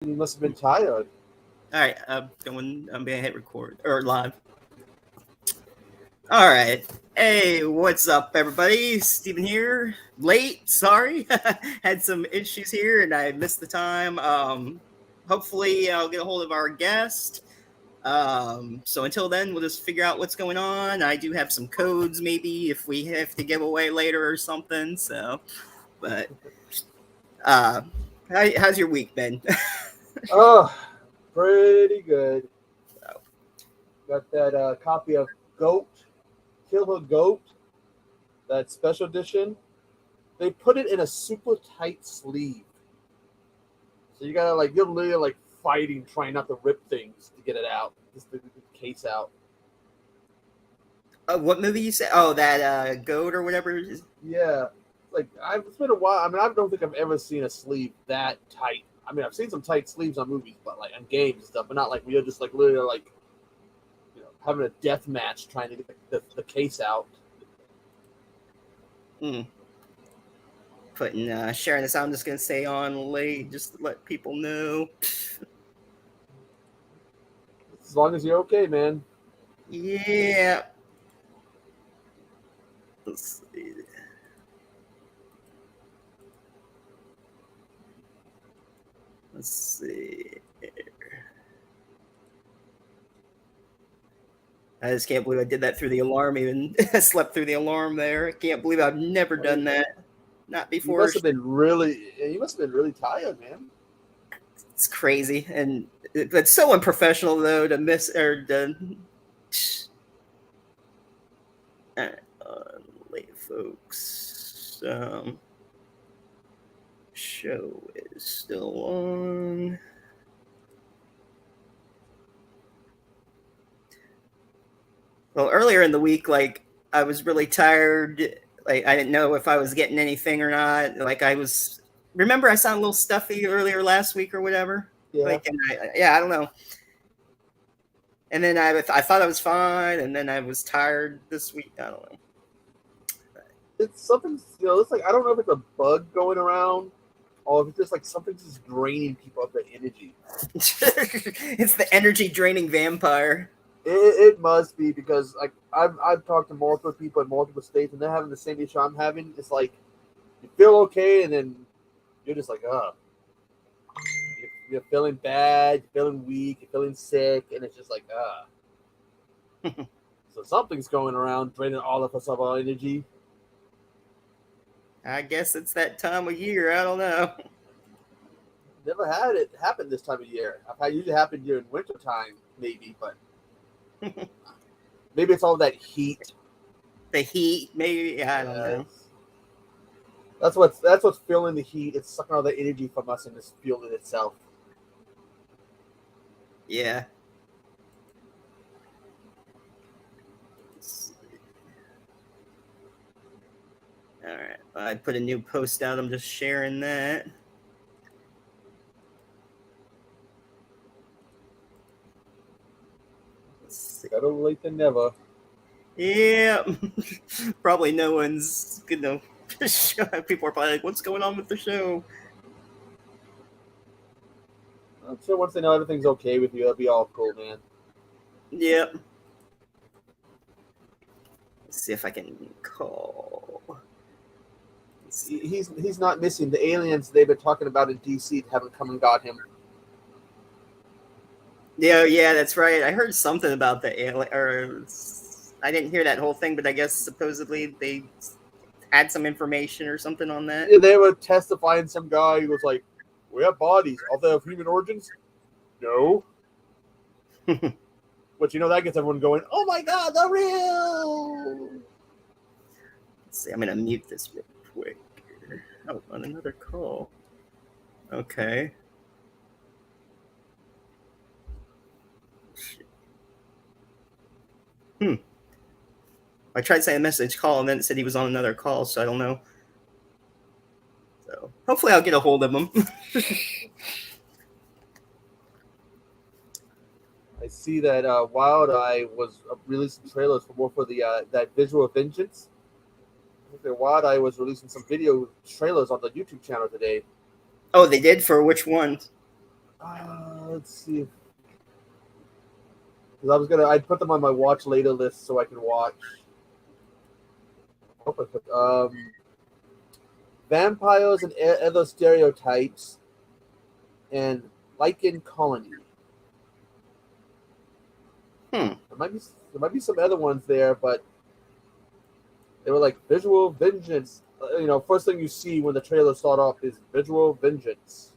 You must have been tired. All right, I'm gonna hit record or live. All right. Hey, what's up, everybody? Steven here. Late, sorry. Had some issues here and I missed the time. Hopefully, I'll get a hold of our guest. So until then, we'll just figure out what's going on. I do have some codes, maybe if we have to give away later or something. So, but uh, how's your week been? Oh, pretty good. Got that copy of Goat, Kill a Goat, that special edition. They put it in a super tight sleeve, so you gotta you're literally fighting, trying not to rip things to get it out, just to get the case out. What movie you said? Oh, that goat or whatever. Yeah, it's been a while. I mean, I don't think I've ever seen a sleeve that tight. I mean, I've seen some tight sleeves on movies, but on games and stuff, but not like we're just literally having a death match trying to get the case out. Hmm. Putting sharing this out. I'm just gonna say on late, just to let people know. As long as you're okay, man. Yeah. Let's see. Let's see. I just can't believe I did that through the alarm. Even I slept through the alarm there. I can't believe I've never done that. Not You before. must have been really tired, man. It's crazy, and it's so unprofessional though to miss or to. Late folks. Show is still on. Well, earlier in the week, I was really tired. Like I didn't know if I was getting anything or not. Like I was. Remember, I sounded a little stuffy earlier last week or whatever. Yeah. I don't know. And then I thought I was fine, and then I was tired this week. I don't know. It's something, it's I don't know if it's a bug going around or if it's just something's just draining people of their energy. It's the energy draining vampire. It must be because I've talked to multiple people in multiple states and they're having the same issue I'm having. It's you feel okay and then you're just you're feeling bad, you're feeling weak, you're feeling sick, and it's just So something's going around draining all of us of our energy. I guess it's that time of year. I don't know. Never had it happen this time of year. I've had usually happen during winter time, maybe, but maybe it's all that heat. The heat, maybe. I don't know. That's what's feeling the heat. It's sucking all the energy from us and just fueling itself. Yeah. All right. I put a new post out. I'm just sharing that. Better late than never. Yeah. Probably no one's gonna. People are probably like, "What's going on with the show?" I'm sure once they know everything's okay with you, it'll be all cool, man. Yep. Let's see if I can call. He's not missing. The aliens they've been talking about in DC haven't come and got him. Yeah, that's right. I heard something about the alien, or I didn't hear that whole thing, but I guess supposedly they had some information or something on that. Yeah, they were testifying. Some guy who was like, "We have bodies. Are they of human origins?" No. But that gets everyone going, "Oh my god, they're real!" Let's see, I'm gonna mute this real quick. Oh, on another call. Okay. I tried saying message call and then it said he was on another call, so I don't know. So hopefully I'll get a hold of him. I see that Wild Eye was releasing trailers for the that Visual Vengeance. I think that Wild Eye was releasing some video trailers on the YouTube channel today. Oh, they did? For which one? Let's see. 'Cause I'd put them on my watch later list so I can watch. Hope I put, Vampires and Other Stereotypes, and Lycan Colony. Hmm. There might be some other ones there, but they were like Visual Vengeance. First thing you see when the trailer start off is Visual Vengeance.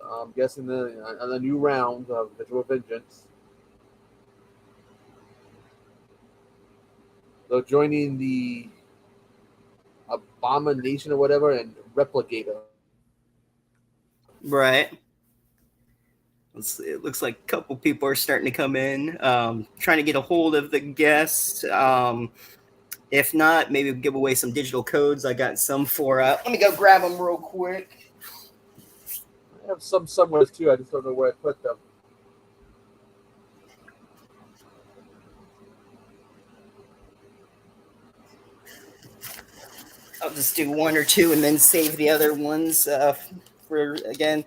I'm guessing the new round of Visual Vengeance. So joining the Abomination or whatever and Replicator. Right. It looks like a couple people are starting to come in, trying to get a hold of the guests. If not, maybe we'll give away some digital codes. I got some for. Let me go grab them real quick. I have some somewhere too. I just don't know where I put them. I'll just do one or two and then save the other ones for again.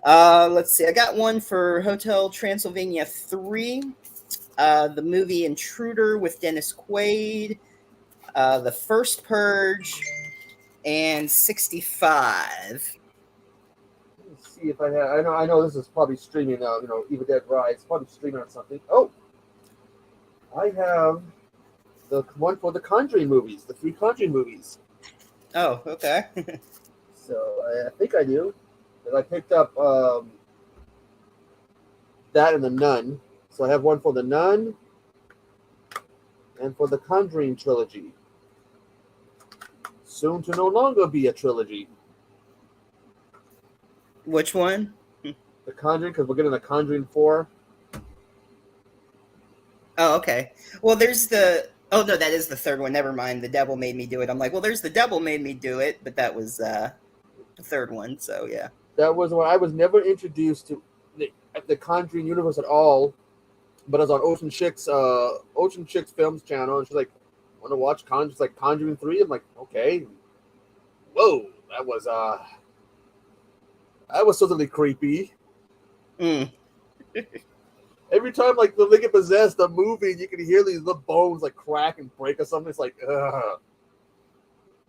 Let's see. I got one for Hotel Transylvania 3, the movie Intruder with Dennis Quaid, The First Purge, and 65. Let's see if I have. I know this is probably streaming now. Evil Dead Rise, probably streaming on something. Oh, I have the one for the Conjuring movies, the 3 Conjuring movies. Oh, okay. So I think I do. Because I picked up that and the Nun. So I have one for the Nun and for the Conjuring trilogy. Soon to no longer be a trilogy. Which one? The Conjuring, because we're getting the Conjuring 4. Oh, okay. Well, there's the. Oh no, that is the third one. Never mind. The Devil Made Me Do It. I'm like, well, there's the Devil Made Me Do It, but that was the third one. So yeah. That was when I was never introduced to the Conjuring universe at all. But I was on Ocean Chicks Films channel, and she's like, "Want to watch Conjuring 3?" I'm like, "Okay." Whoa, that was totally creepy. Mm. Every time they get possessed, the movie, you can hear these little bones crack and break or something. It's like, ugh.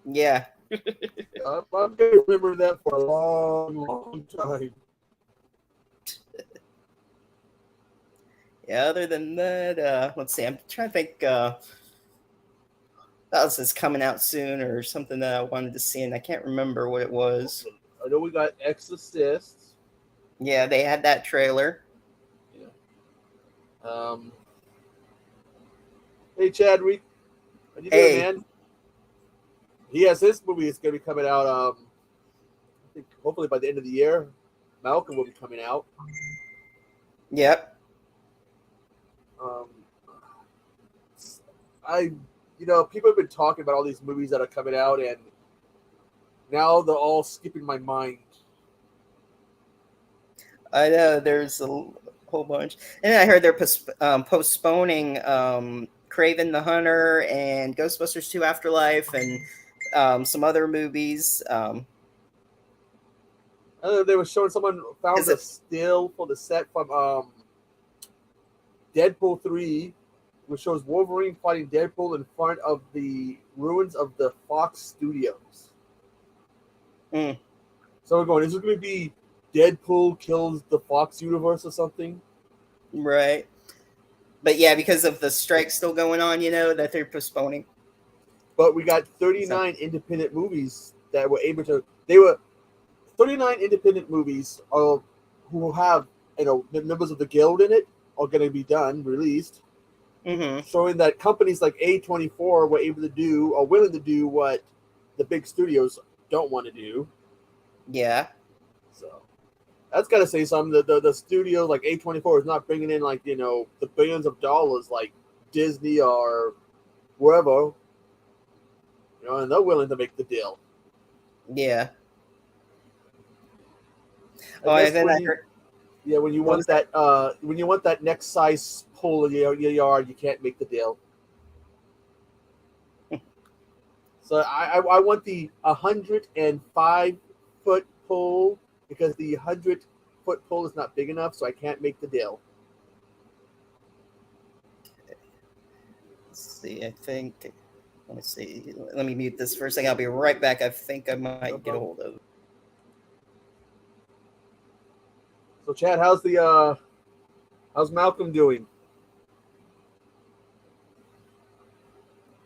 Yeah. I'm gonna remember that for a long, long time. Yeah. Other than that, let's see. I'm trying to think. What else is coming out soon or something that I wanted to see, and I can't remember what it was. I know we got Exorcist. Yeah, they had that trailer. Hey Chadwick, how you doing, man? He has his movie. It's gonna be coming out. I think hopefully by the end of the year. Malcolm will be coming out. Yep. People have been talking about all these movies that are coming out, and now they're all skipping my mind. I know there's a whole bunch, and I heard they're postponing Craven the Hunter and Ghostbusters 2 Afterlife and some other movies. They were showing someone found a still for the set from Deadpool 3, which shows Wolverine fighting Deadpool in front of the ruins of the Fox Studios. Mm. So we're going, is it going to be Deadpool kills the Fox universe or something? Right. But yeah, because of the strike still going on, that they're postponing. But we got 39 independent movies that were able to. They were 39 independent movies who have the members of the guild in it are going to be released, showing that companies like A24 were able to do or willing to do what the big studios don't want to do. Yeah. So that's got to say something. The studio like A24 is not bringing in the billions of dollars like Disney or wherever, and they're willing to make the deal. Yeah. When you want that next size pole in your yard, you can't make the deal. So I want the 105 50-foot pull because the 100-foot pull is not big enough, so I can't make the deal. Let's see. I think. Let me see. Let me mute this for a second. I'll be right back. I think I might get a hold of. So, Chad, how's Malcolm doing?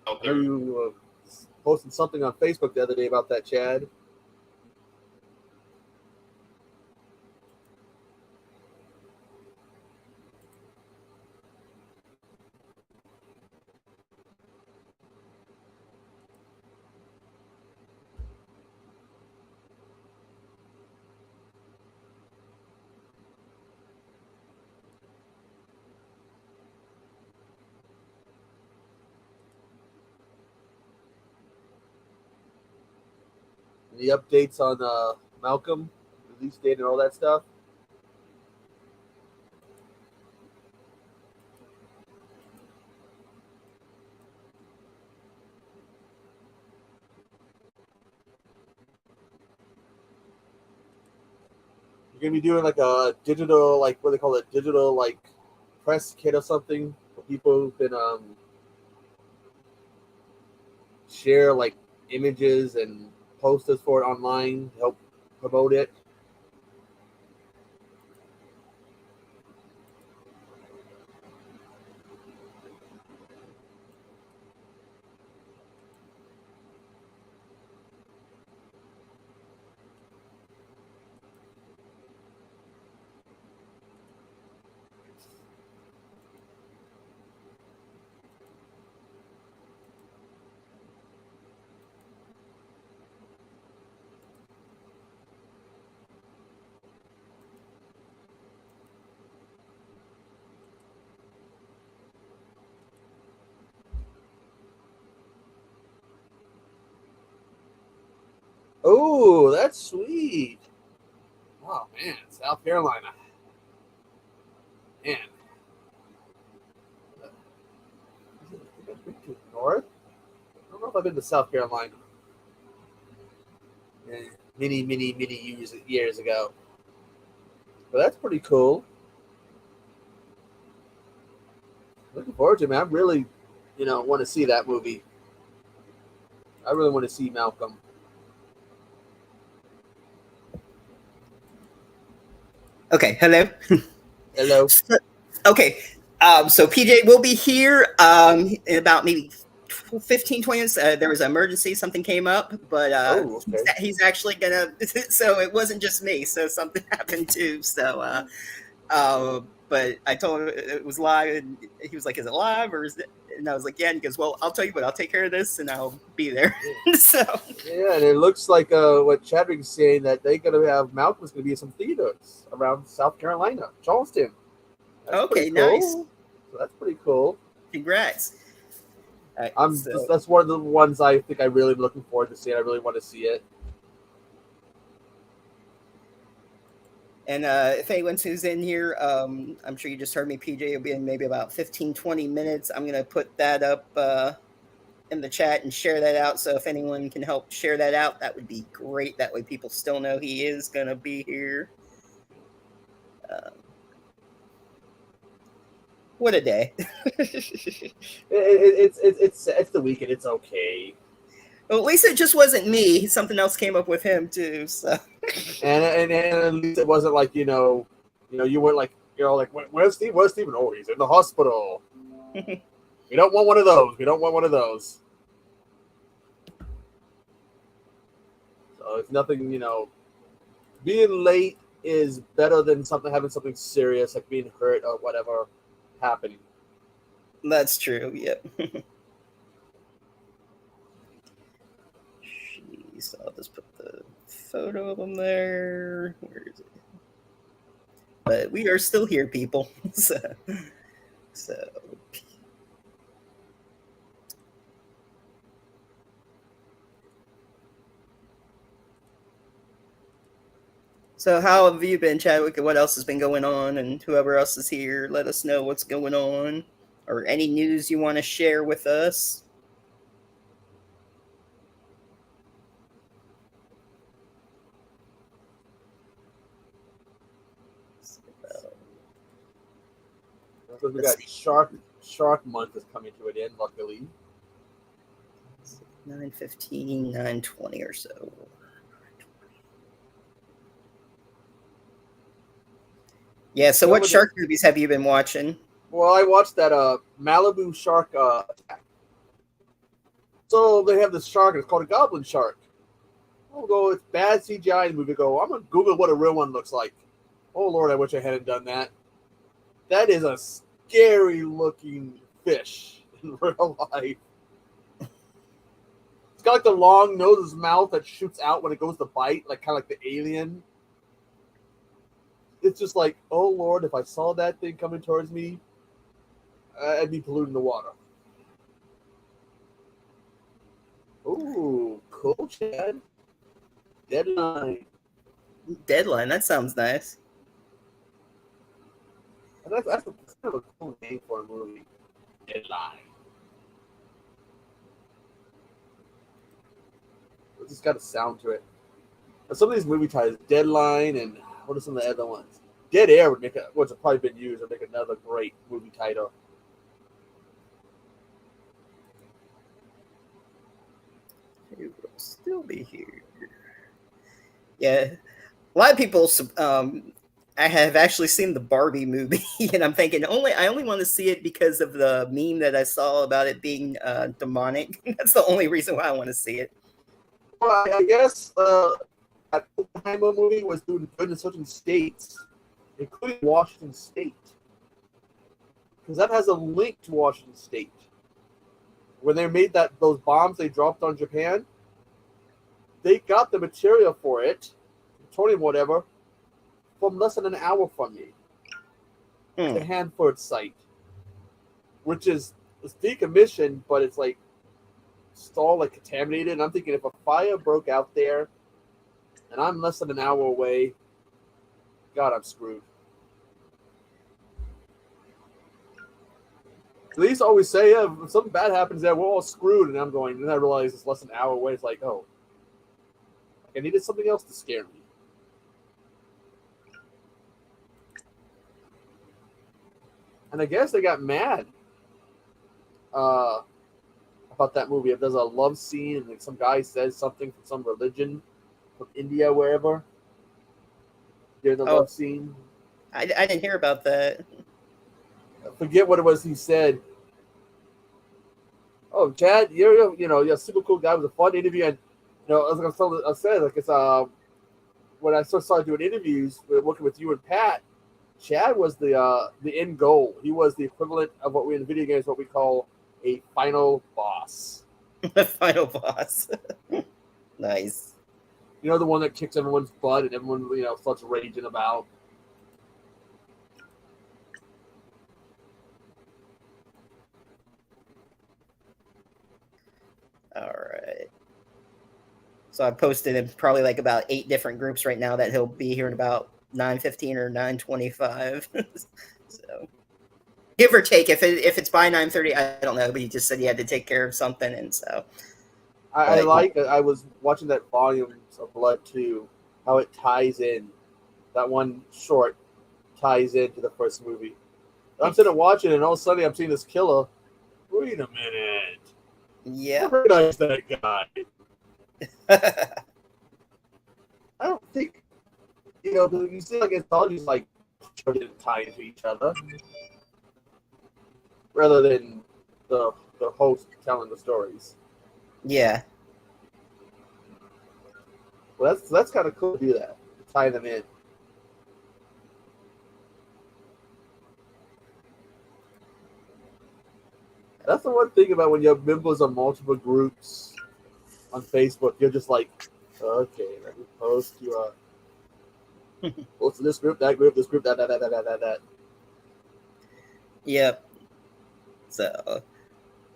I know you posted something on Facebook the other day about that, Chad. Any updates on Malcolm, release date, and all that stuff? You're gonna be doing like a digital, like what they call it, digital like press kit or something for people who can share like images and posters for it online, help promote it. Oh, that's sweet. Oh man, South Carolina. Man. I've been to North. I don't know if I've been to South Carolina. Many years ago. But that's pretty cool. Looking forward to it, man. I really, want to see that movie. I really want to see Malcolm. Okay. Hello. Hello. Okay. So PJ will be here in about maybe 15, 20 minutes. There was an emergency. Something came up, but Okay. he's actually going to. So it wasn't just me. So something happened too. So, but I told him it was live. And he was like, "Is it live or is it?" And I was like, "Yeah." And he goes, "Well, I'll tell you what. I'll take care of this and I'll be there." So yeah, and it looks like what Chadwick's saying that they're gonna have Malcolm's gonna be in some theaters around South Carolina, Charleston. That's okay, cool. nice. So that's pretty cool. Congrats. That's one of the ones I think I really am looking forward to seeing. I really want to see it. And if anyone who's in here, I'm sure you just heard me, PJ, will be in maybe about 15, 20 minutes. I'm going to put that up in the chat and share that out. So if anyone can help share that out, that would be great. That way people still know he is going to be here. What a day. It's the weekend. It's okay. Well, at least it just wasn't me. Something else came up with him too. So and at least it wasn't like you weren't like like where's Steve? Where's Stephen? Oh, he's in the hospital. We don't want one of those. We don't want one of those. So it's nothing. Being late is better than having something serious like being hurt or whatever happening. That's true. Yep. Jeez, I'll just put the photo of him there. Where is it? But we are still here, people. So how have you been, Chadwick? What else has been going on? And whoever else is here, let us know what's going on or any news you want to share with us. So we Let's got Shark Month is coming to an end, luckily. 9:15, 9:20 or so. Yeah, so what shark movies have you been watching? Well, I watched that Malibu Shark Attack. So they have this shark, it's called a goblin shark. I'll go, it's bad CGI in the movie. Go, I'm going to Google what a real one looks like. Oh, Lord, I wish I hadn't done that. That is a scary looking fish in real life. It's got like the long nose mouth that shoots out when it goes to bite, like kind of like the alien. It's just like, oh Lord, if I saw that thing coming towards me, I'd be polluting the water. Ooh, cool, Chad. Deadline. Deadline, that sounds nice. And that's kind of a cool name for a movie. Deadline. It's just got a sound to it. But some of these movie titles, Deadline, and what are some of the other ones? Dead Air would make which have probably been used, would make another great movie title. He will still be here. Yeah, a lot of people. I have actually seen the Barbie movie, and I'm thinking I only want to see it because of the meme that I saw about it being demonic. That's the only reason why I want to see it. Well, I guess that Oppenheimer movie was doing good in certain states, including Washington State, because that has a link to Washington State. When they made those bombs they dropped on Japan, they got the material for it, plutonium, whatever, from less than an hour from me. The Hanford site, which it's decommissioned, but it's like still like contaminated. And I'm thinking if a fire broke out there, and I'm less than an hour away, God, I'm screwed. Police always say, yeah, if something bad happens there, we're all screwed. And I'm going, and I realize it's less than an hour away. It's like, oh, I needed something else to scare me. And I guess they got mad about that movie. If there's a love scene and like some guy says something from some religion from India, wherever, during the love scene. I didn't hear about that. I forget what it was he said. Oh, Chad, you're a super cool guy. It was a fun interview, and I said like it's when I started doing interviews, working with you and Pat, Chad was the end goal. He was the equivalent of what we in video games what we call a final boss. The final boss. Nice. You know, the one that kicks everyone's butt and everyone starts raging about. All right. So I posted in probably like about 8 different groups right now that he'll be here in about 9:15 or 9:25. So give or take, if it's by 9:30, I don't know. But he just said he had to take care of something, and so I was watching that Volumes of Blood too, how it ties in. That one short ties into the first movie. I'm sitting watching, and all of a sudden I'm seeing this killer. Wait a minute. Yeah. I recognize that guy. I don't think, you see like anthologies like tie into each other rather than the host telling the stories. Yeah. Well, that's kind of cool to do that, to tie them in. That's the one thing about when you have members of multiple groups on Facebook. You're just like, okay, let me post you post to this group, that, that. Yep. So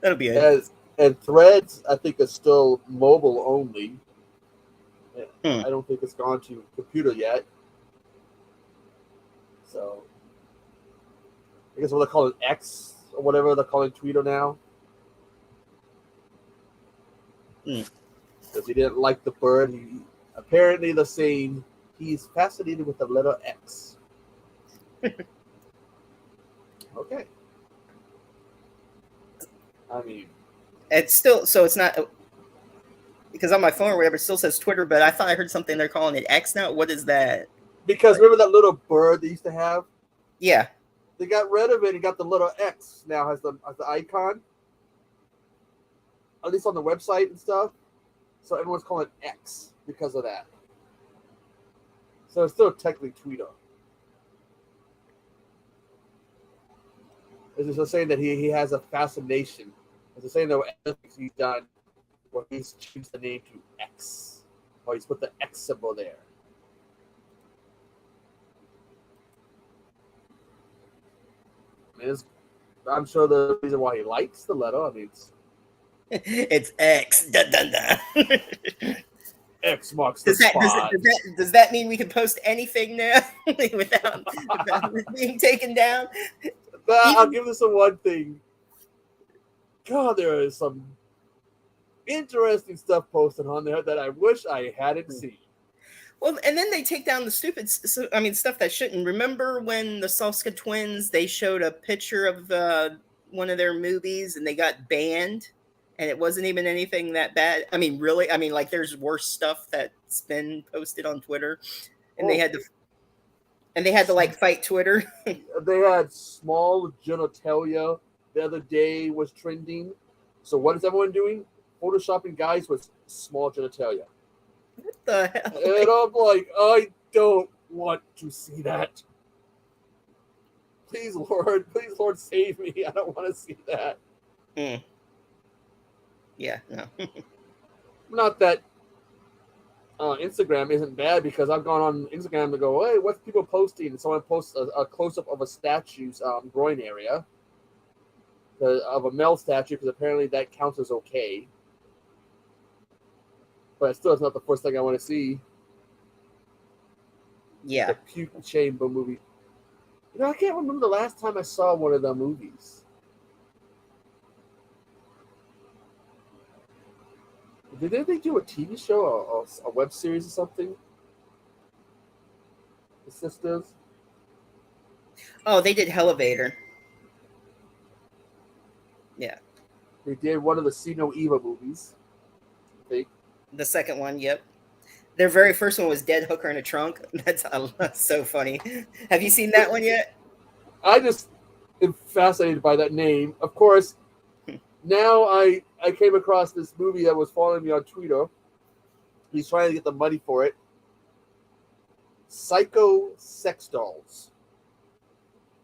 that'll be it. And Threads, I think, is still mobile only. I don't think it's gone to computer yet. So I guess what they're calling X or whatever they're calling Twitter now. Because he didn't like the bird. Apparently they're saying he's fascinated with the letter X. Okay. I mean, It's still so it's not because on my phone or whatever it still says Twitter, but I thought I heard something they're calling it X now. What is that? because remember that little bird they used to have? Yeah. They got rid of it and got the little X now has the icon. At least on the website and stuff. So everyone's calling it X because of that. So it's still technically Twitter. It's just saying that he has a fascination. It's just saying that what he's done, where he's changed the name to X. Or he's put the X symbol there. I'm sure the reason why he likes the letter, I mean, It's X. Dun, dun, dun. X marks the spot. Does that mean we can post anything now without being taken down? But I'll give this one thing. God, there is some interesting stuff posted on there that I wish I hadn't seen. Well, and then they take down the stupid, stuff that shouldn't. Remember when the Salska twins, they showed a picture of one of their movies and they got banned and it wasn't even anything that bad. I mean, really? I mean, like there's worse stuff that's been posted on Twitter and they had to like fight Twitter. They had small genitalia the other day was trending. So what is everyone doing? Photoshopping guys with small genitalia. What the hell? And I'm like, I don't want to see that. Please, Lord, save me. I don't want to see that. Yeah, no. Not that Instagram isn't bad because I've gone on Instagram to go, hey, what's people posting? And someone posts a close-up of a statue's groin area of a male statue because apparently that counts as okay. But still, it's not the first thing I want to see. Yeah. The Puke Chamber movie. You know, I can't remember the last time I saw one of the movies. Did they do a TV show or a web series or something? The sisters? Oh, they did Hellevator. Yeah. They did one of the See No Evil movies. I think. The second one, yep. Their very first one was Dead Hooker in a Trunk. That's so funny. Have you seen that one yet? I just am fascinated by that name. Of course, now I came across this movie that was following me on Twitter. He's trying to get the money for it. Psycho Sex Dolls.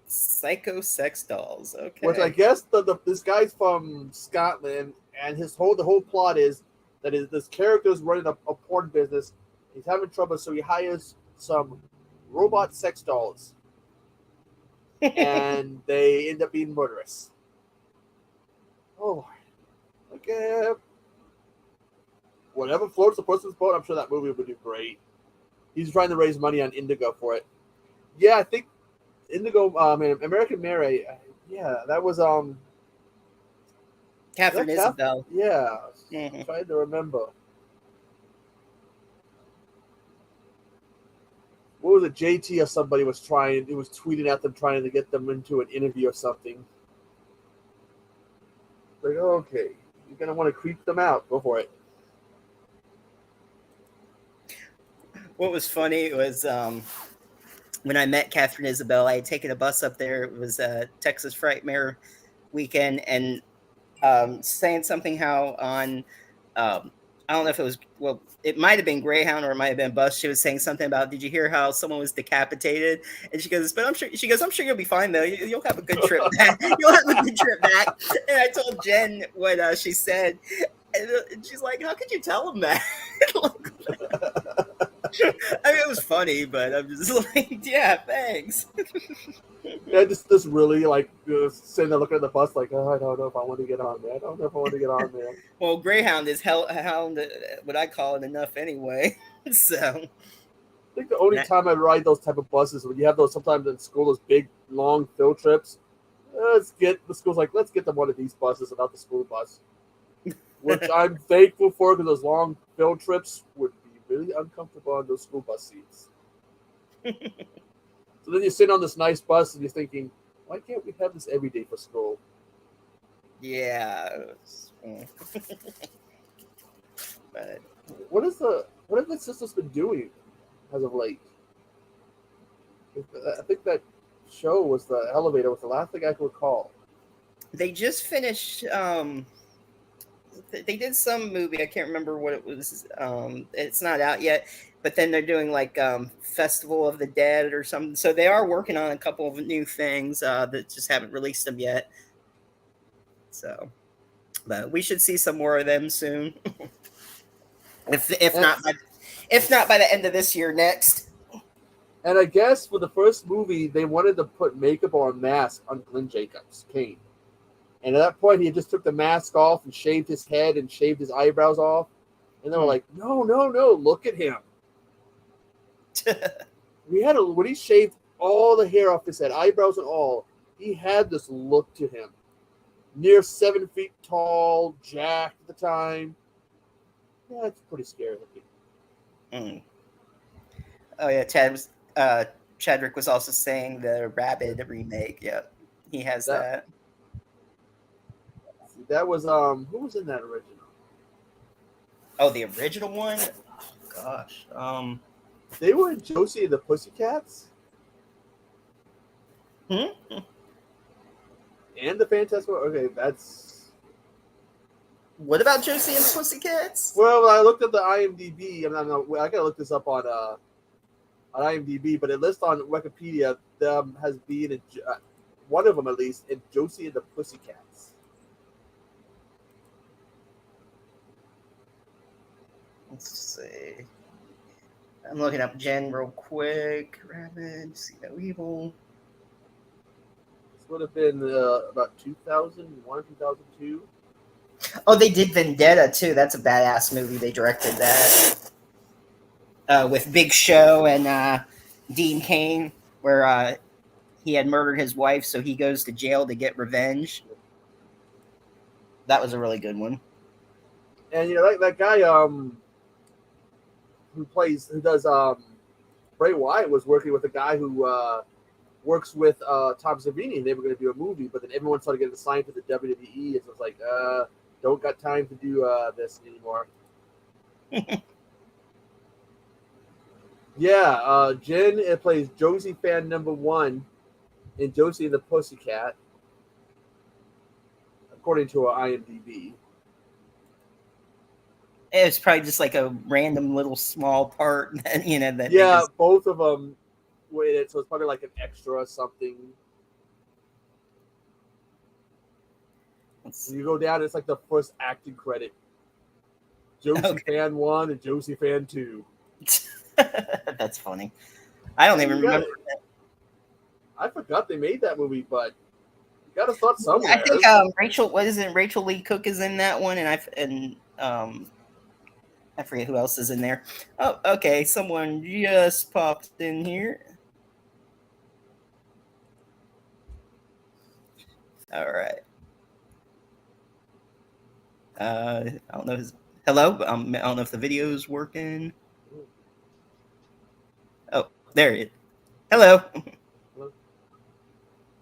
Psycho Sex Dolls. Okay. Which I guess this guy's from Scotland, and the whole plot is that this character's running a porn business. He's having trouble, so he hires some robot sex dolls, and they end up being murderous. Oh, okay. Whatever floats the person's boat, I'm sure that movie would do great. He's trying to raise money on Indigo for it. Yeah, I think Indigo, American Mary. Yeah, that was Catherine Isabel. Yeah, I'm trying to remember. What was it? JT or somebody was trying. It was tweeting at them, trying to get them into an interview or something. Like, okay, you're gonna want to creep them out. Go for it. What was funny was when I met Catherine Isabel, I had taken a bus up there. It was Texas Frightmare weekend, and saying something how on I don't know if it was, well, it might have been Greyhound or it might have been Bus. She was saying something about, did you hear how someone was decapitated? And she goes, but I'm sure you'll be fine though. You'll have a good trip back. You'll have a good trip back. And I told Jen what she said, and she's like, how could you tell him that? I mean, it was funny, but I'm just like, yeah, thanks. Yeah, just really like sitting there looking at the bus, like, oh, I don't know if I want to get on there. I don't know if I want to get on there. Well, Greyhound is hound, what I call it enough anyway. So I think the only time I ride those type of buses when you have those sometimes in school, those big long field trips. The school's like, let's get them one of these buses and not the school bus, which I'm thankful for because those long field trips would be really uncomfortable on those school bus seats. So then you sit on this nice bus and you're thinking, Why can't we have this every day for school? Yeah. But What have the sisters been doing as of late? I think that show was the Elevator was the last thing I can recall. they just finished. They did some movie. I can't remember what it was. It's not out yet. But then they're doing like Festival of the Dead or something. So they are working on a couple of new things that just haven't released them yet. So, but we should see some more of them soon. if not by the end of this year, next. And I guess for the first movie, they wanted to put makeup or a mask on Glenn Jacobs, Kane. And at that point, he just took the mask off and shaved his head and shaved his eyebrows off. And they were like, no, look at him. When he shaved all the hair off his head, eyebrows and all, he had this look to him. Near 7 feet tall, jacked at the time. Yeah, it's pretty scary looking. Oh yeah, Chadwick was also saying the Rabid remake. Yep, he has that. That was who was in that original? Oh, the original one? Oh, gosh. They were in Josie and the Pussycats? And the Fantastic. Okay, that's. What about Josie and the Pussycats? Well, I looked at the IMDb. I gotta look this up on IMDb, but it lists on Wikipedia them has been in, one of them at least in Josie and the Pussycats. Let's see. I'm looking up Jen real quick. Rabid, See No Evil. This would have been about 2001, 2002. Oh, they did Vendetta too. That's a badass movie. They directed that with Big Show and Dean Cain, where he had murdered his wife, so he goes to jail to get revenge. That was a really good one. And you know, like that guy who does Bray Wyatt was working with a guy who works with Tom Savini, and they were going to do a movie, but then everyone started getting signed to the WWE, and so it's like, don't got time to do this anymore. Yeah, Jen plays Josie fan number 1 in Josie and the Pussycat, according to her IMDb. It's probably just like a random little small part, you know. That yeah, both of them waited, so it's probably like an extra or something. You go down, it's like the first acting credit. Josie fan 1 and Josie fan 2. That's funny. I don't even remember that. I forgot they made that movie, but you got to start somewhere. I think Rachel Lee Cook is in that one, and I forget who else is in there. Oh, okay. Someone just popped in here. All right. I don't know. Hello? I don't know if the video is working. Oh, there it is. Hello. Hello.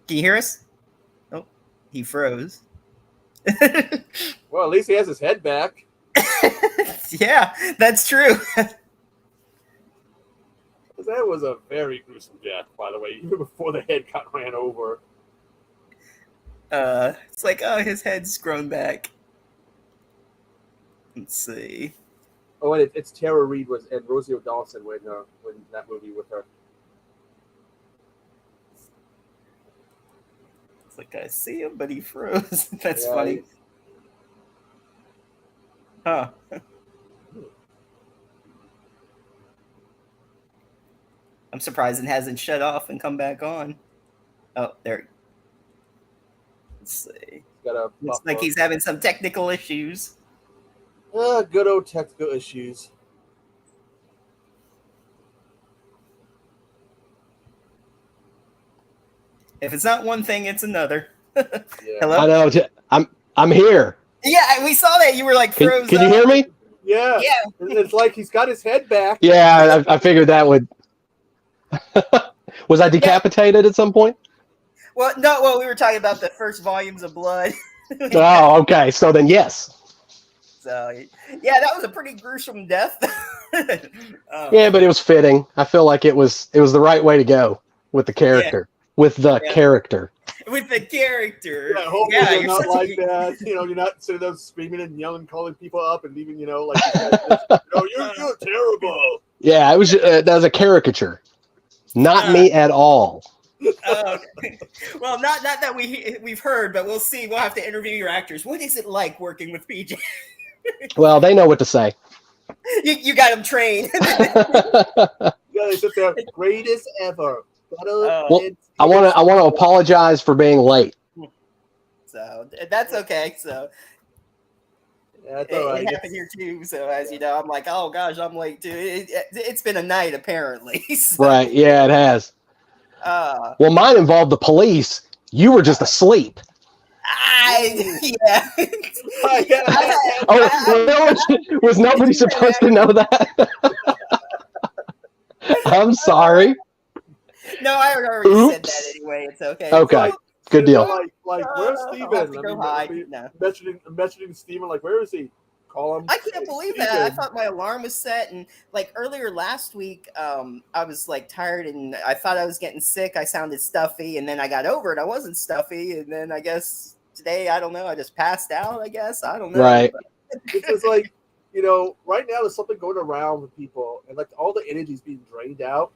Can you hear us? Oh, he froze. Well, at least he has his head back. Yeah, that's true. That was a very gruesome death, by the way, even before the head got ran over. It's like, oh, his head's grown back. Let's see. Oh, and it's Tara Reid and Rosie O'Donnell when that movie with her. It's like, I see him, but he froze. That's funny. Huh. I'm surprised it hasn't shut off and come back on. Oh, there. Let's see. Looks like he's having some technical issues. Good old technical issues. If it's not one thing, it's another. Yeah. Hello? I know. I'm here. Yeah, we saw that. You were like frozen. Can you hear me? Yeah. It's like he's got his head back. Yeah, I figured that would. Was I decapitated at some point? Well, no. Well, we were talking about the first volumes of Blood. Oh, okay. So then, yes. So, yeah, that was a pretty gruesome death. Yeah, but it was fitting. I feel like it was the right way to go with the character. With the character. With the character. Yeah, hopefully you're not such like a- that. You're not sitting there screaming and yelling, calling people up and leaving, you're terrible. Yeah, it was that was a caricature. Not me at all. Okay. Well, not that we've heard, but we'll see. We'll have to interview your actors. What is it like working with PJ? Well, they know what to say. You got them trained. Yeah, they sit there, greatest ever. Well, I want to apologize for being late. So that's okay. So Yeah, that's all right. it happened here too. So as you know, I'm like, oh gosh, I'm late too. It's been a night apparently. So, Right? Yeah, it has. Well, mine involved the police. You were just asleep. yeah. Was nobody supposed to know that? I'm sorry. No, I already said that Oops. anyway. It's okay. Okay, good deal. Like where's I'll Steven? have to go hide. No. Mentioning Steven, like, where is he? Call him. I can't believe that. I thought my alarm was set, and like earlier last week, I was like tired, and I thought I was getting sick. I sounded stuffy, and then I got over it. I wasn't stuffy, and then I guess today, I don't know. I just passed out. I guess I don't know. Right. It's just like, right now there's something going around with people, and like all the energy's being drained out.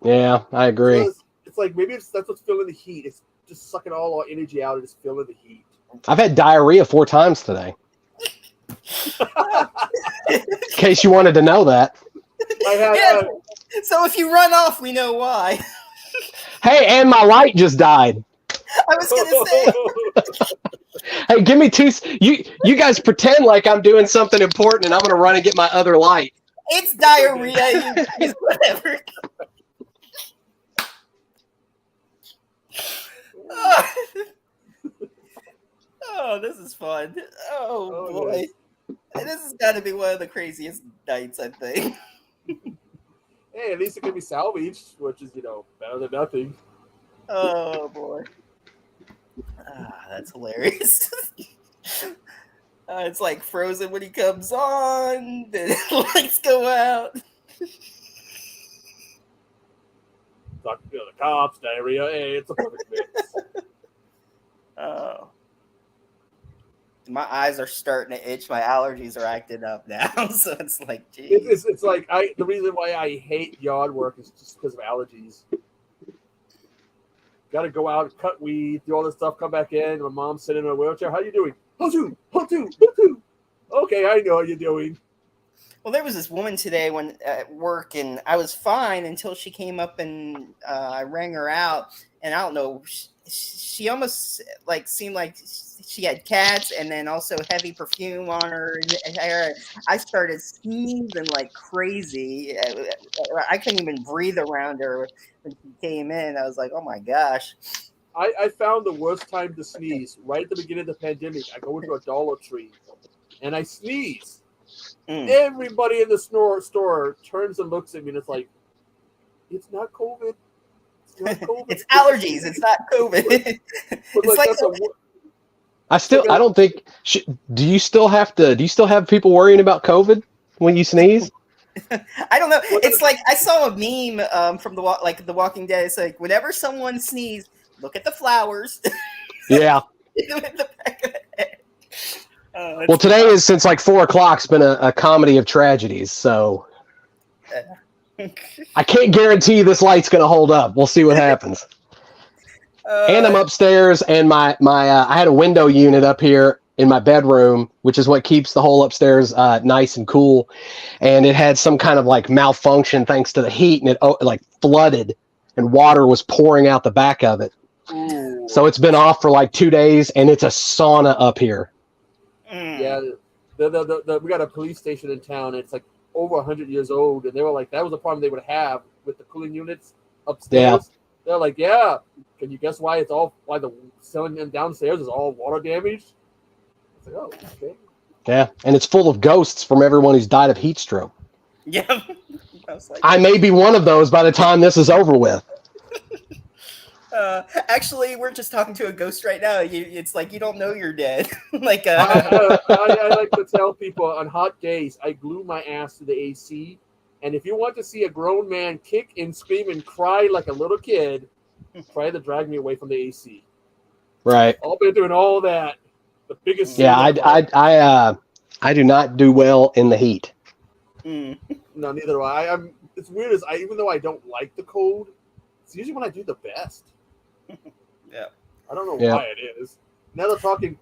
Yeah, I agree. So it's like maybe that's what's filling the heat. It's just sucking all our energy out and just filling the heat. I've had diarrhea 4 times today. In case you wanted to know that. I had, Yeah. So if you run off, we know why. Hey, and my light just died. I was gonna say. Hey, give me 2. You guys pretend like I'm doing something important, and I'm gonna run and get my other light. It's diarrhea. You whatever. Oh, this is fun. Oh boy. This has got to be one of the craziest nights, I think. Hey, at least it can be salvaged, which is, better than nothing. Oh boy. That's hilarious. It's like Frozen when he comes on, then lights go out. The cops, diarrhea. Hey, it's a perfect mix. Oh. My eyes are starting to itch. My allergies are acting up now. So it's like, geez. It's like the reason why I hate yard work is just because of allergies. Got to go out, cut weed, do all this stuff, come back in. My mom's sitting in a wheelchair. How you doing? How-to. Okay, I know how you're doing. Well, there was this woman today at work, and I was fine until she came up and I rang her out. And I don't know, she almost like seemed like she had cats, and then also heavy perfume on her hair. I started sneezing like crazy. I couldn't even breathe around her when she came in. I was like, oh my gosh. I found the worst time to sneeze right at the beginning of the pandemic. I go into a Dollar Tree and I sneeze. Everybody in the store turns and looks at me, and it's like, it's not COVID. It's not COVID. It's allergies. It's not COVID. It's like I don't think. Do you still have people worrying about COVID when you sneeze? I don't know. It's like I saw a meme from The Walking Dead. It's like whenever someone sneezes, look at the flowers. Yeah. Well, today is since like 4:00. It's been a comedy of tragedies. So I can't guarantee this light's going to hold up. We'll see what happens. And I'm upstairs, and my I had a window unit up here in my bedroom, which is what keeps the whole upstairs nice and cool. And it had some kind of like malfunction thanks to the heat, and it like flooded, and water was pouring out the back of it. Ooh. So it's been off for like 2 days, and it's a sauna up here. Yeah, we got a police station in town. And it's like over 100 years old, and they were like, that was a problem they would have with the cooling units upstairs. Yeah. They're like, yeah. Can you guess why the ceiling downstairs is all water damaged? It's like, oh, okay. Yeah, and it's full of ghosts from everyone who's died of heat stroke. Yeah. I was like, I may be one of those by the time this is over with. Actually, we're just talking to a ghost right now. It's like you don't know you're dead. like, I like to tell people on hot days, I glue my ass to the AC. And if you want to see a grown man kick and scream and cry like a little kid, try to drag me away from the AC. Right. I've been doing all that. The biggest. Yeah, I do not do well in the heat. No, neither do I. It's weird as even though I don't like the cold, it's usually when I do the best. Yeah. I don't know why it is. Now they're talking.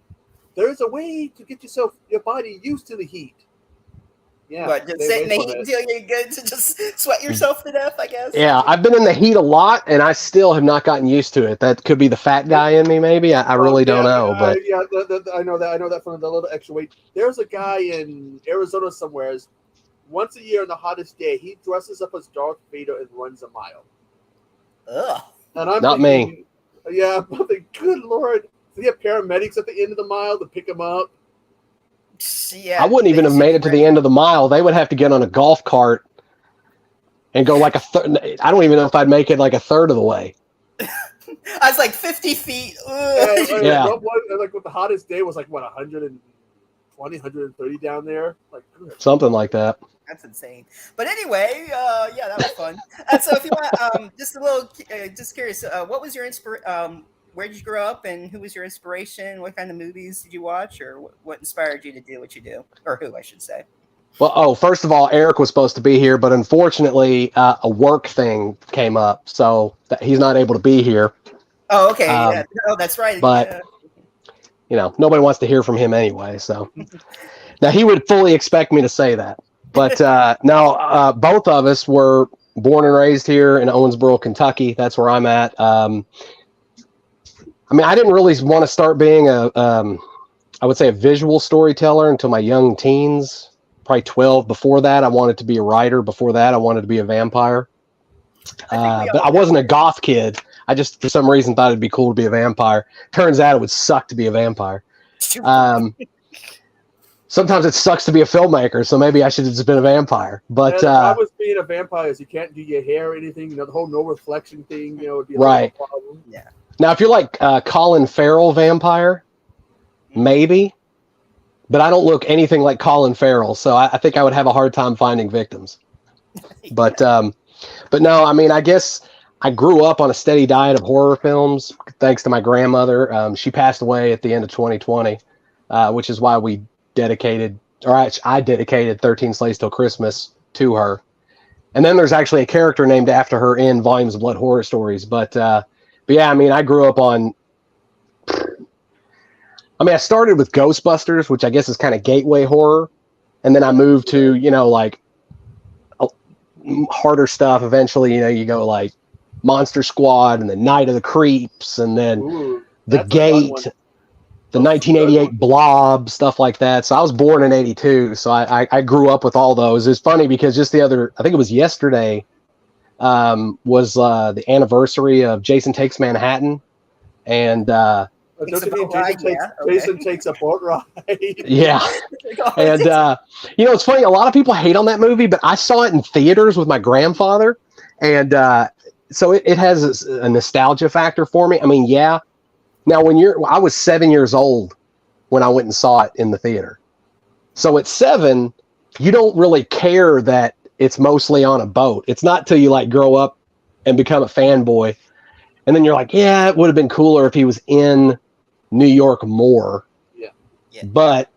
There's a way to get your body used to the heat. Yeah. What, just sit in the heat until you're good to just sweat yourself to death, I guess? Yeah, I've been in the heat a lot, and I still have not gotten used to it. That could be the fat guy in me, maybe. I really don't know. But I know that. I know that from the little extra weight. There's a guy in Arizona somewhere. Once a year on the hottest day, he dresses up as Darth Vader and runs a mile. Ugh. And I'm not thinking, me. Yeah, I'm thinking, good Lord. So you have paramedics at the end of the mile to pick him up. Yeah, I wouldn't even have made it to the end of the mile. They would have to get on a golf cart and go like a third. I don't even know if I'd make it like a third of the way. I was like 50 feet. Yeah. Like what the hottest day was like, what, 120, 130 down there? Like something like that. That's insane. But anyway, yeah, that was fun. So if you want, just a little, just curious, what was your where did you grow up, and who was your inspiration? What kind of movies did you watch, or what inspired you to do what you do, or who I should say? Well, first of all, Eric was supposed to be here, but unfortunately, a work thing came up, so he's not able to be here. Oh, okay. Oh, that's right. But nobody wants to hear from him anyway. So now he would fully expect me to say that, but no, both of us were born and raised here in Owensboro, Kentucky. That's where I'm at. I mean, I didn't really want to start being I would say a visual storyteller until my young teens, probably 12. Before that, I wanted to be a writer. Before that, I wanted to be a vampire. But I wasn't a goth kid. I just, for some reason, thought it'd be cool to be a vampire. Turns out it would suck to be a vampire. Sometimes it sucks to be a filmmaker, so maybe I should have just been a vampire. But the problem with being a vampire is you can't do your hair or anything. The whole no reflection thing, would be a right. problem. Yeah. Now, if you're like Colin Farrell vampire, maybe, but I don't look anything like Colin Farrell, so I think I would have a hard time finding victims. But no, I mean, I guess I grew up on a steady diet of horror films thanks to my grandmother. She passed away at the end of 2020, which is why I dedicated 13 Slays Till Christmas to her. And then there's actually a character named after her in Volumes of Blood Horror Stories, but yeah, I mean, I grew up on. I started with Ghostbusters, which I guess is kind of gateway horror, and then I moved to like harder stuff. Eventually, you go like Monster Squad, and then Night of the Creeps, and then The Gate, the 1988 Blob, stuff like that. So I was born in '82, so I grew up with all those. It's funny because just I think it was yesterday. Was the anniversary of Jason Takes Manhattan, and Jason takes a boat ride. Yeah, and it's funny. A lot of people hate on that movie, but I saw it in theaters with my grandfather, and so it has a nostalgia factor for me. I mean, yeah. Now, I was 7 years old when I went and saw it in the theater, so at 7, you don't really care that it's mostly on a boat. It's not till you like grow up and become a fanboy. And then you're like, yeah, it would have been cooler if he was in New York more. Yeah. But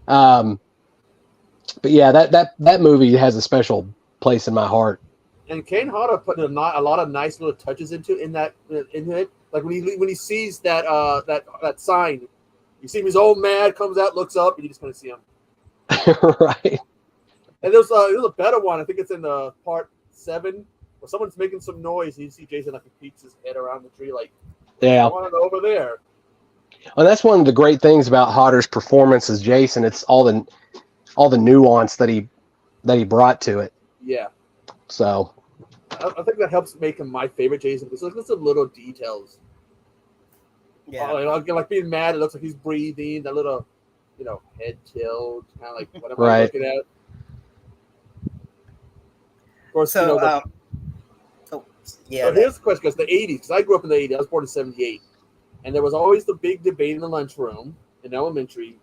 yeah, that movie has a special place in my heart. And Kane Hodder put a lot of nice little touches in it. Like when he sees that sign, you see him, he's all mad, comes out, looks up, and you just kind of see him. Right. And there's a better one. I think it's in part 7 where someone's making some noise and you see Jason like he peeks his head around the tree like, yeah, I want to go over there. Well, that's one of the great things about Hodder's performance as Jason. It's all the nuance that he brought to it. Yeah. So I think that helps make him my favorite Jason because look at the little details. Yeah. Like being mad, it looks like he's breathing. That little, head tilt, kind of like what am right. I looking at? Of course, so Yeah. So here's the question: because the '80s, because I grew up in the '80s, I was born in '78, and there was always the big debate in the lunchroom in elementary: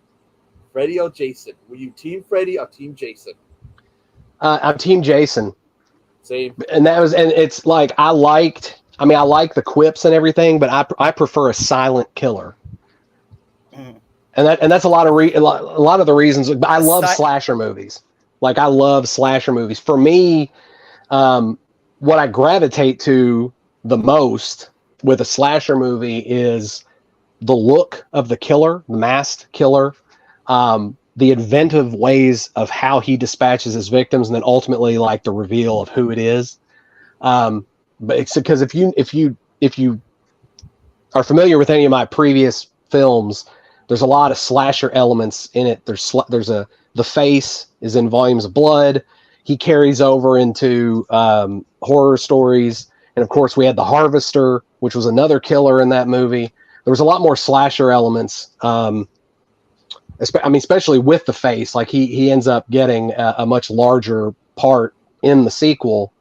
Freddy or Jason? Were you Team Freddy or Team Jason? I'm Team Jason. Same. And it's like I like the quips and everything, but I prefer a silent killer. Mm. And that's a lot of the reasons. I love slasher movies. Like I love slasher movies. For me, what I gravitate to the most with a slasher movie is the look of the killer, the masked killer, the inventive ways of how he dispatches his victims, and then ultimately like the reveal of who it is. But it's because if you are familiar with any of my previous films, there's a lot of slasher elements in it. The face is in Volumes of Blood. He carries over into horror stories, and of course we had the Harvester, which was another killer in that movie. There was a lot more slasher elements. Especially with the face, like he ends up getting a much larger part in the sequel.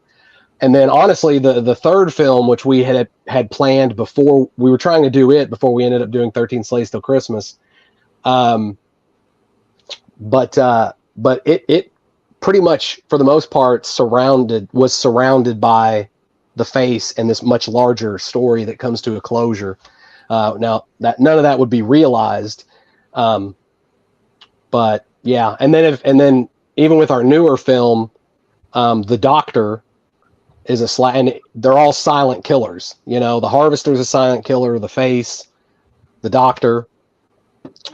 And then honestly, the third film, which we had planned before, we were trying to do it before we ended up doing 13 Slays Till Christmas. But it pretty much, for the most part, was surrounded by the face and this much larger story that comes to a closure. Now that none of that would be realized. But yeah, and then even with our newer film, The Doctor is and they're all silent killers. You know, the Harvester's a silent killer, the face, the Doctor.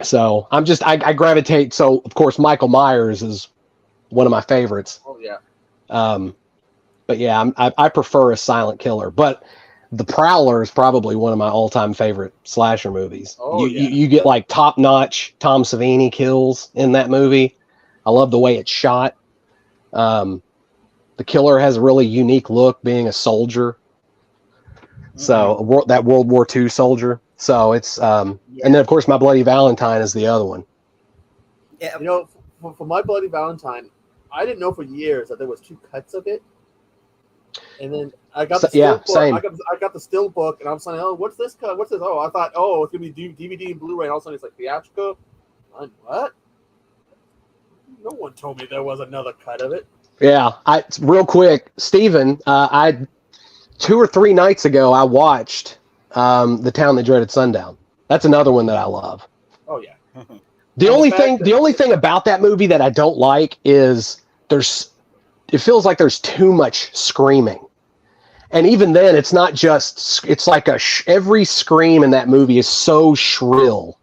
So I gravitate. So of course, Michael Myers is one of my favorites. Oh yeah. But yeah, I prefer a silent killer. But The Prowler is probably one of my all-time favorite slasher movies. Oh, You get like top-notch Tom Savini kills in that movie. I love the way it's shot. The killer has a really unique look, being a soldier. So that World War II soldier. So it's and then of course My Bloody Valentine is the other one. Yeah. You know, for My Bloody Valentine, I didn't know for years that there was 2 cuts of it. And then I got the still book. Same. I got the still book, and I'm saying, "Oh, what's this cut? What's this?" Oh, I thought, "Oh, it's gonna be DVD and Blu-ray." And all of a sudden, it's like theatrical. What? No one told me there was another cut of it. Yeah, real quick, Steven, 2 or 3 nights ago, I watched The Town That Dreaded Sundown. That's another one that I love. Oh yeah. The only thing about that movie that I don't like is it feels like there's too much screaming. And even then, it's not just, it's like every scream in that movie is so shrill.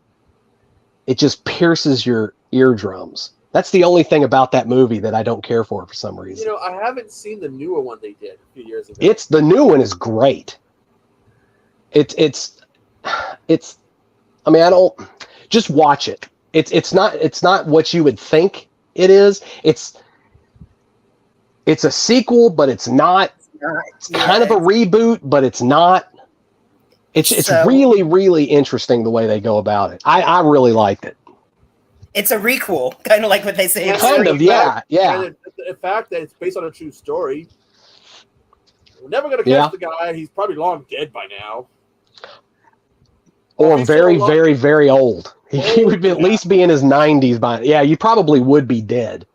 It just pierces your eardrums. That's the only thing about that movie that I don't care for some reason. You know, I haven't seen the newer one they did a few years ago. The new one is great. It's I mean, I don't, just watch it. It's not what you would think it is. It's a sequel, but it's not. It's kind of a reboot, but it's not. It's really, really interesting the way they go about it. I really liked it. It's a requel, kind of like what they say. Kind of, yeah. And the fact that it's based on a true story, we're never going to catch the guy. He's probably long dead by now. Or very, very, very old. He would be at least be in his 90s by. Yeah, you probably would be dead.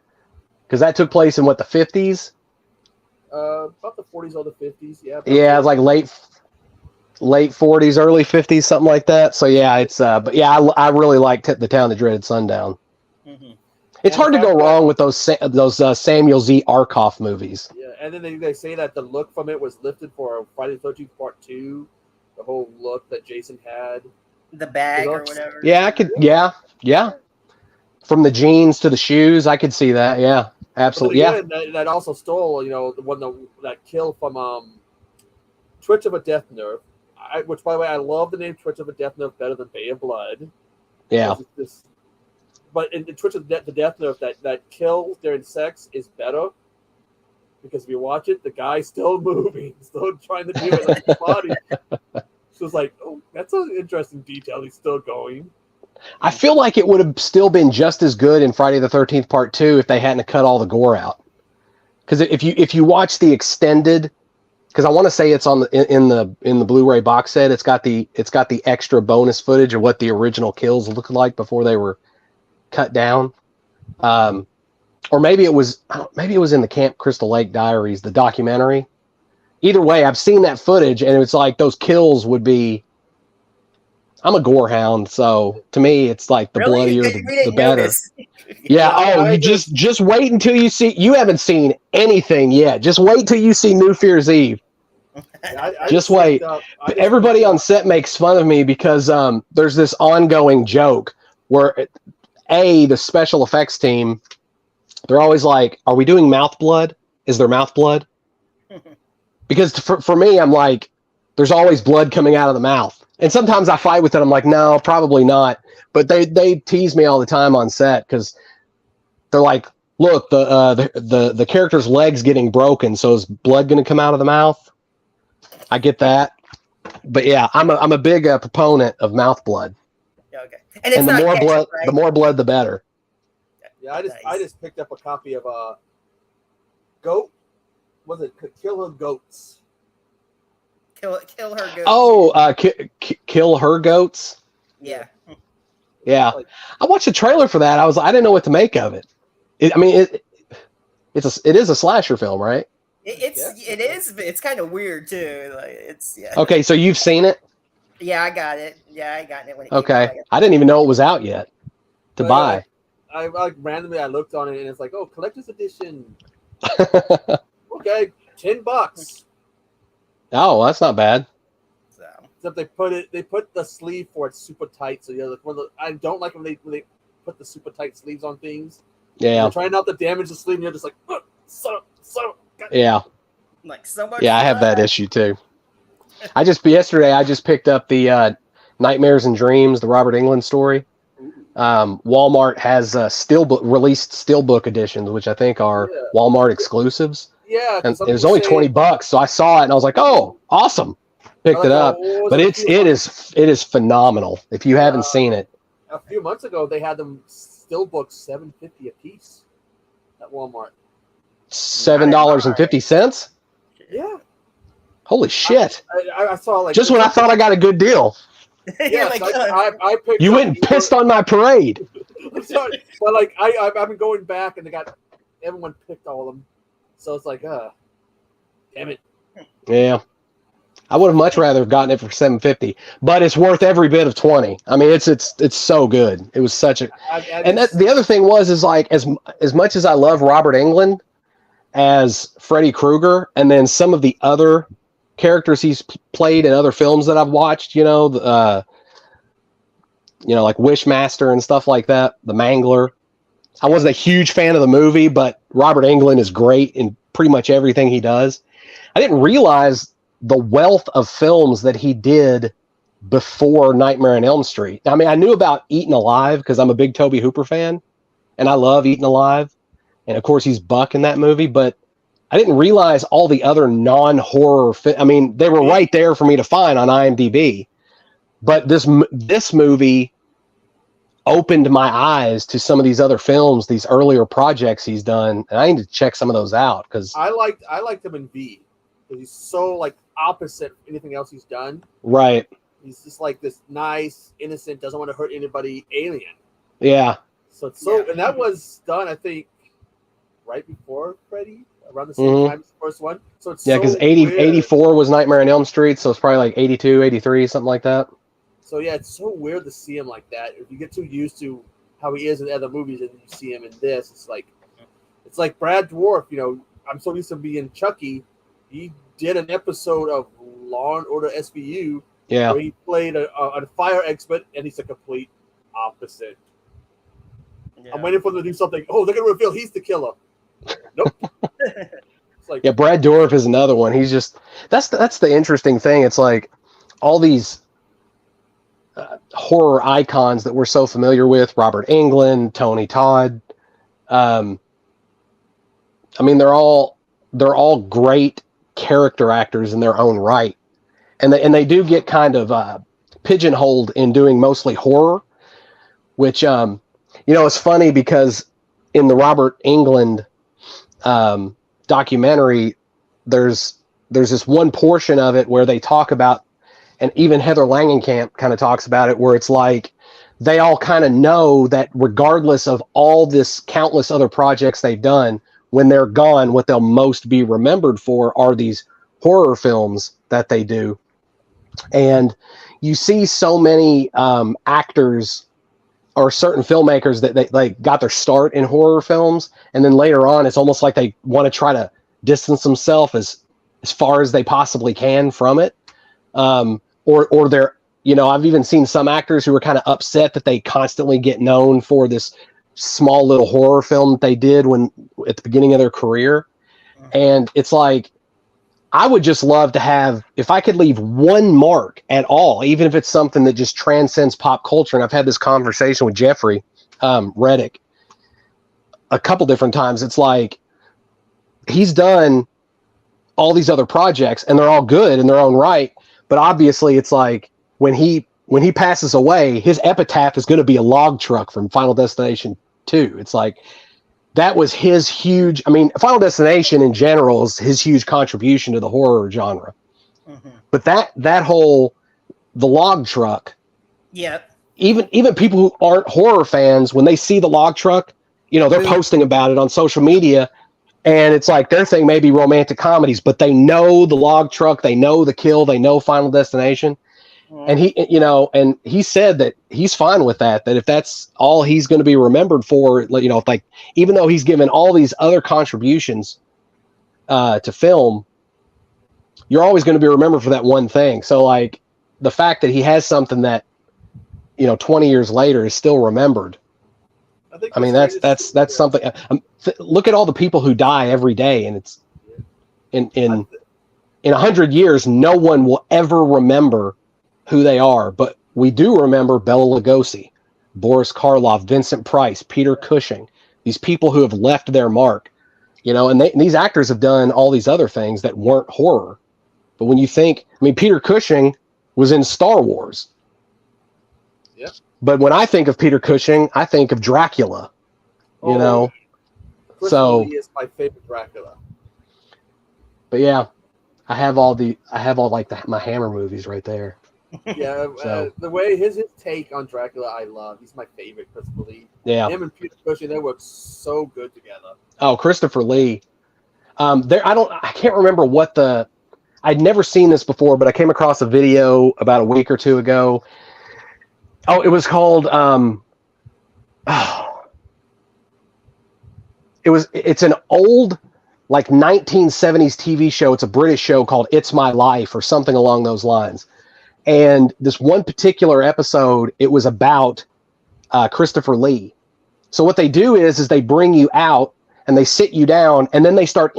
Because that took place in what, the 50s? About the 40s or the 50s, yeah. Yeah, it's like late 40s, early 50s, something like that. So yeah, it's but yeah, I really liked The Town That Dreaded Sundown. Mm-hmm. It's hard to go wrong with those Samuel Z. Arkoff movies. Yeah, and then they say that the look from it was lifted for Friday the 13th Part 2. The whole look that Jason had. The bag or whatever. Yeah, I could. Yeah. From the jeans to the shoes, I could see that. Yeah, absolutely. Yeah. That also stole, that kill from Twitch of a Death Nerve. Which, by the way, I love the name Twitch of a Death Nerve better than Bay of Blood. Yeah. But in Twitch of the Death Nerve, that kill during sex is better. Because if you watch it, the guy's still moving, still trying to do it like his body. So it's like, oh, that's an interesting detail. He's still going. I feel like it would have still been just as good in Friday the 13th Part 2 if they hadn't cut all the gore out. Because if you watch the extended because I want to say it's on in the Blu-ray box set. It's got the extra bonus footage of what the original kills looked like before they were cut down. Or maybe it was in the Camp Crystal Lake Diaries, the documentary. Either way, I've seen that footage, and it's like those kills would be. I'm a gore hound, so to me, it's like the Really? bloodier, We the better. Yeah. Oh, you just wait until you see. You haven't seen anything yet. Just wait till you see New Year's Eve. I Just wait. Everybody on set makes fun of me because there's this ongoing joke where the special effects team, they're always like, "Are we doing mouth blood? Is there mouth blood?" Because for me, I'm like, there's always blood coming out of the mouth. And sometimes I fight with it. I'm like, no, probably not. But they tease me all the time on set because they're like, look, the character's leg's getting broken, so is blood going to come out of the mouth? I get that, but yeah, I'm a big proponent of mouth blood. Okay, and the more blood, right? the more blood, the better. Yeah, I just picked up a copy of Goat. Was it Kill Her Goats? Kill Her Goats. Oh, Kill Her Goats. Yeah. Yeah, I watched the trailer for that. I didn't know what to make of it. It is a slasher film, right? It is. But it's kind of weird too. Like it's yeah. Okay, so you've seen it? Yeah, I got it. Yeah, I got it when it Okay, came out. I didn't even know it was out yet to buy. I randomly I looked on it and it's like, oh, collector's edition. Okay, $10. Oh, that's not bad. So Except they put the sleeve for it super tight. So I don't like when they put the super tight sleeves on things. Yeah. You're trying not to damage the sleeve, and you're just like, Yeah. like so much. Yeah, I have that issue too. Yesterday I just picked up the Nightmares and Dreams, the Robert Englund story. Walmart has released steelbook editions, which I think are Walmart exclusives. Yeah, and it was only $20, so I saw it and I was like, "Oh, awesome!" Picked it up, but it is phenomenal. If you haven't seen it, a few months ago they had them steelbooks $7.50 a piece at Walmart. $7.50. Yeah. Holy shit! I saw like just when I thought I got a good deal. Yeah, I picked. You went and pissed on my parade. I'm sorry, but like I've been going back and everyone picked all of them, so it's like damn it. Yeah, I would have much rather have gotten it for $7.50, but it's worth every bit of $20. I mean, it's so good. It was such a, and the other thing is like as much as I love Robert Englund as Freddy Krueger, and then some of the other characters he's played in other films that I've watched, like Wishmaster and stuff like that, the Mangler. I wasn't a huge fan of the movie, but Robert Englund is great in pretty much everything he does. I didn't realize the wealth of films that he did before Nightmare on Elm Street. I mean, I knew about Eaten Alive because I'm a big Tobe Hooper fan, and I love Eaten Alive. And of course, he's Buck in that movie, but I didn't realize all the other non-horror. I mean, they were right there for me to find on IMDb. But this movie opened my eyes to some of these other films, these earlier projects he's done, and I need to check some of those out because I liked him in V because he's so like opposite anything else he's done. Right. He's just like this nice, innocent, doesn't want to hurt anybody alien. Yeah. And that was done, I think, right before Freddy, around the same time as the first one. So it's because 84 was Nightmare on Elm Street, so it's probably like 82, 83, something like that. So yeah, it's so weird to see him like that. If you get too used to how he is in other movies and you see him in this, it's like Brad Dwarf. I'm so used to being Chucky. He did an episode of Law and Order SVU where he played a fire expert, and he's a complete opposite. Yeah. I'm waiting for them to do something. Oh, they're gonna reveal he's the killer. Nope. It's like, Brad Dourif is another one. He's just that's the interesting thing. It's like all these horror icons that we're so familiar with: Robert Englund, Tony Todd. I mean, they're all great character actors in their own right, and they do get kind of pigeonholed in doing mostly horror, which it's funny because in the Robert Englund documentary, there's there's this one portion of it where they talk about, and even Heather Langenkamp kind of talks about it, where it's like they all kind of know that regardless of all this countless other projects they've done, when they're gone, what they'll most be remembered for are these horror films that they do. And you see so many actors or certain filmmakers that they like got their start in horror films, and then later on it's almost like they want to try to distance themselves as far as they possibly can from it. Or they're, you know, I've even seen some actors who are kind of upset that they constantly get known for this small little horror film that they did when at the beginning of their career. And it's like, I would just love to have, if I could leave one mark at all, even if it's something that just transcends pop culture. And I've had this conversation with Jeffrey Reddick a couple different times. It's like, he's done all these other projects and they're all good in their own right. But obviously it's like when he passes away, his epitaph is going to be a log truck from Final Destination 2. It's like, that was his huge, I mean, Final Destination in general is his huge contribution to the horror genre. Mm-hmm. But that whole, the log truck. Yep. Even people who aren't horror fans, when they see the log truck, you know, they're posting about it on social media, and it's like their thing may be romantic comedies, but they know the log truck, they know The Kill, they know Final Destination. And he, you know, and he said that he's fine with that if that's all he's going to be remembered for, you know, like, even though he's given all these other contributions to film, you're always going to be remembered for that one thing. So like the fact that he has something that, you know, 20 years later is still remembered. I mean, that's something. Look at all the people who die every day, and it's in 100 years, no one will ever remember who they are, but we do remember Bela Lugosi, Boris Karloff, Vincent Price, Peter Cushing, these people who have left their mark, you know, and these actors have done all these other things that weren't horror. But when you think, I mean, Peter Cushing was in Star Wars. Yeah. But when I think of Peter Cushing, I think of Dracula, you know. So he is my favorite Dracula. But yeah, I have all like my Hammer movies right there. Yeah, the way his take on Dracula, I love. He's my favorite, Christopher Lee. Yeah, him and Peter Cushing, they work so good together. Oh, Christopher Lee. I can't remember I'd never seen this before, but I came across a video about a week or two ago. Oh, it was called. It's an old, like 1970s TV show. It's a British show called It's My Life or something along those lines. And this one particular episode, it was about Christopher Lee. So what they do is they bring you out and they sit you down, and then they start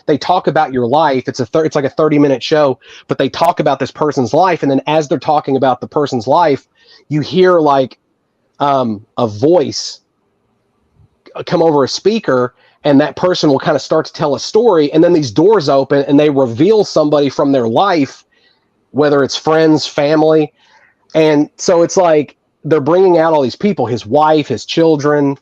they talk about your life. It's like a 30-minute show, but they talk about this person's life, and then as they're talking about the person's life, you hear like a voice come over a speaker, and that person will kind of start to tell a story, and then these doors open and they reveal somebody from their life, whether it's friends, family. And so it's like they're bringing out all these people, his wife, his children,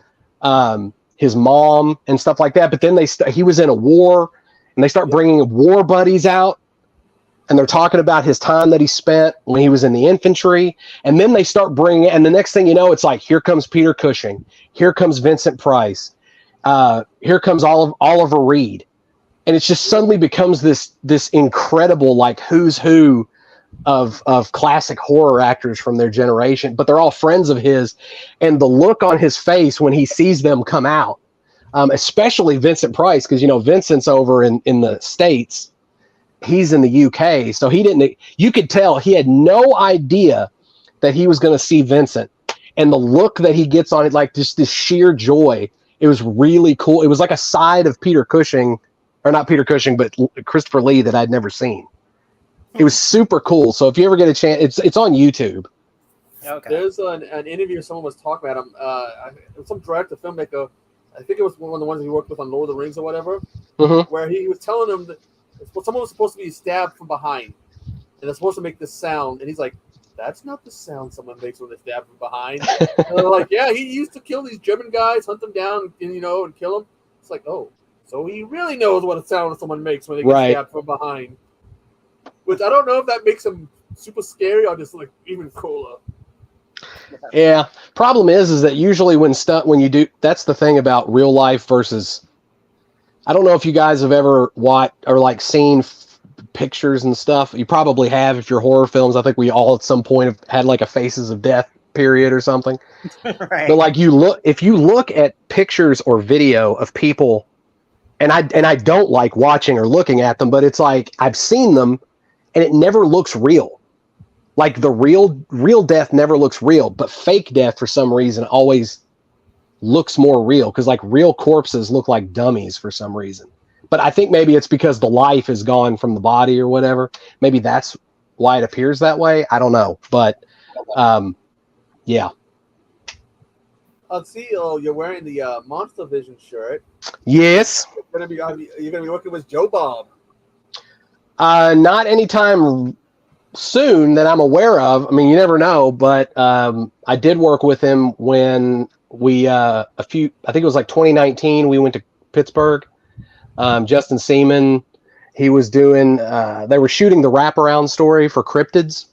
his mom and stuff like that. But then he was in a war, and they start bringing war buddies out, and they're talking about his time that he spent when he was in the infantry. And then they start bringing, and the next thing you know, it's like, here comes Peter Cushing. Here comes Vincent Price. Here comes Oliver Reed. And it just suddenly becomes this incredible, like, who's who of classic horror actors from their generation, but they're all friends of his. And the look on his face when he sees them come out, especially Vincent Price, because, you know, Vincent's over in the States, he's in the UK, so you could tell he had no idea that he was going to see Vincent. And the look that he gets on it, like just this sheer joy, it was really cool. It was like a side of Peter Cushing, or not Peter Cushing, but Christopher Lee that I'd never seen. It was super cool. So if you ever get a chance, it's on YouTube. Okay. There's an interview someone was talking about him. Some director, filmmaker, I think it was one of the ones he worked with on Lord of the Rings or whatever, where he was telling them that someone was supposed to be stabbed from behind, and they're supposed to make this sound, and he's like, "That's not the sound someone makes when they stab from behind." And they're like, "Yeah, he used to kill these German guys, hunt them down, and kill them." It's like, oh, so he really knows what a sound someone makes when they get stabbed from behind. Which I don't know if that makes him super scary or just like even cooler. Yeah. Problem is that usually when you do, that's the thing about real life versus. I don't know if you guys have ever watched or like seen pictures and stuff. You probably have if you're horror films. I think we all at some point have had like a Faces of Death period or something. Right. But like if you look at pictures or video of people, and I don't like watching or looking at them, but it's like I've seen them, and it never looks real. Like the real death never looks real, but fake death for some reason always looks more real because like real corpses look like dummies for some reason. But I think maybe it's because the life is gone from the body or whatever. Maybe that's why it appears that way. I don't know, but yeah. I'll see. You're wearing the Monster Vision shirt. Yes. You're gonna be working with Joe Bob. Not anytime soon that I'm aware of. I mean, you never know, but I did work with him when we I think it was like 2019. We went to Pittsburgh. Justin Seaman, he was doing. They were shooting the wraparound story for Cryptids,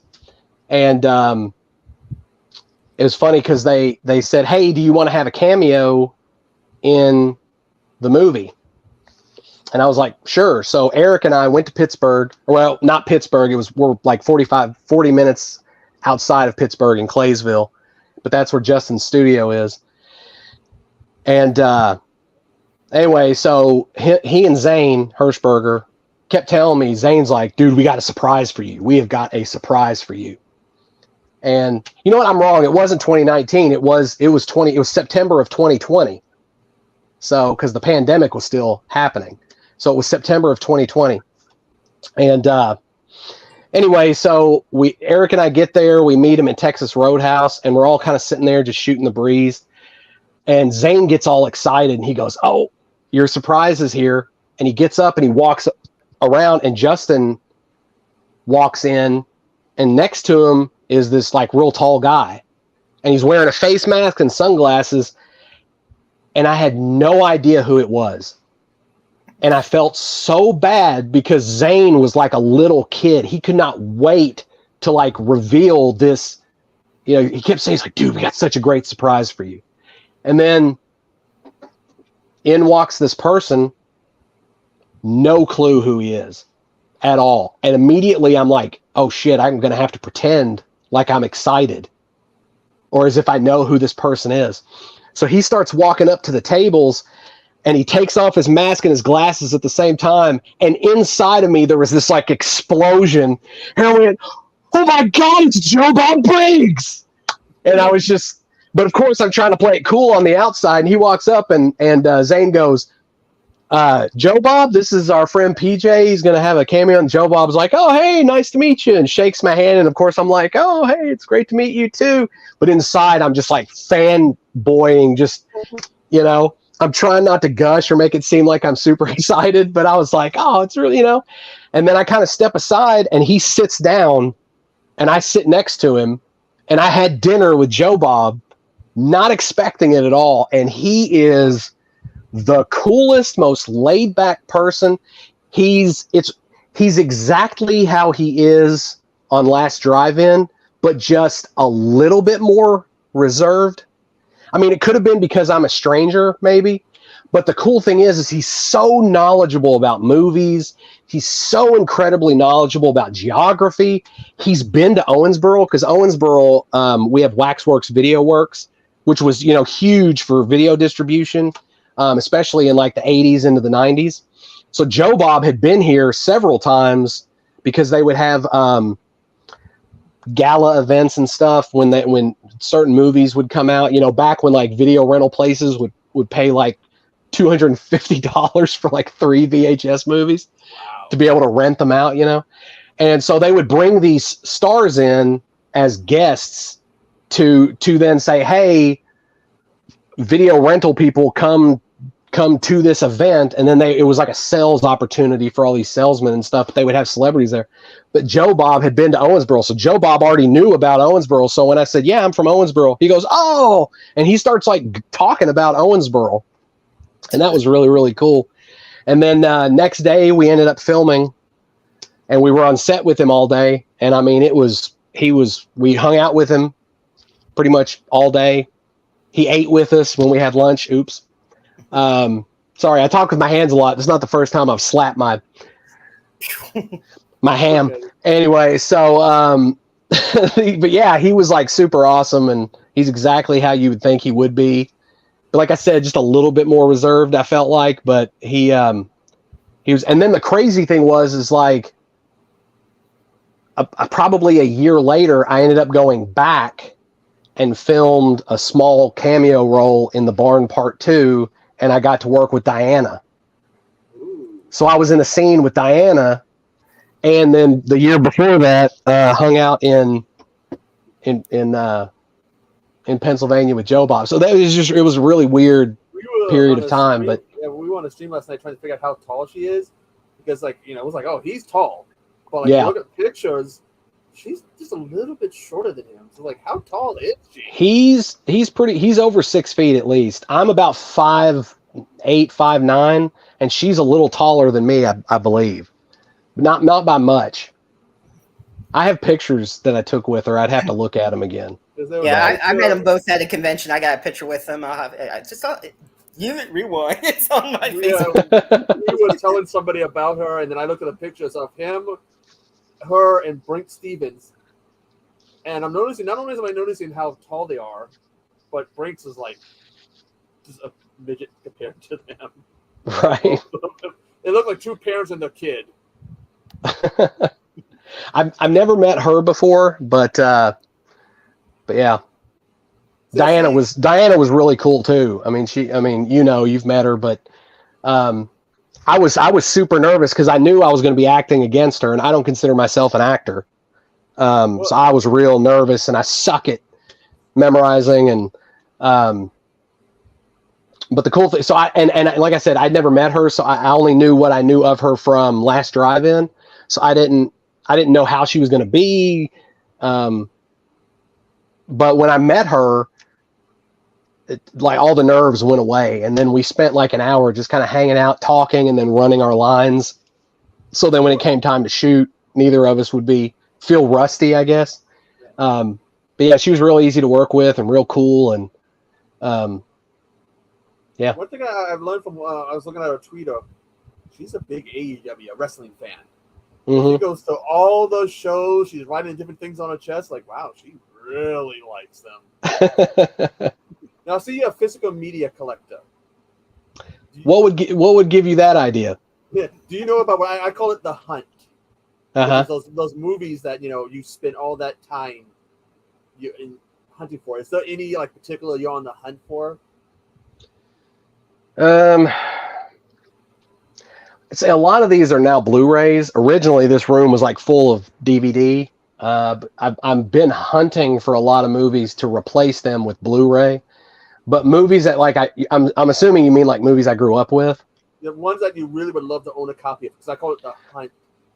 and it was funny because they said, "Hey, do you want to have a cameo in the movie?" And I was like, "Sure." So Eric and I went to Pittsburgh. Well, not Pittsburgh. We're like 40 minutes outside of Pittsburgh in Claysville, but that's where Justin's studio is. And anyway, so he and Zane Hirschberger kept telling me, Zane's like, "Dude, we got a surprise for you. We have got a surprise for you." And you know what? I'm wrong. It wasn't 2019. It was September of 2020. So, because the pandemic was still happening. So it was September of 2020. And anyway, so Eric and I get there, we meet him in Texas Roadhouse, and we're all kind of sitting there just shooting the breeze. And Zane gets all excited and he goes, "Oh, your surprise is here." And he gets up and he walks around, and Justin walks in, and next to him is this like real tall guy, and he's wearing a face mask and sunglasses. And I had no idea who it was. And I felt so bad because Zane was like a little kid. He could not wait to like reveal this. You know, he kept saying, he's like, "Dude, we got such a great surprise for you." And then in walks this person, no clue who he is at all. And immediately I'm like, oh shit, I'm going to have to pretend like I'm excited or as if I know who this person is. So he starts walking up to the tables and he takes off his mask and his glasses at the same time. And inside of me, there was this like explosion. And I went, "Oh my God, it's Joe Bob Briggs." And I was just, but of course I'm trying to play it cool on the outside. And he walks up and Zane goes, "Joe Bob, this is our friend PJ. He's going to have a cameo." And Joe Bob's like, "Oh, hey, nice to meet you," and shakes my hand. And of course I'm like, "Oh, hey, it's great to meet you too." But inside I'm just like fanboying, just, you know, I'm trying not to gush or make it seem like I'm super excited, but I was like, oh, it's really, you know. And then I kind of step aside and he sits down and I sit next to him, and I had dinner with Joe Bob, not expecting it at all. And he is the coolest, most laid back person. He's exactly how he is on Last Drive-In, but just a little bit more reserved. I mean, it could have been because I'm a stranger, maybe. But the cool thing is he's so knowledgeable about movies. He's so incredibly knowledgeable about geography. He's been to Owensboro because Owensboro, we have Waxworks Video Works, which was, you know, huge for video distribution, especially in like the 80s into the 90s. So Joe Bob had been here several times because they would have gala events and stuff when certain movies would come out, you know, back when like video rental places would pay like $250 for like 3 VHS movies to be able to rent them out, you know. And so they would bring these stars in as guests to then say, "Hey, video rental people, come to this event." And then it was like a sales opportunity for all these salesmen and stuff. They would have celebrities there. But Joe Bob had been to Owensboro, so Joe Bob already knew about Owensboro. So when I said, "Yeah, I'm from Owensboro," he goes, "Oh," and he starts like talking about Owensboro. And that was really, really cool. And then next day we ended up filming and we were on set with him all day. And I mean, we hung out with him pretty much all day. He ate with us when we had lunch. Oops. Sorry, I talk with my hands a lot. This is not the first time I've slapped my ham. Okay. Anyway, so but yeah, he was like super awesome, and he's exactly how you would think he would be. But like I said, just a little bit more reserved, I felt like, but he was, and then the crazy thing is like probably a year later, I ended up going back and filmed a small cameo role in The Barn Part 2, and I got to work with Diana. Ooh. So I was in a scene with Diana, and then the year before that, hung out in Pennsylvania with Joe Bob. So that was it was a really weird period of time. But yeah, we were on a stream last night trying to figure out how tall she is, because it was like, oh, he's tall, but like, Yeah. you look at pictures, she's just a little bit shorter than him. So like, how tall is she? he's over 6 feet at least. I'm about 5'8", 5'9", and she's a little taller than me, I believe. Not by much. I have pictures that I took with her. I'd have to look at them again. Yeah, I met them both at a convention. I got a picture with them. I just saw it. You rewind. It's on my Facebook. We were telling somebody about her, and then I looked at the pictures of him, her, and Brink Stevens, and I'm noticing, not only am I noticing how tall they are, but Brinks is like just a midget compared to them. Right. They look like two parents and their kid. I've never met her before, but yeah. Diana was really cool too. I mean, you've met her, but I was super nervous because I knew I was going to be acting against her, and I don't consider myself an actor. So I was real nervous, and I suck at memorizing. And but the cool thing, so and like I said, I'd never met her, so I only knew what I knew of her from Last Drive-In. So I didn't know how she was going to be. But when I met her, like all the nerves went away, and then we spent like an hour just kind of hanging out, talking, and then running our lines. So then when it came time to shoot, neither of us would feel rusty, I guess. But yeah, she was real easy to work with and real cool. And yeah. One thing I've learned from I was looking at her Twitter, she's a big AEW wrestling fan. Mm-hmm. She goes to all those shows. She's writing different things on her chest. Like, wow, she really likes them. Now, see, you're a physical media collector. What would give you that idea? Yeah. Do you know about what I call it? The hunt. Uh-huh. Those movies that you spend all that time in hunting for. Is there any like particular you're on the hunt for? I'd say a lot of these are now Blu-rays. Originally, this room was like full of DVD. I've been hunting for a lot of movies to replace them with Blu-ray. But movies that I'm assuming you mean like movies I grew up with. The ones that you really would love to own a copy of, because I call it the hunt.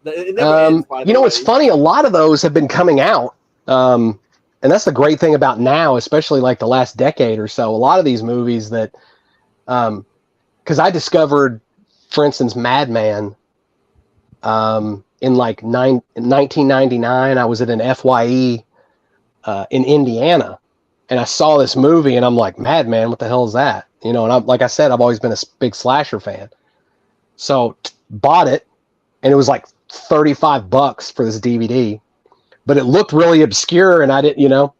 It never ends, by the way. It's funny. A lot of those have been coming out, and that's the great thing about now, especially like the last decade or so. A lot of these movies that, because I discovered, for instance, Madman, in like 1999. I was at an FYE in Indiana, and I saw this movie, and I'm like, Madman, what the hell is that? And like I said, I've always been a big slasher fan, so bought it, and it was like $35 for this DVD, but it looked really obscure, and I didn't,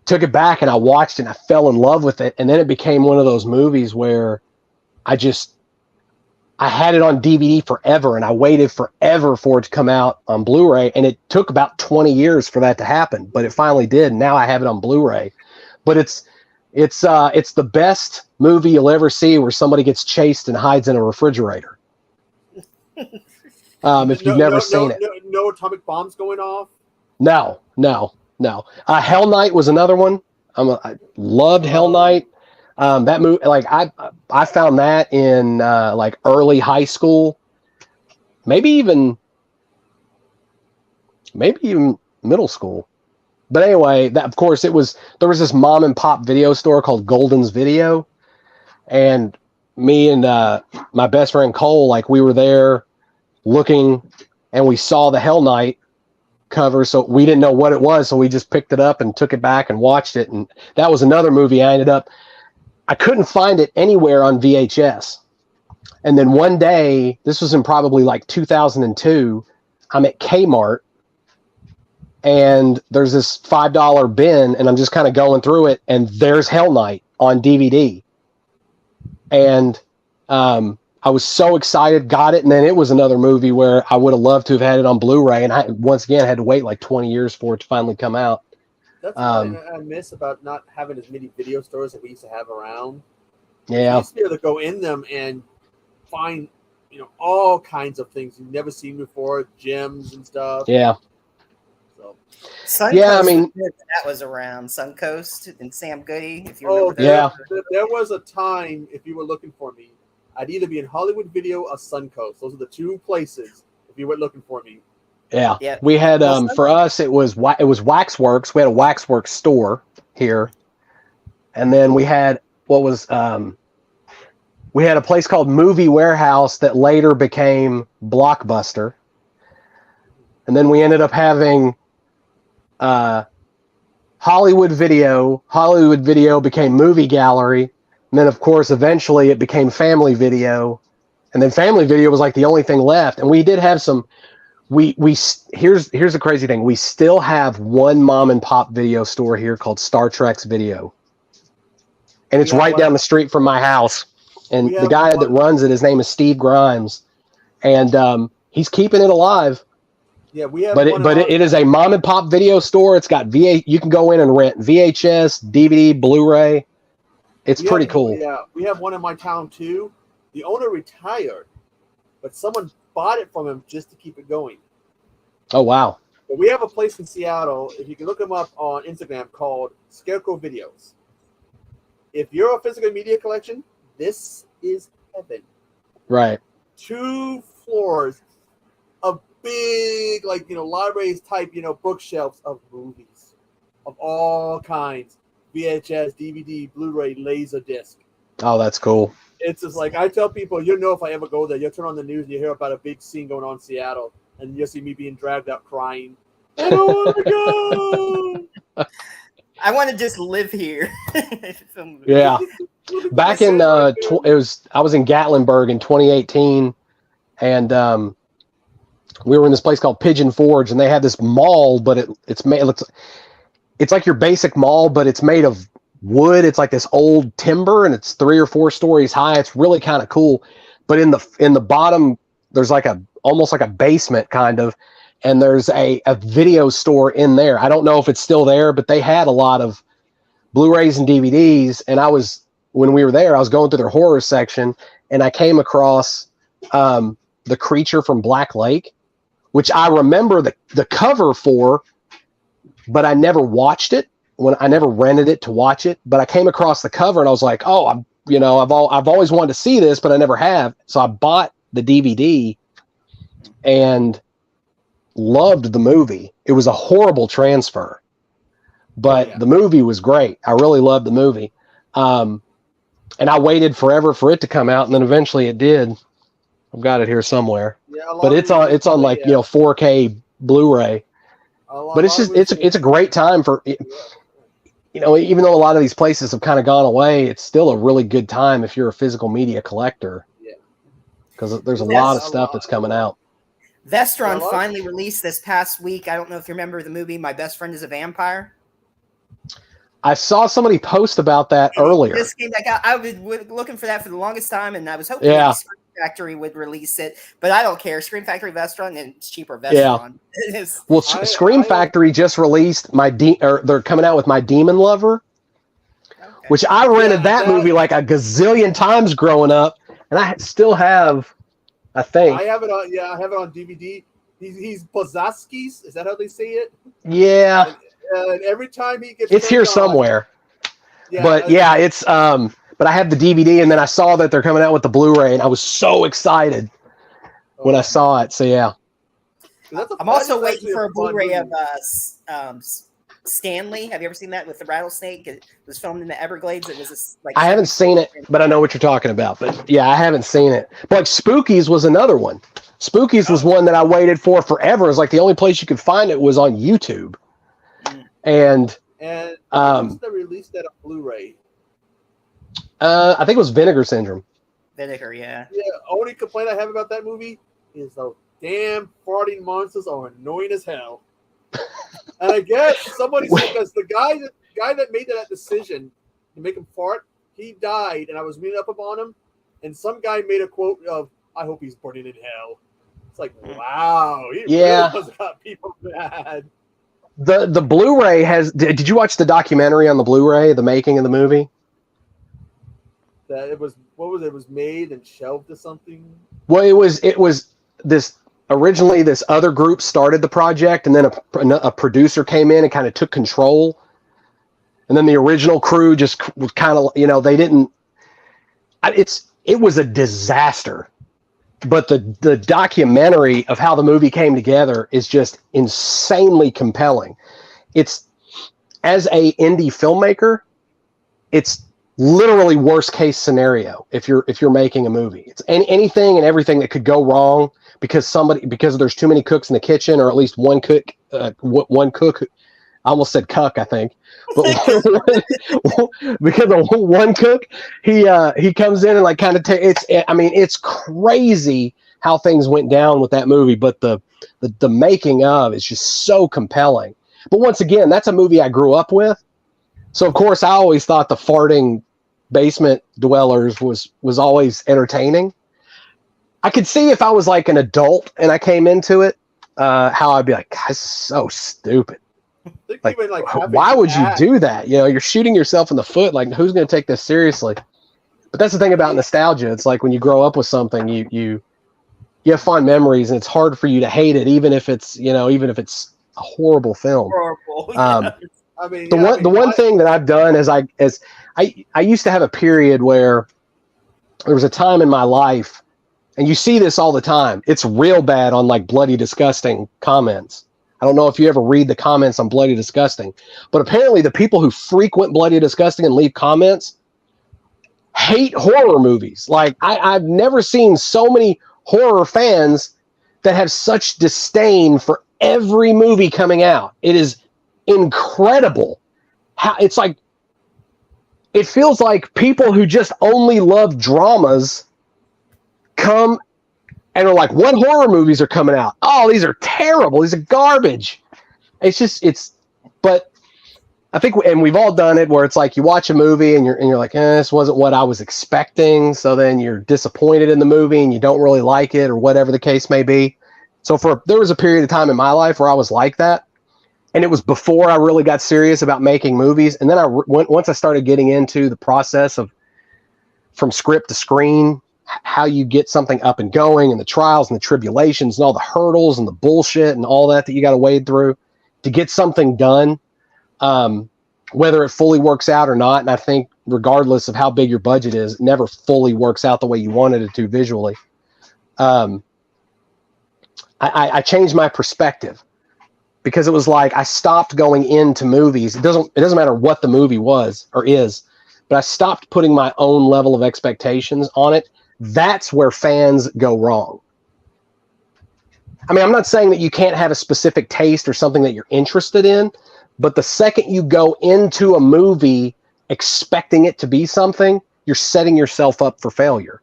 took it back, and I watched it, and I fell in love with it, and then it became one of those movies where I had it on DVD forever, and I waited forever for it to come out on Blu-ray, and it took about 20 years for that to happen, but it finally did, and now I have it on Blu-ray. But it's the best movie you'll ever see where somebody gets chased and hides in a refrigerator. If you've never seen it. No atomic bombs going off? No. Hell Night was another one. I loved Hell Night. That movie, like I found that in like early high school, maybe even middle school. But anyway, that of course there was this mom and pop video store called Golden's Video, and me and my best friend Cole, like we were there looking and we saw the Hell Night cover, so we didn't know what it was, so we just picked it up and took it back and watched it. And that was another movie I couldn't find it anywhere on VHS. And then one day, this was in probably like 2002, I'm at Kmart, and there's this $5 bin, and I'm just kind of going through it, and there's Hell Night on DVD. And I was so excited, got it, and then it was another movie where I would have loved to have had it on Blu-ray, and I once again had to wait like 20 years for it to finally come out. That's what I miss about not having as many video stores that we used to have around. Yeah. You used to be able to go in them and find, all kinds of things you've never seen before, gems and stuff. Yeah. So. Suncoast, Yeah, I mean, that was around Suncoast and Sam Goody. If you remember yeah. There was a time, if you were looking for me, I'd either be in Hollywood Video or Suncoast. Those are the two places if you were looking for me. Yeah. Yep. We had for us it was Waxworks. We had a Waxworks store here, and then we had we had a place called Movie Warehouse that later became Blockbuster, and then we ended up having Hollywood Video. Hollywood Video became Movie Gallery. And then, of course, eventually it became Family Video, and then Family Video was like the only thing left. And we did have some. Here's the crazy thing: we still have one mom and pop video store here called Star Trek's Video, and it's right down the street from my house. And the guy that runs it, his name is Steve Grimes, and he's keeping it alive. Yeah, we have. But it is a mom and pop video store. It's got You can go in and rent VHS, DVD, Blu-ray. It's pretty cool. Yeah, we have one in my town too. The owner retired, but someone bought it from him just to keep it going. Oh, wow. But we have a place in Seattle, if you can look them up on Instagram, called Scarecrow Videos. If you're a physical media collection, this is heaven. Right. 2 floors of big, libraries type, bookshelves of movies of all kinds. VHS, DVD, Blu-ray, Laserdisc. Oh, that's cool. It's just like, I tell people, if I ever go there, you'll turn on the news and you hear about a big scene going on in Seattle, and you'll see me being dragged out crying. I don't want to go. I want to just live here. Yeah. Back in I was in Gatlinburg in 2018, and we were in this place called Pigeon Forge, and they had this mall, but it's like your basic mall, but it's made of wood. It's like this old timber, and it's 3 or 4 stories high. It's really kind of cool. But in the bottom, there's almost like a basement kind of, and there's a video store in there. I don't know if it's still there, but they had a lot of Blu-rays and DVDs. And when we were there, I was going through their horror section, and I came across The Creature from Black Lake, which I remember the cover for, but I never watched it. I never rented it to watch it, but I came across the cover and I was like, oh, I've always wanted to see this, but I never have. So I bought the DVD and loved the movie. It was a horrible transfer, but the movie was great. I really loved the movie. And I waited forever for it to come out, and then eventually it did. I've got it here somewhere, but it's on 4K Blu-ray. But it's a great time for, even though a lot of these places have kind of gone away, it's still a really good time if you're a physical media collector. Yeah. Because there's a lot of stuff that's coming out. Vestron finally released this past week. I don't know if you remember the movie My Best Friend is a Vampire. I saw somebody post about that earlier. This came back out. I was looking for that for the longest time, and I was hoping Scream Factory would release it, but I don't care. Scream Factory, Vestron, and it's cheaper Vestron. Yeah. Well, Scream Factory just released they're coming out with My Demon Lover, which I rented that movie like a gazillion times growing up, and I still have, I think. I have it on DVD. He's Bozaskis. Is that how they say it? Yeah. And every time he gets, it's here somewhere. Yeah, but it's but I have the DVD, and then I saw that they're coming out with the Blu-ray, and I was so excited when I saw it. So yeah, I'm also waiting for a Blu-ray of Stanley. Have you ever seen that with the rattlesnake? It was filmed in the Everglades. It was this, like, I haven't seen it, but I know what you're talking about. But yeah, I haven't seen it. But like Spookies was another one. Spookies was one that I waited for forever. It's like the only place you could find it was on YouTube. And they released that on Blu-ray. I think it was Vinegar Syndrome. Vinegar, yeah. Yeah, only complaint I have about that movie is those damn farting monsters are annoying as hell. And I guess somebody said because the guy that made that decision to make him fart, he died, and I was reading up on him, and some guy made a quote of, "I hope he's burning in hell." It's like, wow, he really has got people mad. The Blu-ray has. Did you watch the documentary on the Blu-ray, the making of the movie? That it was It was made and shelved or something. Well, it was this. Originally, this other group started the project, and then a producer came in and kind of took control. And then the original crew just was kind of, they didn't. It was a disaster. But the documentary of how the movie came together is just insanely compelling. It's, as a indie filmmaker, it's literally worst case scenario if you're making a movie. It's anything and everything that could go wrong because there's too many cooks in the kitchen, or at least one cook. One cook, I almost said cuck, I think, but because of one cook, he comes in and like kind of it's crazy how things went down with that movie. But the making of is just so compelling. But once again, that's a movie I grew up with. So of course I always thought the farting basement dwellers was always entertaining. I could see if I was like an adult and I came into it, how I'd be like, God, this is so stupid. Like, why would you do that? You're shooting yourself in the foot. Like, who's going to take this seriously? But that's the thing about nostalgia. It's like when you grow up with something, you have fond memories, and it's hard for you to hate it, even if it's a horrible film. Horrible. Yeah. The one thing that I've done is I used to have a period where there was a time in my life, and you see this all the time. It's real bad on like Bloody Disgusting comments. I don't know if you ever read the comments on Bloody Disgusting, but apparently the people who frequent Bloody Disgusting and leave comments hate horror movies. Like I've never seen so many horror fans that have such disdain for every movie coming out. It is incredible how it's like, it feels like people who just only love dramas come and are like, what horror movies are coming out? Oh, these are terrible. These are garbage. But I think, and we've all done it, where it's like you watch a movie and you're like, this wasn't what I was expecting. So then you're disappointed in the movie and you don't really like it, or whatever the case may be. So there was a period of time in my life where I was like that. And it was before I really got serious about making movies. And then once I started getting into the process of from script to screen, how you get something up and going, and the trials and the tribulations and all the hurdles and the bullshit and all that you got to wade through to get something done, whether it fully works out or not. And I think regardless of how big your budget is, it never fully works out the way you wanted it to visually. I changed my perspective, because it was like I stopped going into movies. It doesn't matter what the movie was or is, but I stopped putting my own level of expectations on it. That's where fans go wrong. I mean, I'm not saying that you can't have a specific taste or something that you're interested in, but the second you go into a movie expecting it to be something, you're setting yourself up for failure.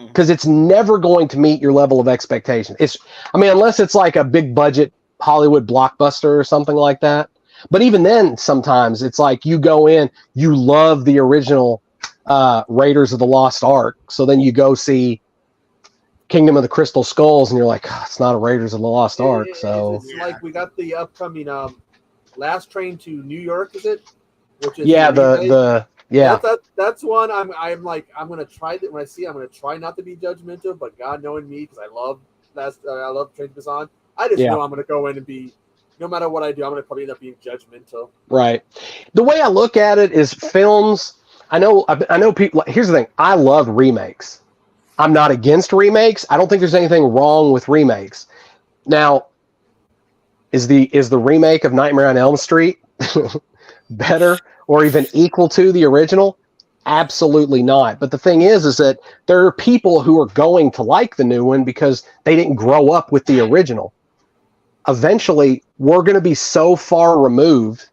Because it's never going to meet your level of expectation. Unless it's like a big budget Hollywood blockbuster or something like that. But even then, sometimes it's like you go in, you love the original Raiders of the Lost Ark, so then you go see Kingdom of the Crystal Skulls, and you're like, it's not a Raiders of the Lost Ark. So it's like we got the upcoming Last Train to New York, is it? Which is that's one I'm like, I'm gonna try that when I see it, I'm gonna try not to be judgmental, but God knowing me, because I love Train to Busan. I just know I'm going to go in and be, no matter what I do, I'm going to probably end up being judgmental. Right. The way I look at it is films. I know people. Here's the thing. I love remakes. I'm not against remakes. I don't think there's anything wrong with remakes. Now, is the remake of Nightmare on Elm Street better or even equal to the original? Absolutely not. But the thing is that there are people who are going to like the new one because they didn't grow up with the original. Eventually, we're going to be so far removed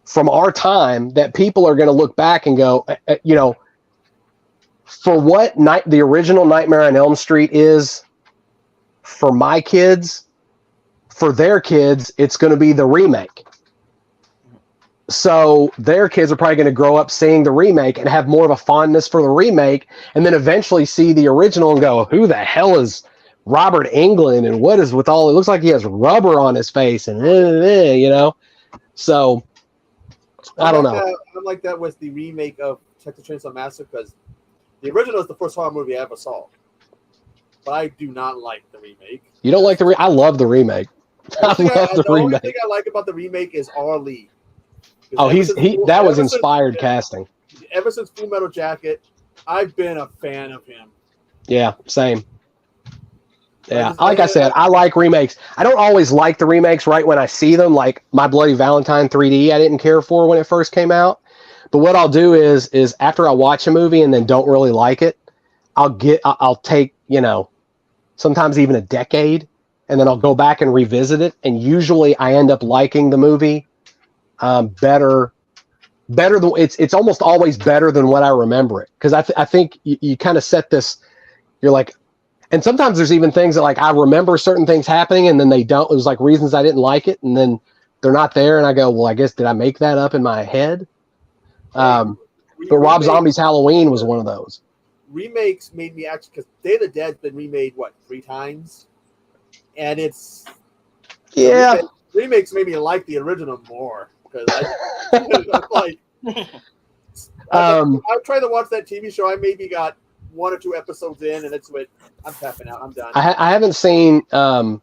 from our time that people are going to look back and go, for what the original Nightmare on Elm Street is for my kids, for their kids, it's going to be the remake. So their kids are probably going to grow up seeing the remake and have more of a fondness for the remake, and then eventually see the original and go, who the hell is Robert Englund, and what is with all, it looks like he has rubber on his face, and so I don't know. I'm like that with the remake of Texas Chainsaw Massacre, because the original is the first horror movie I ever saw, but I do not like the remake. You don't like I love the remake. The only thing I like about the remake is R. Lee. Oh, that was inspired casting. Ever since Full Metal Jacket, I've been a fan of him. Yeah, same. Yeah, like I said, I like remakes. I don't always like the remakes right when I see them. Like My Bloody Valentine 3D, I didn't care for when it first came out. But what I'll do is after I watch a movie and then don't really like it, I'll take, sometimes even a decade, and then I'll go back and revisit it. And usually I end up liking the movie better than it's almost always better than what I remember it. Because I think you kind of set this, you're like, and sometimes there's even things that like I remember certain things happening and then they don't. It was like reasons I didn't like it, and then they're not there, and I go, well, I guess did I make that up in my head? But Rob Zombie's Halloween was one of those. Remakes made me actually, because Day of the Dead's been remade 3 times, and it's remakes made me like the original more because I've tried to watch that TV show. I maybe got 1 or 2 episodes in, and I'm tapping out. I'm done. I haven't seen the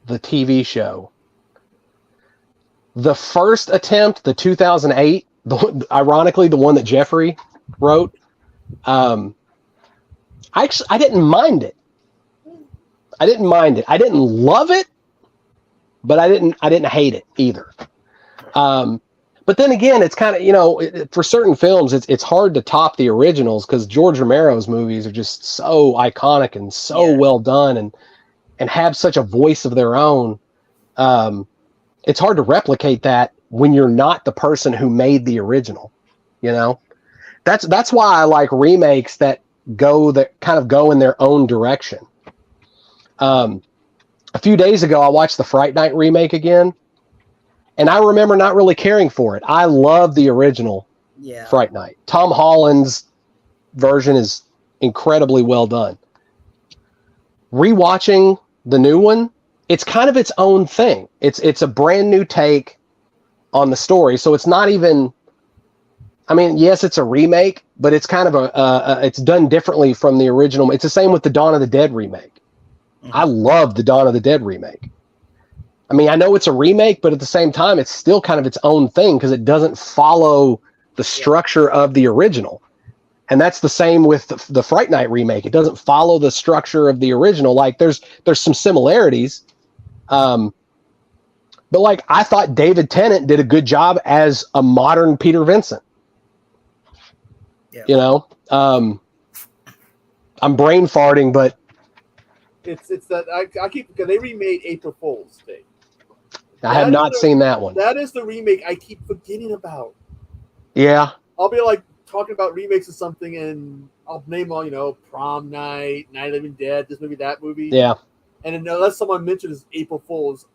TV show. The first attempt, the 2008, ironically the one that Jeffrey wrote, I didn't mind it. I didn't love it, but I didn't hate it either. But then again, it's kind of, for certain films, it's hard to top the originals because George Romero's movies are just so iconic and so well done and have such a voice of their own. It's hard to replicate that when you're not the person who made the original. That's why I like remakes that kind of go in their own direction. A few days ago, I watched the Fright Night remake again. And I remember not really caring for it. I love the original Fright Night. Tom Holland's version is incredibly well done. Rewatching the new one, it's kind of its own thing. It's a brand new take on the story. So it's not even, yes, it's a remake, but it's kind of it's done differently from the original. It's the same with the Dawn of the Dead remake. Mm-hmm. I love the Dawn of the Dead remake. I know it's a remake, but at the same time, it's still kind of its own thing because it doesn't follow the structure of the original. And that's the same with the Fright Night remake. It doesn't follow the structure of the original. Like there's some similarities. But like I thought David Tennant did a good job as a modern Peter Vincent. Yeah. I'm brain farting, but it's that I keep, because they remade April Fool's Day. I have not seen that one. That is the remake I keep forgetting about. Yeah. I'll be like talking about remakes of something, and I'll name all, Prom Night, Night of the Living Dead, this movie, that movie. Yeah. And unless someone mentions April Fool's,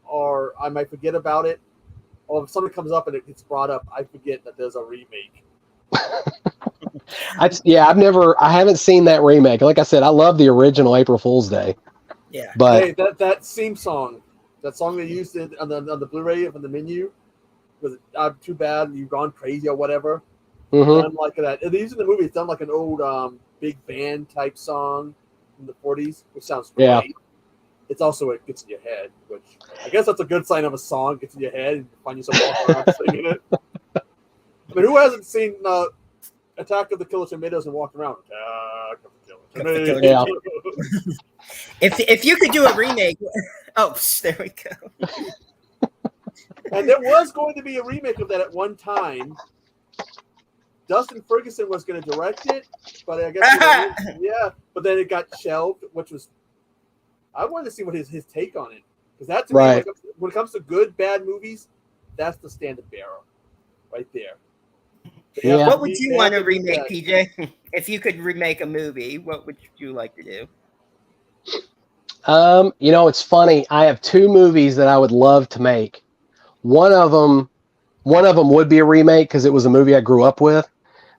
or I might forget about it, or if something comes up and it gets brought up, I forget that there's a remake. I haven't seen that remake. Like I said, I love the original April Fool's Day. Yeah. But hey, that theme song, that song they used on the Blu-ray from the menu, was Too Bad You've Gone Crazy or whatever. Mm-hmm. Done like that. And using the movie, it's done like an old big band type song from the 40s, which sounds great. Yeah. It's also, it gets in your head, which I guess that's a good sign of a song. Gets in your head and you find yourself walking around singing it. Who hasn't seen Attack of the Killer Tomatoes and walked around? Attack of the Killer Tomatoes. Yeah. If you could do a remake, Oh, there we go. And there was going to be a remake of that at one time. Dustin Ferguson was going to direct it, but I guess but then it got shelved, which was I wanted to see what his take on it, because that to me, when it comes to good bad movies, that's the standard bearer, right there. Yeah. What would you want to remake, PJ? If you could remake a movie, what would you like to do? It's funny. I have two movies that I would love to make. One of them would be a remake because it was a movie I grew up with.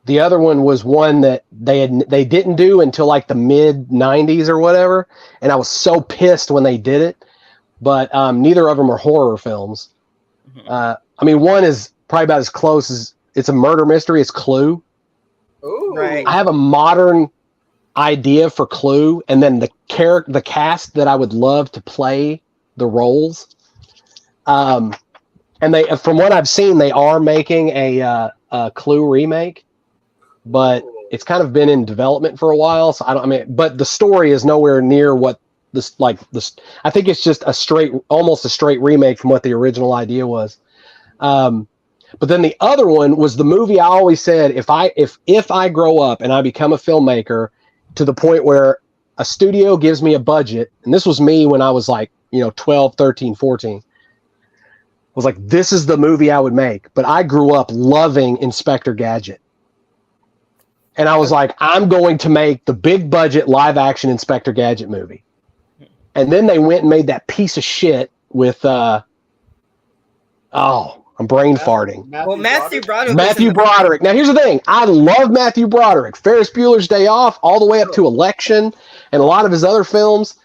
The other one was one that they didn't do until like the mid 90s or whatever, and I was so pissed when they did it. But neither of them are horror films. Mm-hmm. One is probably about as close as it's a murder mystery. It's Clue. Ooh. Right. I have a modern idea for Clue, and then the cast that I would love to play the roles. And they, from what I've seen, they are making a Clue remake, but it's kind of been in development for a while. So but the story is nowhere near what this. I think it's just almost a straight remake from what the original idea was. But then the other one was the movie I always said, if I grow up and I become a filmmaker to the point where a studio gives me a budget, and this was me when I was 12, 13, 14. I was like, this is the movie I would make. But I grew up loving Inspector Gadget. And I was like, I'm going to make the big budget live action Inspector Gadget movie. And then they went and made that piece of shit with, I'm brain farting. Matthew Broderick. Matthew Broderick. Now, here's the thing. I love Matthew Broderick. Ferris Bueller's Day Off, all the way up to Election, and a lot of his other films.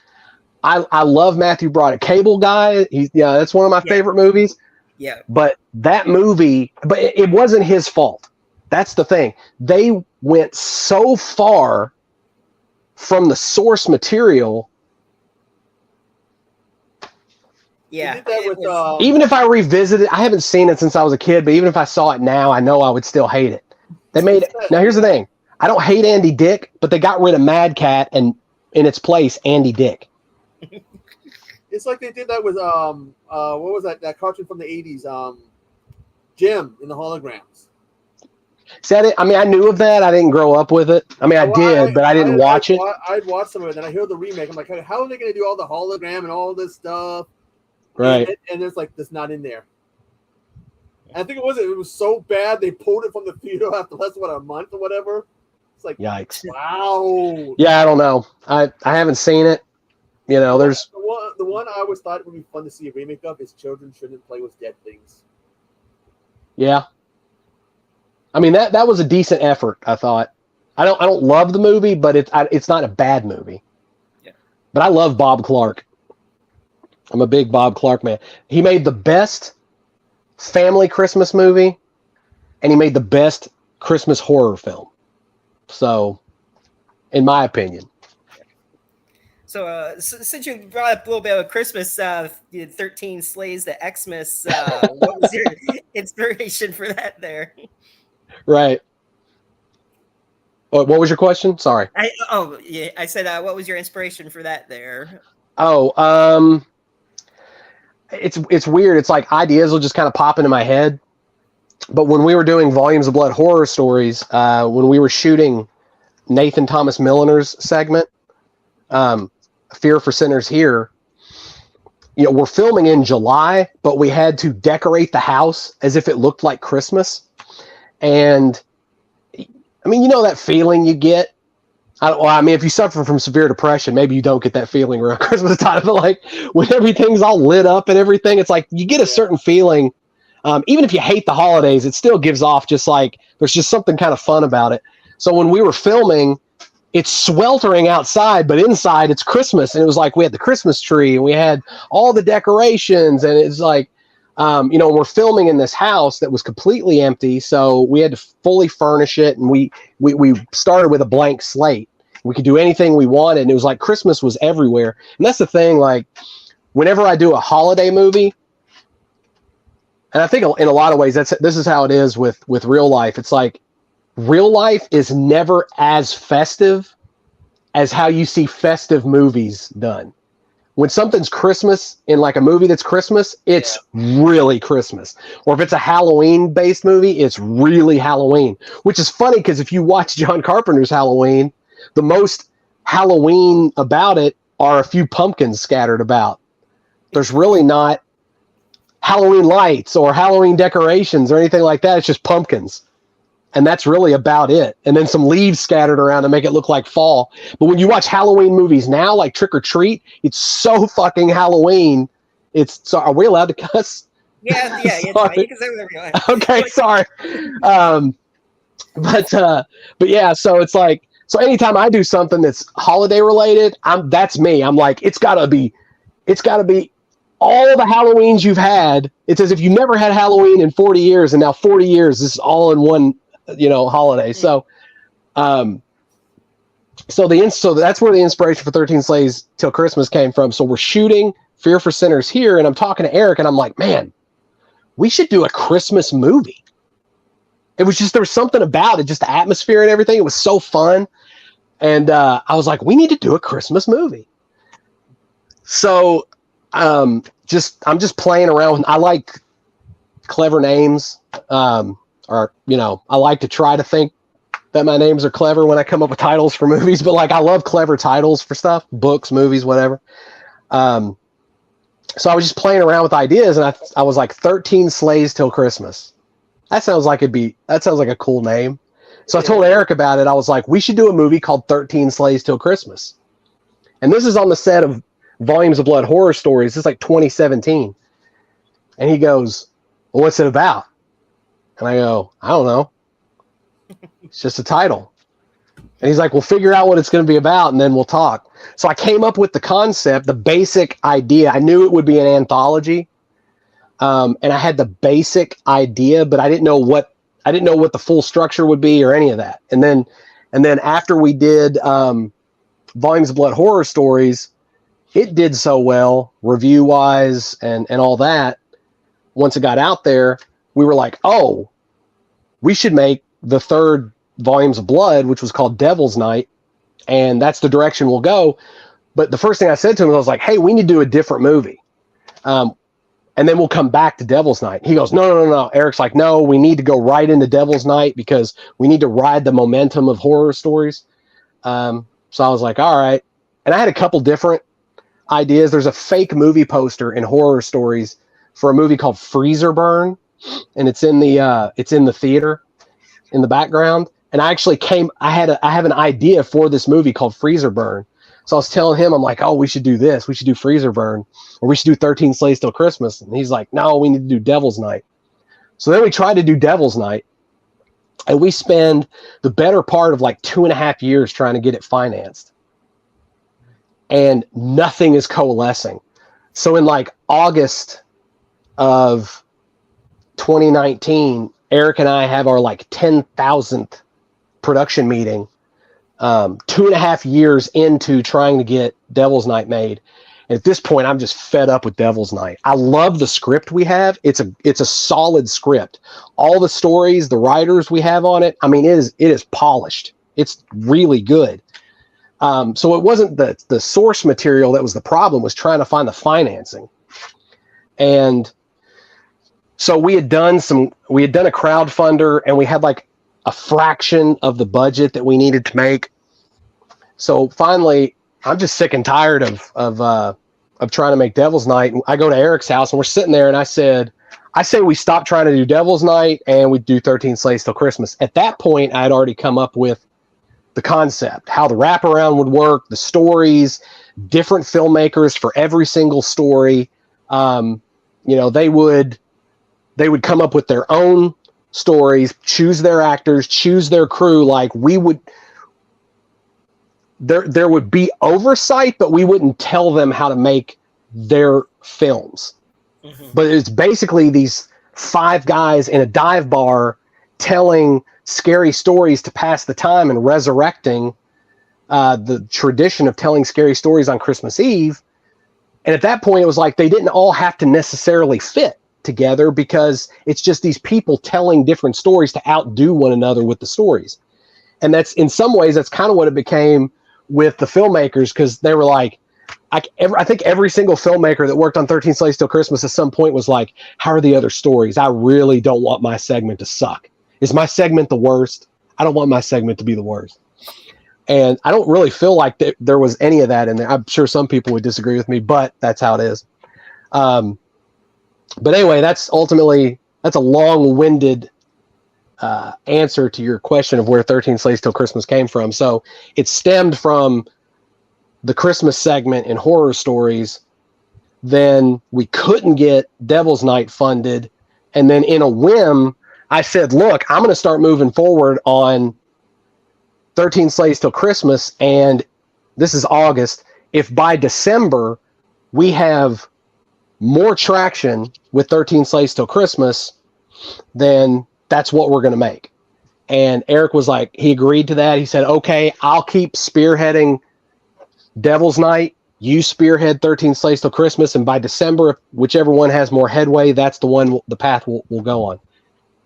I love Matthew Broderick. Cable Guy. That's one of my favorite movies. Yeah. But that movie, it wasn't his fault. That's the thing. They went so far from the source material. Yeah. Even if I revisit it, I haven't seen it since I was a kid, but even if I saw it now, I know I would still hate it. Now here's the thing. I don't hate Andy Dick, but they got rid of Mad Cat and in its place, Andy Dick. It's like they did that with what was that cartoon from the 80s? Jim in the Holograms. Said it. I knew of that. I didn't grow up with it. I did, but I didn't watch it. I'd watch some of it, and I hear the remake. I'm like, how are they going to do all the hologram and all this stuff? Right. And it's like, that's not in there. And I think it was so bad they pulled it from the theater after less than a month or whatever. It's like, yikes. Wow. Yeah, I don't know. I haven't seen it. There's the one I always thought would be fun to see a remake of is Children Shouldn't Play with Dead Things. Yeah. That was a decent effort, I thought. I don't love the movie, but it's not a bad movie. Yeah. But I love Bob Clark. I'm a big Bob Clark man. He made the best family Christmas movie, and he made the best Christmas horror film. So, in my opinion. So, since you brought up a little bit of Christmas, 13 Slays the Xmas, what was your inspiration for that there? Right. What was your question? Sorry. I said, what was your inspiration for that there? It's weird. It's like ideas will just kind of pop into my head. But when we were doing Volumes of Blood horror stories, when we were shooting Nathan Thomas Milliner's segment, Fear for Sinners Here, we're filming in July, but we had to decorate the house as if it looked like Christmas. And that feeling you get. If you suffer from severe depression, maybe you don't get that feeling around Christmas time, but like when everything's all lit up and everything, it's like you get a certain feeling. Even if you hate the holidays, it still gives off just like there's just something kind of fun about it. So when we were filming, it's sweltering outside, but inside it's Christmas. And it was like we had the Christmas tree and we had all the decorations. And it's like, we're filming in this house that was completely empty. So we had to fully furnish it. And we started with a blank slate. We could do anything we wanted. And it was like Christmas was everywhere. And that's the thing, like whenever I do a holiday movie, and I think in a lot of ways, this is how it is with real life. It's like real life is never as festive as how you see festive movies done. when something's Christmas in like a movie that's Christmas, it's really Christmas. Or if it's a Halloween based movie, it's really Halloween, which is funny because if you watch John Carpenter's Halloween, the most Halloween about it are a few pumpkins scattered about. There's really not Halloween lights or Halloween decorations or anything like that. It's just pumpkins. And that's really about it. And then some leaves scattered around to make it look like fall. But when you watch Halloween movies now, like Trick or Treat, it's so fucking Halloween. So are we allowed to cuss? Yeah, you can say whatever you want. Okay, sorry. But yeah, so it's like, so anytime I do something that's holiday related, that's me. I'm like, it's gotta be all the Halloweens you've had. It's as if you never had Halloween in 40 years, and now 40 years is all in one, holiday. So, so that's where the inspiration for 13 Slaves Till Christmas came from. So we're shooting Fear for Sinners here, and I'm talking to Eric, and I'm like, man, we should do a Christmas movie. It was just, there was something about it, just the atmosphere and everything. It was so fun. And I was like, we need to do a Christmas movie. So I'm just playing around. I like clever names. I like to try to think that my names are clever when I come up with titles for movies, but like I love clever titles for stuff, books, movies, whatever. So I was just playing around with ideas, and I was like 13 Slaves Till Christmas. That sounds like a cool name. So I told Eric about it. I was like, we should do a movie called 13 Slaves Till Christmas. And this is on the set of Volumes of Blood Horror Stories. This is like 2017. And he goes, well, what's it about? And I go, I don't know. It's just a title. And he's like, well, figure out what it's going to be about, and then we'll talk. So I came up with the concept, the basic idea. I knew it would be an anthology. And I had the basic idea, but I didn't know what the full structure would be or any of that. And then after we did Volumes of Blood Horror Stories, it did so well, review-wise and all that. Once it got out there, we were like, oh, we should make the third Volumes of Blood, which was called Devil's Night, and that's the direction we'll go. But the first thing I said to him was, I was like, hey, we need to do a different movie. And then we'll come back to Devil's Night. He goes, no. Eric's like, no, we need to go right into Devil's Night because we need to ride the momentum of horror stories. So I was like, all right. And I had a couple different ideas. There's a fake movie poster in Horror Stories for a movie called Freezer Burn, and it's in the theater in the background. And I have an idea for this movie called Freezer Burn. So I was telling him, I'm like, oh, we should do this. We should do Freezer Burn, or we should do 13 Slaves Till Christmas. And he's like, no, we need to do Devil's Night. So then we tried to do Devil's Night, and we spend the better part of like 2.5 years trying to get it financed. And nothing is coalescing. So in like August of 2019, Eric and I have our like 10,000th production meeting, 2.5 years into trying to get Devil's Night made. And at this point, I'm just fed up with Devil's Night. I love the script we have. It's a solid script. All the stories, the writers we have on it, I mean, it is polished. It's really good. So it wasn't the source material that was the problem, was trying to find the financing. And so we had done a crowdfunder, and we had like a fraction of the budget that we needed to make. So finally, I'm just sick and tired of trying to make Devil's Night. I go to Eric's house, and we're sitting there, and I say we stop trying to do Devil's Night and we do 13 Slaves Till Christmas. At that point, I had already come up with the concept, how the wraparound would work, the stories, different filmmakers for every single story. They would come up with their own stories, choose their actors, choose their crew. Like there would be oversight, but we wouldn't tell them how to make their films. Mm-hmm. But it's basically these 5 guys in a dive bar telling scary stories to pass the time and resurrecting the tradition of telling scary stories on Christmas Eve. And at that point, it was like they didn't all have to necessarily fit together, because it's just these people telling different stories to outdo one another with the stories. And that's, in some ways, that's kind of what it became with the filmmakers, because they were like, I think every single filmmaker that worked on 13 Slaves Till Christmas at some point was like, how are the other stories? I really don't want my segment to suck. Is my segment the worst? I don't want my segment to be the worst. And I don't really feel like there was any of that in there. I'm sure some people would disagree with me, but that's how it is. But anyway, that's a long-winded answer to your question of where 13 Slaves Till Christmas came from. So it stemmed from the Christmas segment in Horror Stories. Then we couldn't get Devil's Night funded. And then in a whim, I said, look, I'm going to start moving forward on 13 Slaves Till Christmas. And this is August. If by December we have more traction with 13 Slaves Till Christmas, then that's what we're going to make. And Eric was like, he agreed to that. He said, okay, I'll keep spearheading Devil's Night. You spearhead 13 Slaves Till Christmas. And by December, whichever one has more headway, that's the path we'll go on.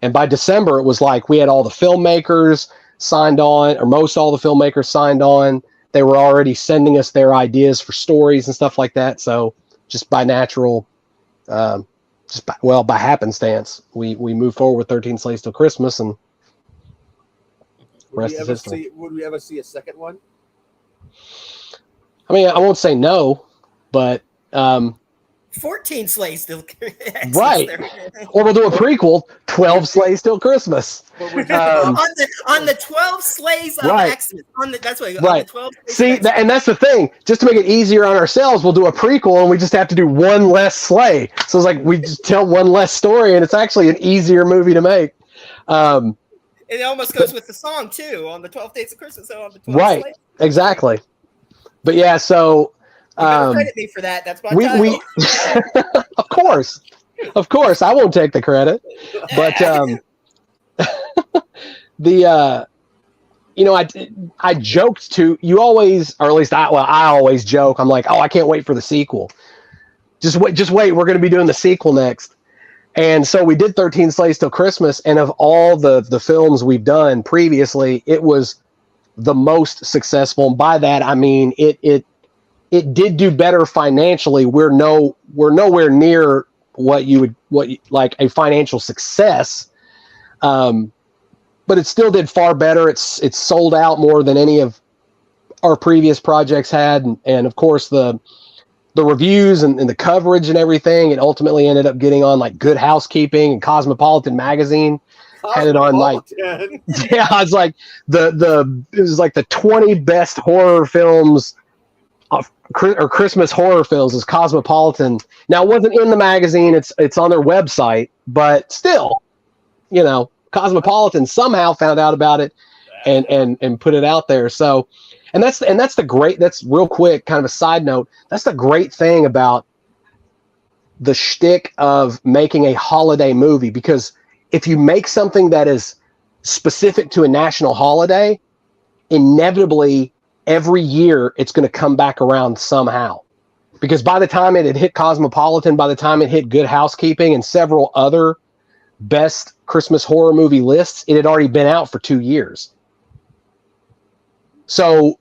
And by December, it was like we had all the filmmakers signed on, or most all the filmmakers signed on. They were already sending us their ideas for stories and stuff like that. So just by natural, by happenstance, we moved forward with 13 Slaves Till Christmas, and rest is history. Would we ever see a second one? I mean, I won't say no, but 14 Slaves Till Christmas. Right. Or we'll do a prequel, 12 Slaves Till Christmas. On the 12 Slaves of Right. Xmas. That's what. Right. On the 12 Slaves See, of Xmas. and that's the thing. Just to make it easier on ourselves, we'll do a prequel, and we just have to do one less sleigh. So it's like we just tell one less story, and it's actually an easier movie to make. It almost goes with the song too. On the 12 Days of Christmas, so on the 12 Right. Slaves. Exactly. But yeah, so You better credit me for that. That's my we title. of course, I won't take the credit. But I joked to you always, or at least I always joke. I'm like, oh, I can't wait for the sequel. Just wait. We're going to be doing the sequel next. And so we did 13 Slaves Till Christmas. And of all the films we've done previously, it was the most successful. And by that, I mean, it did do better financially. We're nowhere near what like a financial success. But it still did far better. It's sold out more than any of our previous projects had. And of course the reviews and the coverage and everything, it ultimately ended up getting on like Good Housekeeping and Cosmopolitan magazine. Had it on like, yeah, it's like it was like the 20 best horror films or Christmas horror films is Cosmopolitan. Now it wasn't in the magazine, it's on their website, but still, Cosmopolitan somehow found out about it and put it out there. So, and that's real quick, kind of a side note. That's the great thing about the shtick of making a holiday movie, because if you make something that is specific to a national holiday, inevitably every year it's going to come back around somehow. Because by the time it had hit Cosmopolitan, by the time it hit Good Housekeeping and several other best Christmas horror movie lists, it had already been out for 2 years. So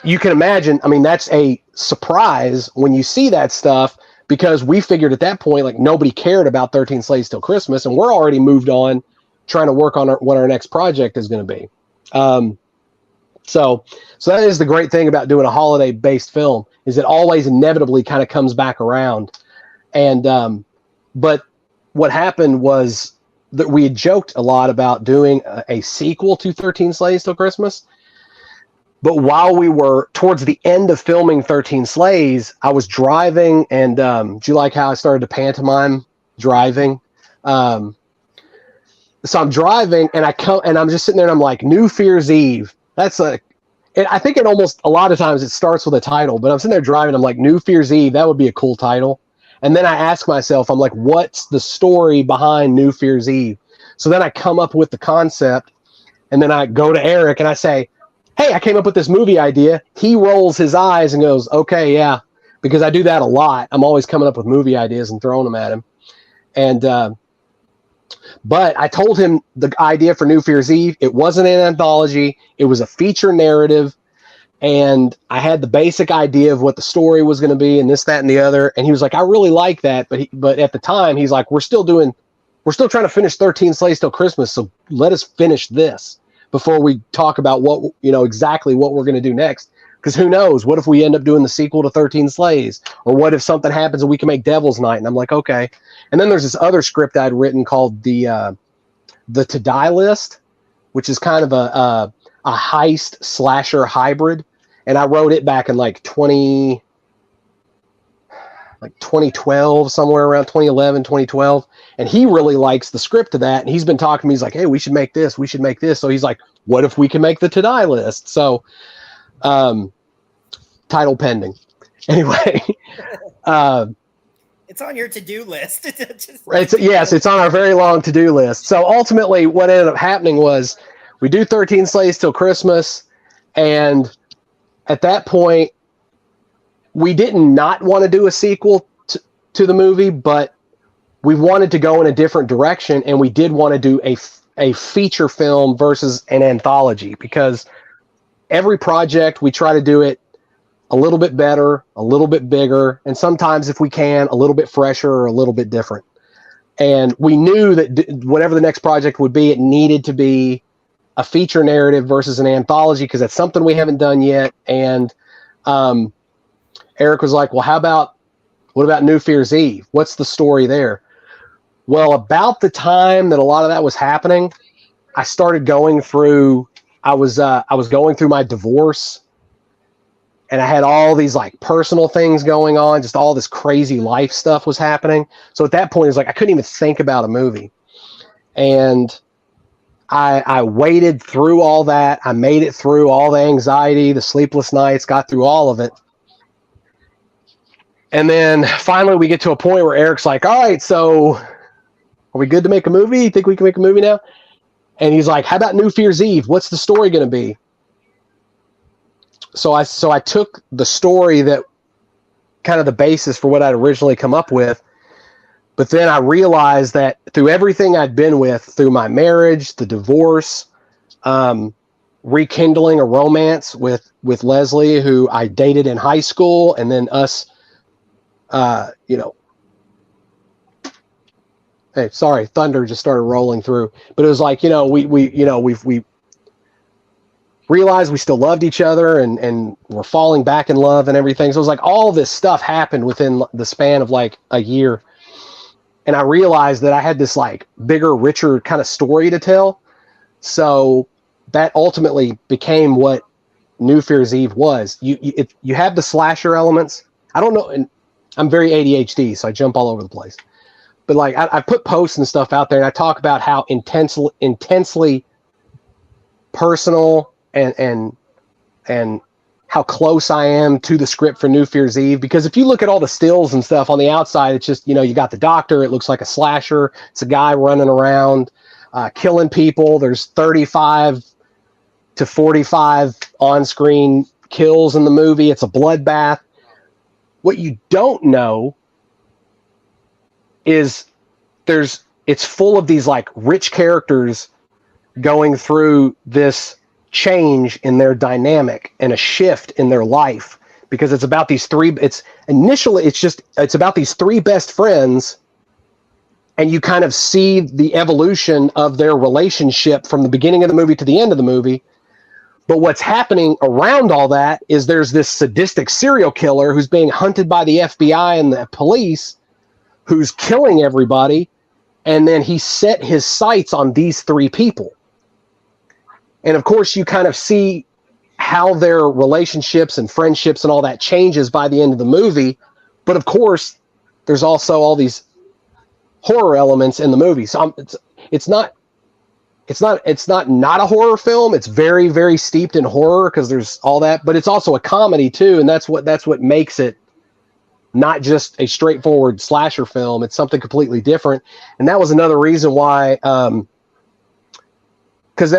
you can imagine, I mean, that's a surprise when you see that stuff, because we figured at that point, like, nobody cared about 13 Slaves Till Christmas, and we're already moved on trying to work on what our next project is going to be. So that is the great thing about doing a holiday-based film, is it always inevitably kind of comes back around. And but what happened was that we had joked a lot about doing a sequel to 13 Slaves Till Christmas. But while we were towards the end of filming 13 Slaves, I was driving, and do you like how I started to pantomime driving? So I'm driving, and I'm just sitting there, and I'm like, New Fear's Eve. That's I think it almost, a lot of times it starts with a title, but I'm sitting there driving, I'm like, New Fear's Eve, that would be a cool title. And then I ask myself, I'm like, what's the story behind New Fear's Eve? So then I come up with the concept, and then I go to Eric and I say, hey, I came up with this movie idea. He rolls his eyes and goes, okay, yeah, because I do that a lot. I'm always coming up with movie ideas and throwing them at him. And, but I told him the idea for New Fear's Eve. It wasn't an anthology. It was a feature narrative. and I had the basic idea of what the story was going to be and this, that, and the other. And he was like, I really like that. But at the time he's like, we're still trying to finish 13 Slaves Till Christmas. So let us finish this before we talk about what, exactly what we're going to do next. Because who knows? What if we end up doing the sequel to 13 Slaves? Or what if something happens and we can make Devil's Night? And I'm like, okay. And then there's this other script I'd written called the To Die List, which is kind of a heist slasher hybrid. And I wrote it back in like 2012, somewhere around 2011, 2012. And he really likes the script of that. And he's been talking to me. He's like, hey, we should make this. So he's like, what if we can make the To Die List? So, title pending. Anyway, it's on your to-do list. It's on our very long to-do list. So ultimately what ended up happening was we do 13 Slaves Till Christmas. And at that point, we didn't not want to do a sequel to the movie, but we wanted to go in a different direction. And we did want to do a feature film versus an anthology, because every project we try to do it a little bit better, a little bit bigger, and sometimes if we can, a little bit fresher or a little bit different. And we knew that whatever the next project would be, it needed to be a feature narrative versus an anthology, because that's something we haven't done yet. And Eric was like, well, what about New Year's Eve? What's the story there? Well, about the time that a lot of that was happening, I started going through, I was going through my divorce, and I had all these like personal things going on, just all this crazy life stuff was happening. So at that point, it was like, I couldn't even think about a movie. And I waded through all that. I made it through all the anxiety, the sleepless nights, got through all of it. And then finally we get to a point where Eric's like, all right, so are we good to make a movie? You think we can make a movie now? And he's like, how about New Year's Eve? What's the story going to be? So I took the story that kind of the basis for what I'd originally come up with. But then I realized that through everything I'd been with, through my marriage, the divorce, rekindling a romance with Leslie, who I dated in high school, and then us, hey, sorry, thunder just started rolling through. But it was like, we realized we still loved each other, and we're falling back in love and everything. So it was like all this stuff happened within the span of like a year. And I realized that I had this like bigger, richer kind of story to tell. So that ultimately became what New Year's Eve was. You have the slasher elements. I don't know, and I'm very ADHD, so I jump all over the place. But like I put posts and stuff out there, and I talk about how intensely personal and how close I am to the script for New Year's Eve. Because if you look at all the stills and stuff on the outside, it's just, you got the doctor. It looks like a slasher. It's a guy running around, killing people. There's 35 to 45 on-screen kills in the movie. It's a bloodbath. What you don't know is it's full of these like rich characters going through this change in their dynamic and a shift in their life, because it's about these three, it's about these three best friends, and you kind of see the evolution of their relationship from the beginning of the movie to the end of the movie. But what's happening around all that is there's this sadistic serial killer who's being hunted by the FBI and the police, who's killing everybody, and then he set his sights on these three people. And of course, you kind of see how their relationships and friendships and all that changes by the end of the movie. But of course, there's also all these horror elements in the movie. So it's not a horror film. It's very, very steeped in horror because there's all that. But it's also a comedy too, and that's what makes it not just a straightforward slasher film. It's something completely different. And that was another reason why. Because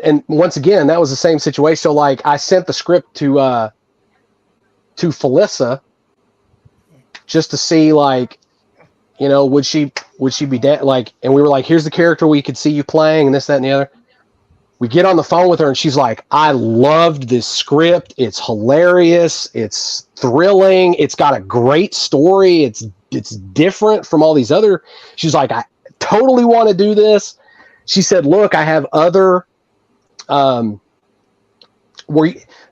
and once again, that was the same situation. So like I sent the script to Felissa just to see like, would she be dead? Like, and we were like, here's the character we could see you playing and this, that, and the other. we get on the phone with her and she's like, I loved this script. It's hilarious. It's thrilling. It's got a great story. It's different from all these other. She's like, I totally want to do this. She said, look, I have other,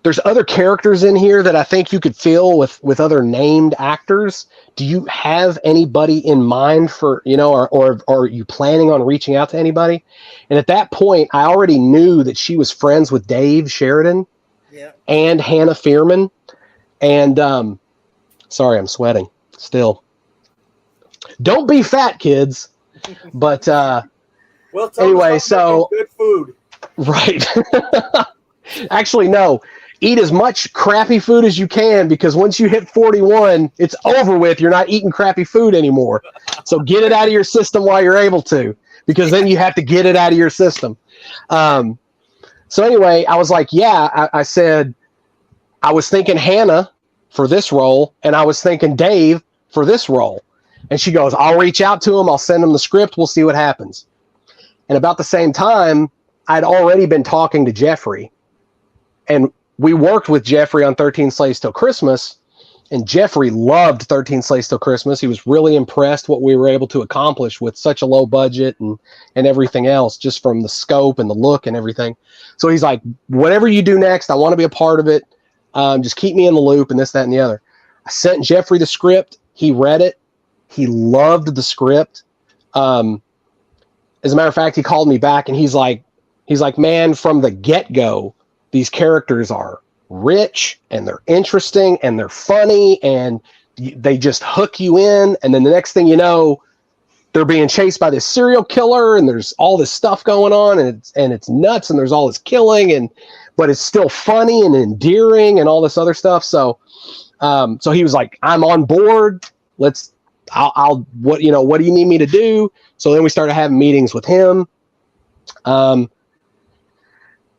there's other characters in here that I think you could fill with other named actors. Do you have anybody in mind for, or are you planning on reaching out to anybody? And at that point, I already knew that she was friends with Dave Sheridan and Hannah Fierman. And sorry, I'm sweating still. Don't be fat, kids. But well, anyway, so good food. Right. Actually, no. Eat as much crappy food as you can, because once you hit 41, it's over with. You're not eating crappy food anymore. So get it out of your system while you're able to, because then you have to get it out of your system. So anyway, I was like, yeah, I said, I was thinking Hannah for this role, and I was thinking Dave for this role. And she goes, I'll reach out to him. I'll send him the script. We'll see what happens. And about the same time, I'd already been talking to Jeffrey, and we worked with Jeffrey on 13 Slaves Till Christmas, and Jeffrey loved 13 Slaves Till Christmas. He was really impressed what we were able to accomplish with such a low budget and everything else, just from the scope and the look and everything. So he's like, whatever you do next, I want to be a part of it. Just keep me in the loop and this, that, and the other. I sent Jeffrey the script. He read it. He loved the script. As a matter of fact, he called me back and he's like, man, from the get-go, these characters are rich and they're interesting and they're funny and they just hook you in. And then the next thing you know, they're being chased by this serial killer and there's all this stuff going on and it's nuts and there's all this killing but it's still funny and endearing and all this other stuff. So he was like, I'm on board. What do you need me to do? So then we started having meetings with him.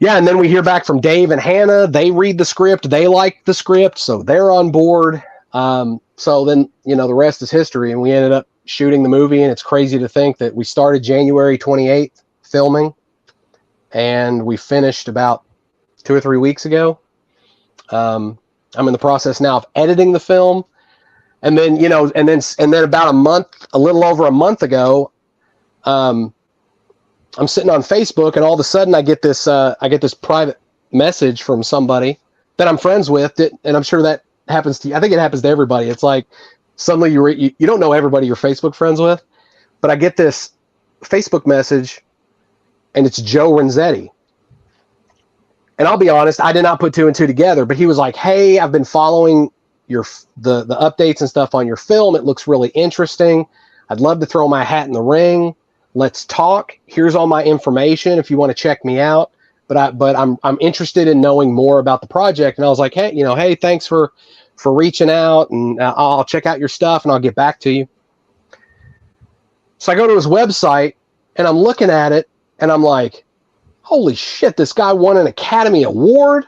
Yeah, and then we hear back from Dave and Hannah. They read the script. They like the script, so they're on board. So then, the rest is history, and we ended up shooting the movie, and it's crazy to think that we started January 28th filming, and we finished about 2 or 3 weeks ago. I'm in the process now of editing the film, and then, and then about a little over a month ago, I'm sitting on Facebook, and all of a sudden I get this private message from somebody that I'm friends with, and I'm sure that happens to you. I think it happens to everybody. It's like suddenly you don't know everybody you're Facebook friends with, but I get this Facebook message, and it's Joe Renzetti. And I'll be honest, I did not put 2 and 2 together, but he was like, hey, I've been following the updates and stuff on your film. It looks really interesting. I'd love to throw my hat in the ring. Let's talk. Here's all my information if you want to check me out. But I'm interested in knowing more about the project. And I was like, hey, thanks for reaching out, and I'll check out your stuff and I'll get back to you. So I go to his website and I'm looking at it and I'm like, holy shit, this guy won an Academy Award.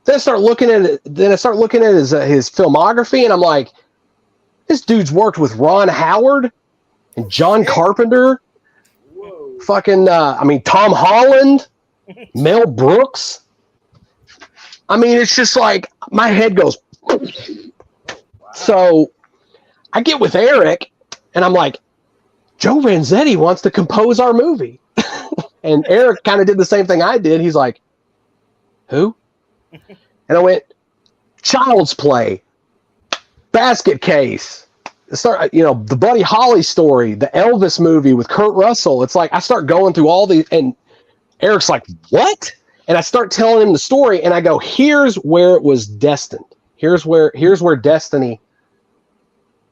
Then I start looking at it. Then I start looking at his filmography, and I'm like, this dude's worked with Ron Howard and John Carpenter. Whoa. Fucking, Tom Holland, Mel Brooks. I mean, it's just like my head goes. Wow. So I get with Eric, and I'm like, Joe Renzetti wants to compose our movie. And Eric kind of did the same thing I did. He's like, who? And I went, Child's Play, Basket Case. The Buddy Holly story, the Elvis movie with Kurt Russell. It's like I start going through all these, and Eric's like, what? And I start telling him the story, and I go, here's where it was destined. Here's where destiny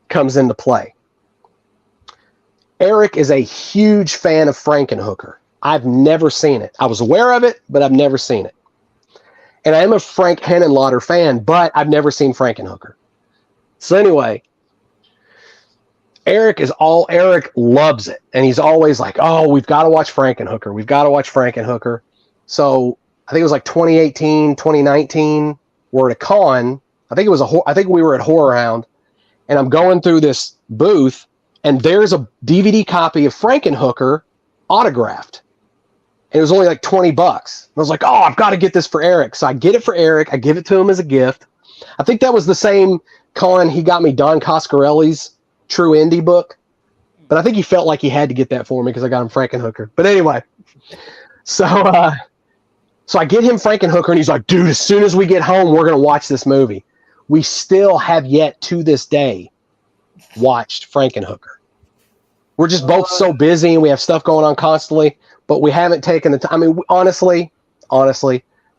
comes into play. Eric is a huge fan of Frankenhooker. I've never seen it. I was aware of it, but I've never seen it. And I am a Frank Henenlotter fan, but I've never seen Frankenhooker. So anyway, Eric loves it. And he's always like, oh, we've got to watch Frankenhooker. We've got to watch Frankenhooker. So I think it was like 2018, 2019. We're at a con. I think we were at Horror Hound. And I'm going through this booth, and there's a DVD copy of Frankenhooker autographed. And it was only like $20. I was like, oh, I've got to get this for Eric. So I get it for Eric. I give it to him as a gift. I think that was the same con he got me Don Coscarelli's True Indie book. But I think he felt like he had to get that for me because I got him Frankenhooker. But anyway, so I get him Frankenhooker, and he's like, dude, as soon as we get home, we're going to watch this movie. We still have yet to this day watched Frankenhooker. We're just both so busy, and we have stuff going on constantly, but we haven't taken the time. I mean, honestly,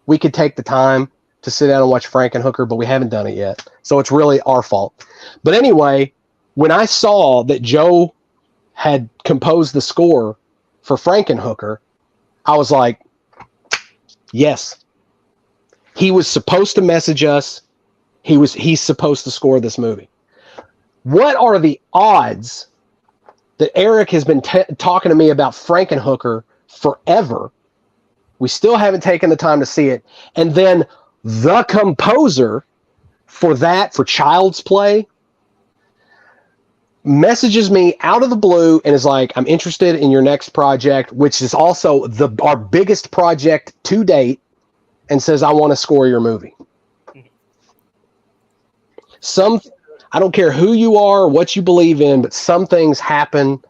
we could take the time to sit down and watch Frankenhooker, but we haven't done it yet. So it's really our fault. But anyway, when I saw that Joe had composed the score for Frankenhooker, I was like, yes. He was supposed to message us. He's supposed to score this movie. What are the odds that Eric has been talking to me about Frankenhooker forever? We still haven't taken the time to see it. And then the composer for Child's Play, messages me out of the blue and is like, I'm interested in your next project, which is also our biggest project to date, and says, I want to score your movie. I don't care who you are, what you believe in, but some things happen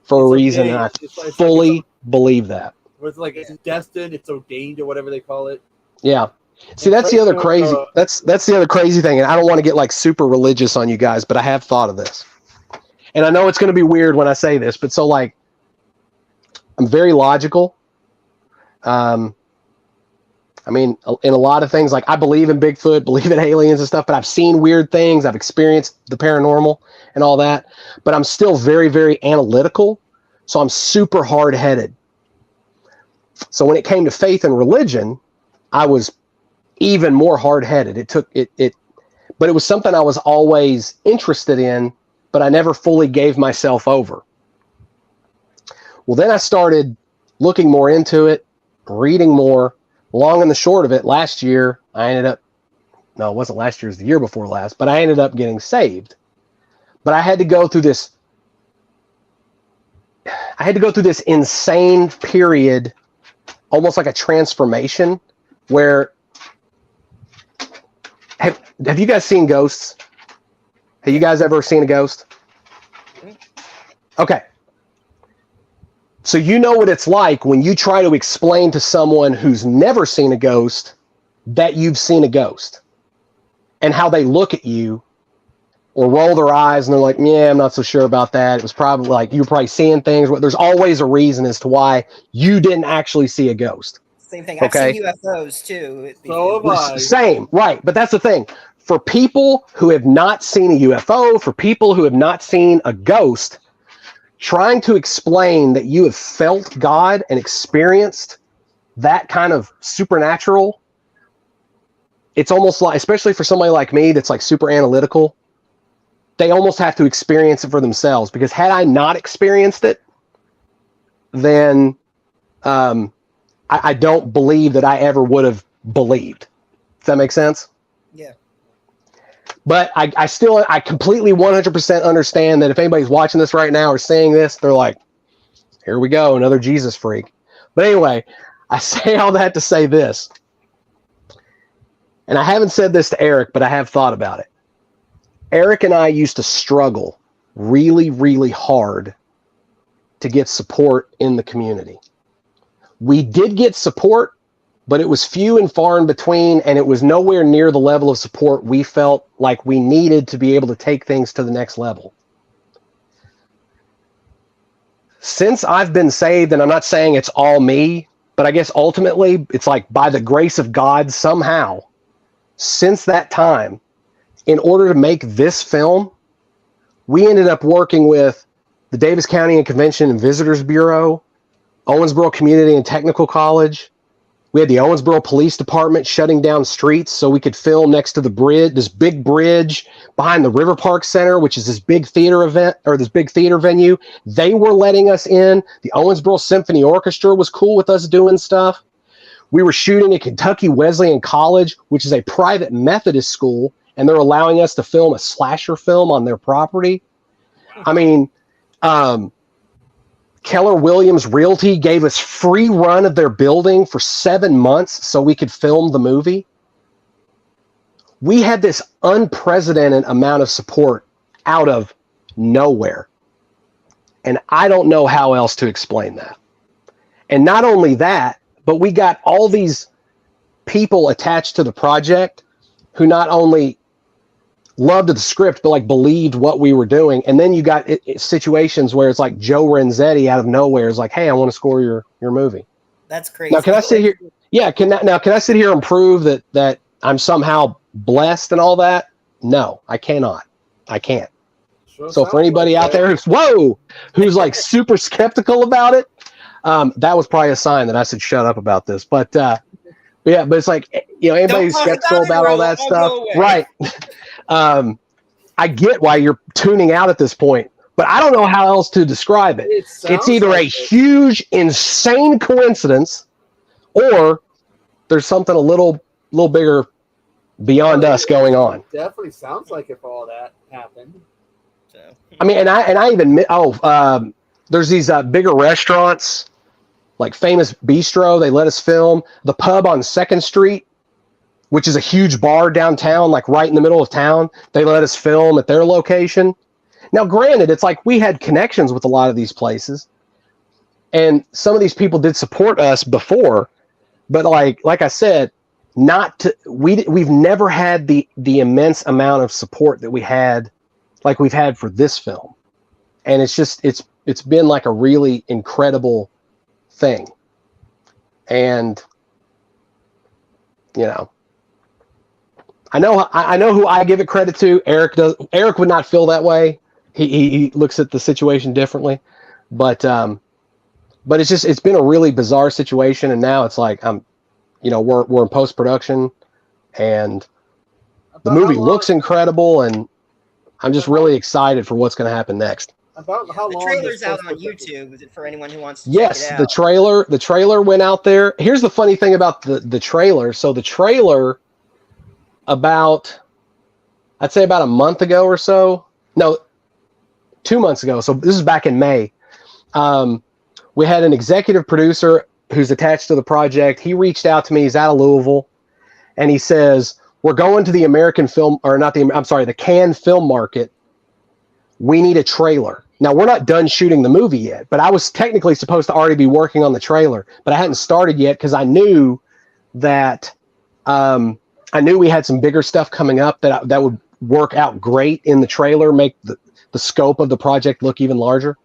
for a reason, and I fully believe that. It's like it's destined, it's ordained, or whatever they call it. Yeah. See, that's the other crazy. That's the other crazy thing, and I don't want to get like super religious on you guys, but I have thought of this, and I know it's going to be weird when I say this, but so like, I'm very logical. I mean, in a lot of things, like I believe in Bigfoot, believe in aliens and stuff, but I've seen weird things. I've experienced the paranormal and all that, but I'm still very, very analytical. So I'm super hard-headed. So when it came to faith and religion, I was even more hard-headed. But it was something I was always interested in, but I never fully gave myself over. Well, then I started looking more into it, reading more. Long and the short of it, last year, it wasn't last year, it was the year before last, but I ended up getting saved. But I had to go through this insane period, almost like a transformation, where have you guys seen ghosts? Have you guys ever seen a ghost? Okay. So you know what it's like when you try to explain to someone who's never seen a ghost that you've seen a ghost, and how they look at you or roll their eyes and they're like, yeah, I'm not so sure about that. It was probably like, you were probably seeing things. There's always a reason as to why you didn't actually see a ghost. Same thing. I've seen UFOs too. So have I. Same, right. But that's the thing. For people who have not seen a UFO, for people who have not seen a ghost, trying to explain that you have felt God and experienced that kind of supernatural, it's almost like, especially for somebody like me that's like super analytical, they almost have to experience it for themselves. Because had I not experienced it, then I don't believe that I ever would have believed. Does that make sense? Yeah. But I completely 100% understand that if anybody's watching this right now or saying this, they're like, here we go, another Jesus freak. But anyway, I say all that to say this. And I haven't said this to Eric, but I have thought about it. Eric and I used to struggle really, really hard to get support in the community. We did get support, but it was few and far in between, and it was nowhere near the level of support we felt like we needed to be able to take things to the next level. Since I've been saved, and I'm not saying it's all me, but I guess ultimately it's like by the grace of God somehow, since that time, in order to make this film, we ended up working with the Davis County and Convention and Visitors Bureau, Owensboro Community and Technical College. We had the Owensboro Police Department shutting down streets so we could film next to the bridge, this big bridge behind the River Park Center, which is this big theater event or this big theater venue. They were letting us in. The Owensboro Symphony Orchestra was cool with us doing stuff. We were shooting at Kentucky Wesleyan College, which is a private Methodist school, and they're allowing us to film a slasher film on their property. I mean, Keller Williams Realty gave us free run of their building for 7 months so we could film the movie. We had this unprecedented amount of support out of nowhere. And I don't know how else to explain that. And not only that, but we got all these people attached to the project who not only loved the script, but like believed what we were doing. And then you got situations where it's like Joe Renzetti out of nowhere is like, hey, I want to score your movie. That's crazy. Now, can I sit here? Yeah. Can I sit here and prove that I'm somehow blessed and all that? No, I cannot. I can't. Sure, So for anybody out there who's like super skeptical about it, that was probably a sign that I should shut up about this. But yeah, but it's like, anybody who's skeptical about all that stuff, right? I get why you're tuning out at this point, but I don't know how else to describe it. It's either a huge, insane coincidence, or there's something a little bigger beyond us going on. Definitely sounds like if all that happened. I mean, and I even there's these bigger restaurants like Famous Bistro. They let us film the pub on 2nd Street, which is a huge bar downtown, like right in the middle of town. They let us film at their location. Now, granted, it's like we had connections with a lot of these places, and some of these people did support us before, but like I said, we've never had the immense amount of support that we've had for this film. And it's been like a really incredible thing. And I know who I give it credit to. Eric does. Eric would not feel that way. He looks at the situation differently, but it's been a really bizarre situation. And now it's like we're in post-production, and the movie looks incredible, and I'm just really excited for what's going to happen next. About how long? The trailer's out on YouTube. Is it for anyone who wants to Yes, check it the out? trailer went out there. Here's the funny thing about the trailer. So the trailer, I'd say about a month ago or so. No, 2 months ago. So this is back in May. We had an executive producer who's attached to the project. He reached out to me. He's out of Louisville, and he says, we're going to the the Cannes film market. We need a trailer. Now, we're not done shooting the movie yet, but I was technically supposed to already be working on the trailer, but I hadn't started yet because I knew that we had some bigger stuff coming up that would work out great in the trailer, make the scope of the project look even larger.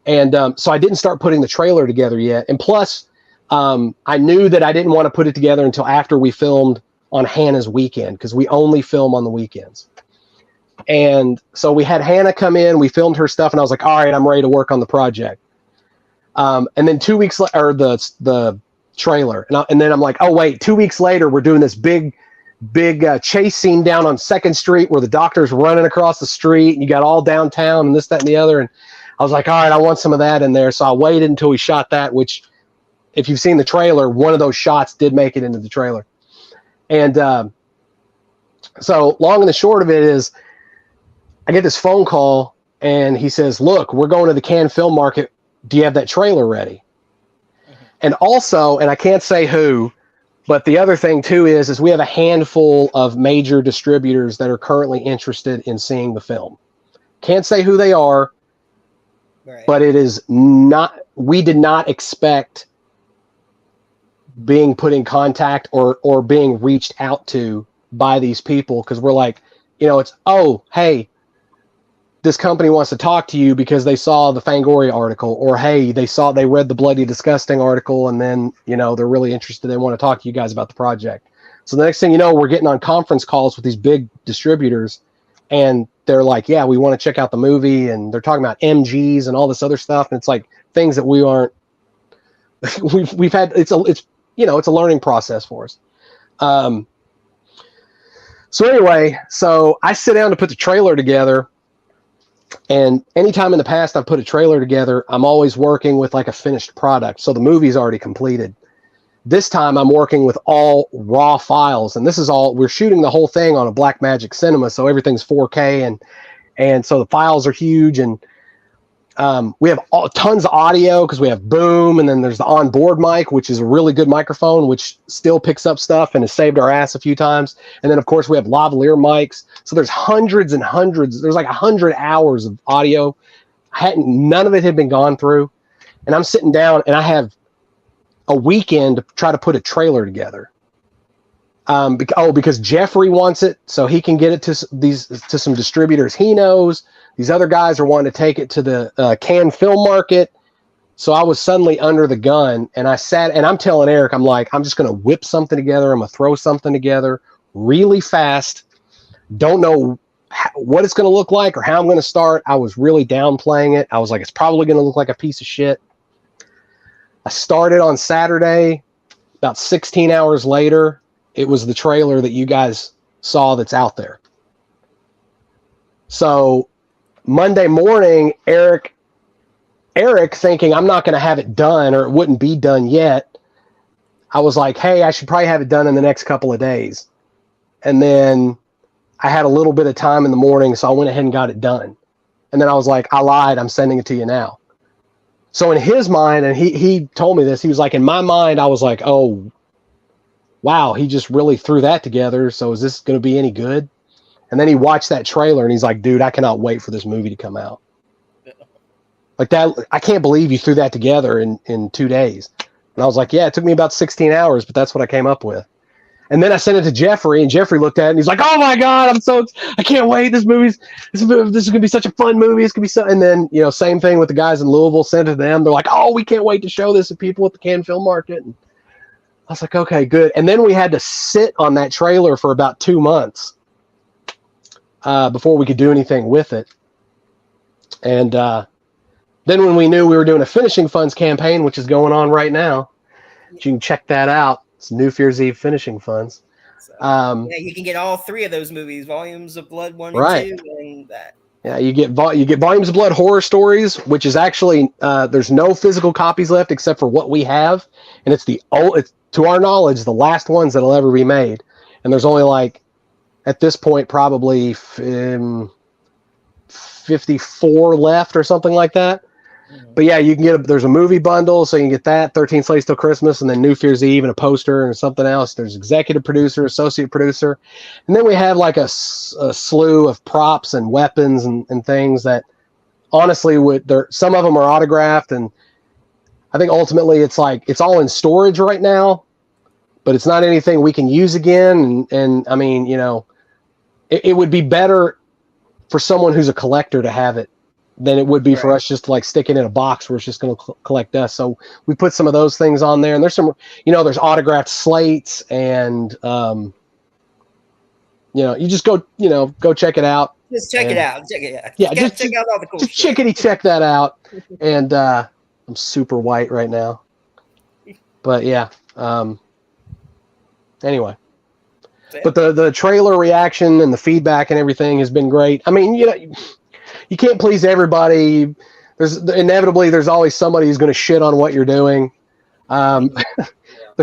And so I didn't start putting the trailer together yet. And plus, I knew that I didn't want to put it together until after we filmed on Hannah's weekend, because we only film on the weekends. And so we had Hannah come in, we filmed her stuff, and I was like, all right, I'm ready to work on the project. And then 2 weeks later, the trailer. And then I'm like, oh, wait, 2 weeks later, we're doing this big chase scene down on 2nd Street where the doctor's running across the street, and you got all downtown and this, that, and the other. And I was like, all right, I want some of that in there. So I waited until we shot that, which if you've seen the trailer, one of those shots did make it into the trailer. And so long and the short of it is, I get this phone call, and he says, look, we're going to the Cannes film market. Do you have that trailer ready? Mm-hmm. And also, and I can't say who, but the other thing too is we have a handful of major distributors that are currently interested in seeing the film. Can't say who they are, right. But it is not, we did not expect being put in contact or being reached out to by these people, because we're like, it's, oh, hey, this company wants to talk to you because they saw the Fangoria article, or hey, they read the Bloody Disgusting article, and then they're really interested. They want to talk to you guys about the project. So the next thing you know, we're getting on conference calls with these big distributors, and they're like, yeah, we want to check out the movie, and they're talking about MGs and all this other stuff, and it's like things that we aren't we've had. It's a learning process for us. So anyway, so I sit down to put the trailer together. And anytime in the past I've put a trailer together, I'm always working with like a finished product. So the movie's already completed. This time I'm working with all raw files, and we're shooting the whole thing on a Blackmagic Cinema. So everything's 4K, and so the files are huge. And We have tons of audio because we have Boom, and then there's the onboard mic, which is a really good microphone, which still picks up stuff and has saved our ass a few times. And then, of course, we have lavalier mics. So there's hundreds and hundreds. There's like 100 hours of audio. None of it had been gone through. And I'm sitting down, and I have a weekend to try to put a trailer together. Because Jeffrey wants it, so he can get it to some distributors he knows. These other guys are wanting to take it to the Cannes Film Market. So I was suddenly under the gun, and I sat, and I'm telling Eric, I'm like, I'm just going to whip something together. I'm going to throw something together really fast. Don't know what it's going to look like or how I'm going to start. I was really downplaying it. I was like, it's probably going to look like a piece of shit. I started on Saturday. About 16 hours later, it was the trailer that you guys saw that's out there. So Monday morning, Eric thinking I'm not going to have it done or it wouldn't be done yet. I was like, hey, I should probably have it done in the next couple of days. And then I had a little bit of time in the morning, so I went ahead and got it done. And then I was like, I lied. I'm sending it to you now. So in his mind, and he told me this, he was like, in my mind, I was like, oh, wow, he just really threw that together. So is this going to be any good? And then he watched that trailer and he's like, dude, I cannot wait for this movie to come out. Like that, I can't believe you threw that together in 2 days. And I was like, yeah, it took me about 16 hours, but that's what I came up with. And then I sent it to Jeffrey, and Jeffrey looked at it and he's like, oh my God, I can't wait. This is going to be such a fun movie. It's going to be so, and then, same thing with the guys in Louisville, sent it to them. They're like, oh, we can't wait to show this to people at the Cannes Film Market. And I was like, okay, good. And then we had to sit on that trailer for about 2 months before we could do anything with it. And then when we knew we were doing a finishing funds campaign, which is going on right now, you can check that out. It's New Year's Eve finishing funds. So, yeah, you can get all three of those movies, Volumes of Blood 1 right. and 2, and that. Yeah, you get Volumes of Blood Horror Stories, which is actually there's no physical copies left except for what we have, and it's to our knowledge the last ones that'll ever be made. And there's only like at this point probably 54 left or something like that. But yeah, you can there's a movie bundle, so you can get that, 13 Slates Till Christmas, and then New Year's Eve and a poster and something else. There's executive producer, associate producer. And then we have like a slew of props and weapons and things that honestly some of them are autographed, and I think ultimately it's like it's all in storage right now, but it's not anything we can use again. And I mean, it would be better for someone who's a collector to have it than it would be for us just to like stick it in a box where it's just going to collect dust. So we put some of those things on there, and there's some, there's autographed slates, and you just go check it out. Just check it out. Check it out. Yeah, just check out all the cool just shit. check that out. And I'm super white right now, but yeah. Anyway. But the trailer reaction and the feedback and everything has been great. I mean, you can't please everybody. There's always somebody who's going to shit on what you're doing. There's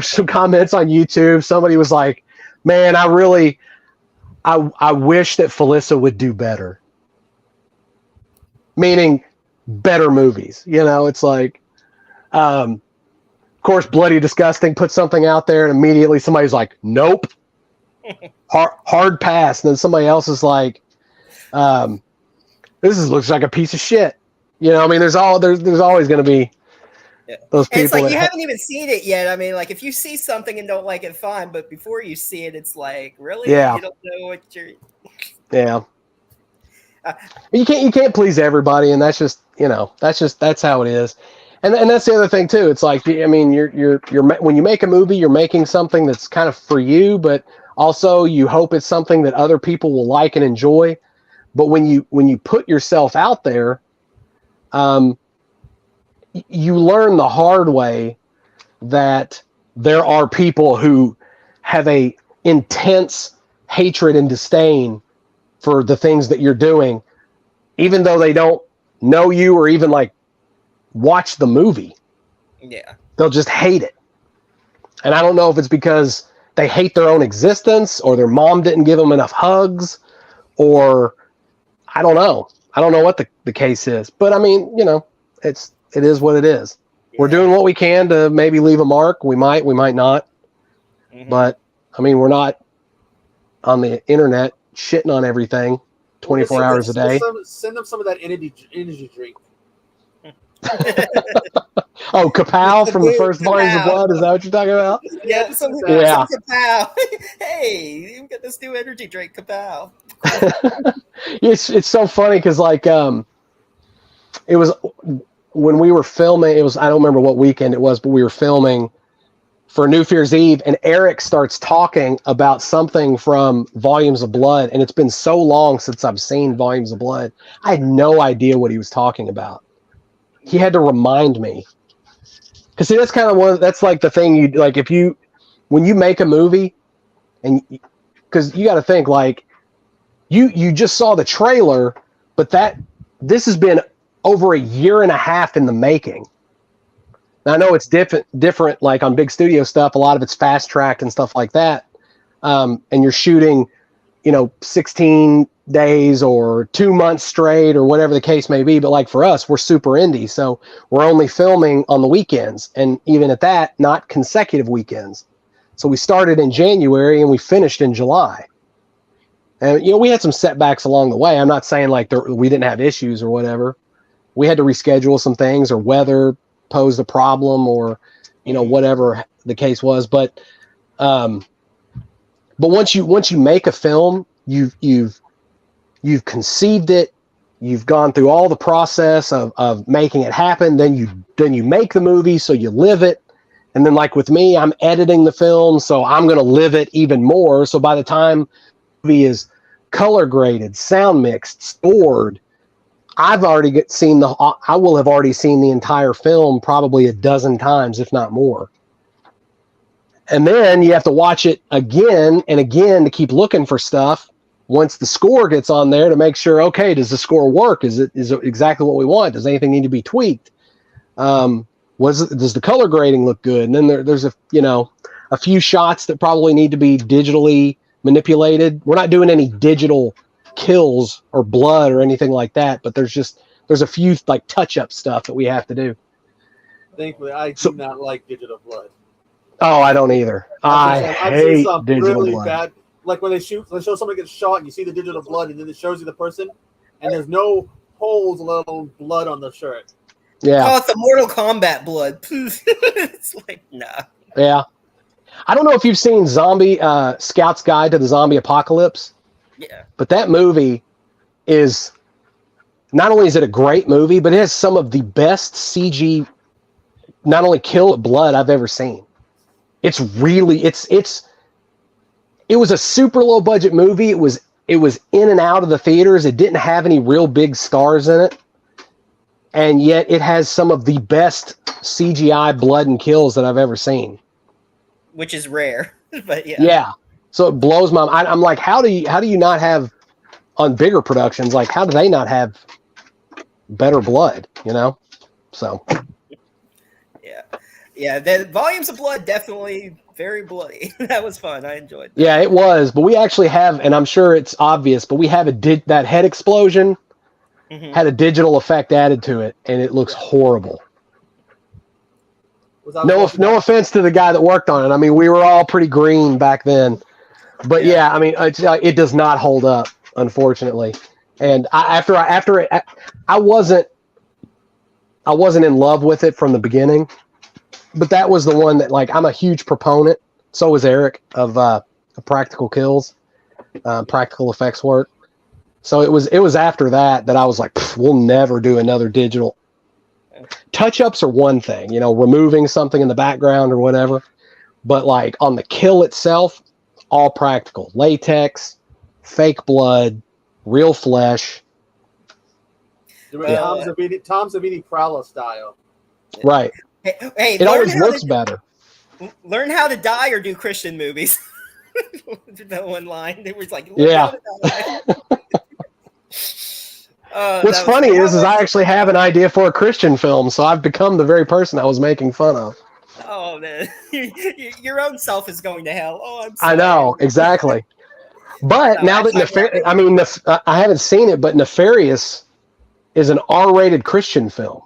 some comments on YouTube. Somebody was like, man, I wish that Felissa would do better. Meaning better movies. It's like, of course, Bloody Disgusting put something out there and immediately somebody's like, nope. Hard pass. And then somebody else is like, looks like a piece of shit. I mean, there's always going to be those people. And it's like you haven't even seen it yet. I mean, like if you see something and don't like it, fine. But before you see it, it's like, really? Yeah. You don't know what you're. Yeah. You can't please everybody, and that's just that's how it is. And that's the other thing too. It's like, I mean, you're when you make a movie, you're making something that's kind of for you, but also you hope it's something that other people will like and enjoy. But when you put yourself out there, you learn the hard way that there are people who have a intense hatred and disdain for the things that you're doing, even though they don't know you or even like watch the movie. Yeah. They'll just hate it. And I don't know if it's because they hate their own existence or their mom didn't give them enough hugs, or I don't know. I don't know what the case is, but I mean, it is what it is. We're doing what we can to maybe leave a mark. We might not, but I mean, we're not on the internet shitting on everything 24 hours a day. Send them some of that energy drink. Oh, Kapow from the first Volumes of Blood. Is that what you're talking about? Yeah, some Kapow. Hey, you got this new energy drink, Kapow. It's so funny because it was when we were filming. It was, I don't remember what weekend it was, but we were filming for New Fear's Eve, and Eric starts talking about something from Volumes of Blood, and it's been so long since I've seen Volumes of Blood. I had no idea what he was talking about. He had to remind me. Because see, that's kind of that's like the thing you like when you make a movie, and because you got to think like you just saw the trailer, but this has been over a year and a half in the making. Now, I know it's different like on big studio stuff. A lot of it's fast tracked and stuff like that, and you're shooting, 16 days or 2 months straight or whatever the case may be. But like for us, we're super indie, so we're only filming on the weekends, and even at that, not consecutive weekends. So we started in January and we finished in July. And we had some setbacks along the way. I'm not saying like we didn't have issues or whatever. We had to reschedule some things, or weather posed a problem, or whatever the case was. But once you make a film, you've conceived it, you've gone through all the process of making it happen, then you make the movie, so you live it. And then like with me, I'm editing the film, so I'm going to live it even more. So by the time the movie is color graded, sound mixed, scored, I will have already seen the entire film probably a dozen times, if not more. And then you have to watch it again and again to keep looking for stuff. Once the score gets on there, to make sure, okay, does the score work? Is it exactly what we want? Does anything need to be tweaked? Does the color grading look good? And then there's a few shots that probably need to be digitally manipulated. We're not doing any digital kills or blood or anything like that, but there's a few like touch-up stuff that we have to do. Thankfully, I do not like digital blood. Oh, I don't either. I hate digital really blood. Bad, like when they show somebody gets shot and you see the digital blood, and then it shows you the person, and there's no holes, let alone blood on the shirt. Yeah. Oh, it's the Mortal Kombat blood. It's like, nah. Yeah. I don't know if you've seen Scout's Guide to the Zombie Apocalypse. Yeah. But that movie is, not only is it a great movie, but it has some of the best CG, not only kill but blood I've ever seen. It's really, it was a super low budget movie. It was in and out of the theaters. It didn't have any real big stars in it. And yet it has some of the best CGI blood and kills that I've ever seen. Which is rare, but yeah. Yeah. So it blows my mind. I'm like, how do you not have, on bigger productions, like how do they not have better blood, So. Yeah. The Volumes of Blood, definitely very bloody. That was fun. I enjoyed that. Yeah, it was. But we actually have, and I'm sure it's obvious, but we have that head explosion had a digital effect added to it, and it looks horrible. No offense to the guy that worked on it. I mean, we were all pretty green back then. But yeah, I mean, it does not hold up, unfortunately. And I wasn't in love with it from the beginning, but that was the one that, like, I'm a huge proponent. So was Eric of practical kills, practical effects work. So it was after that I was like, we'll never do another digital. Touch-ups are one thing, removing something in the background or whatever, but like on the kill itself, all practical. Latex, fake blood, real flesh. Tom Savini Prowler style. Right. Hey, it always looks better. Learn how to die or do Christian movies. That one line. It was like, yeah. What's funny is I actually have an idea for a Christian film, so I've become the very person I was making fun of. Oh man, your own self is going to hell. Oh, I'm sorry. I know, exactly. But now that I haven't seen it, but Nefarious is an R-rated Christian film.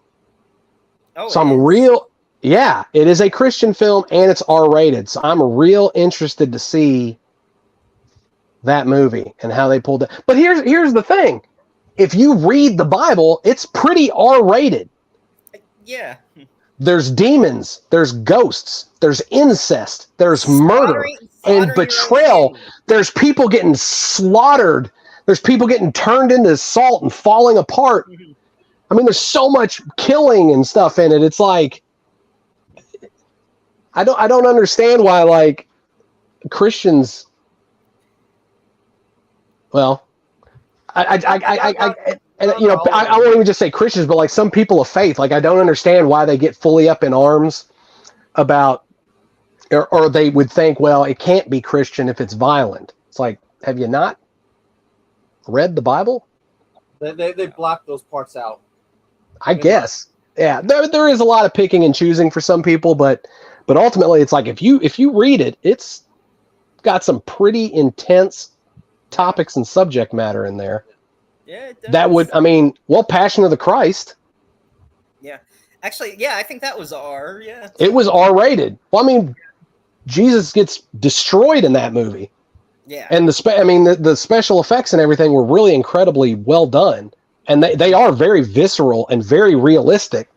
Oh, So it I'm is? real. Yeah, it is a Christian film and it's R-rated. So I'm real interested to see that movie and how they pulled it. But here's the thing. If you read the Bible, it's pretty R-rated. Yeah. There's demons, there's ghosts, there's incest, there's murder and betrayal. There's people getting slaughtered. There's people getting turned into salt and falling apart. Mhm. I mean, there's so much killing and stuff in it. It's like I don't understand why like Christians. Well, I won't even just say Christians, but like some people of faith. Like I don't understand why they get fully up in arms about, or they would think, well, it can't be Christian if it's violent. It's like, have you not read the Bible? They block those parts out. I guess. Yeah, there is a lot of picking and choosing for some people, but ultimately it's like if you read it, it's got some pretty intense topics and subject matter in there. Yeah, it does. That would, Passion of the Christ. Yeah. Actually, yeah, I think that was R. Yeah. It was R-rated. Well, I mean, Jesus gets destroyed in that movie. Yeah. And the special effects and everything were really incredibly well done. And they are very visceral and very realistic,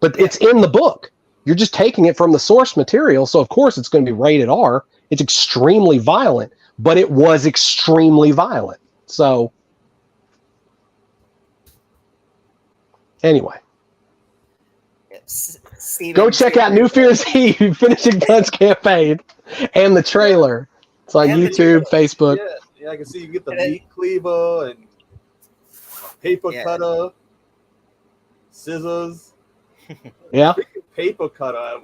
but it's in the book. You're just taking it from the source material. So, of course, it's going to be rated R. It's extremely violent, but it was extremely violent. So, anyway. Go check out New Fear's Eve, Finishing Guns Campaign, and the trailer. It's on YouTube, Facebook. Yeah, I can see you get the meat cleaver and paper cutter, scissors. Yeah. Paper cutter.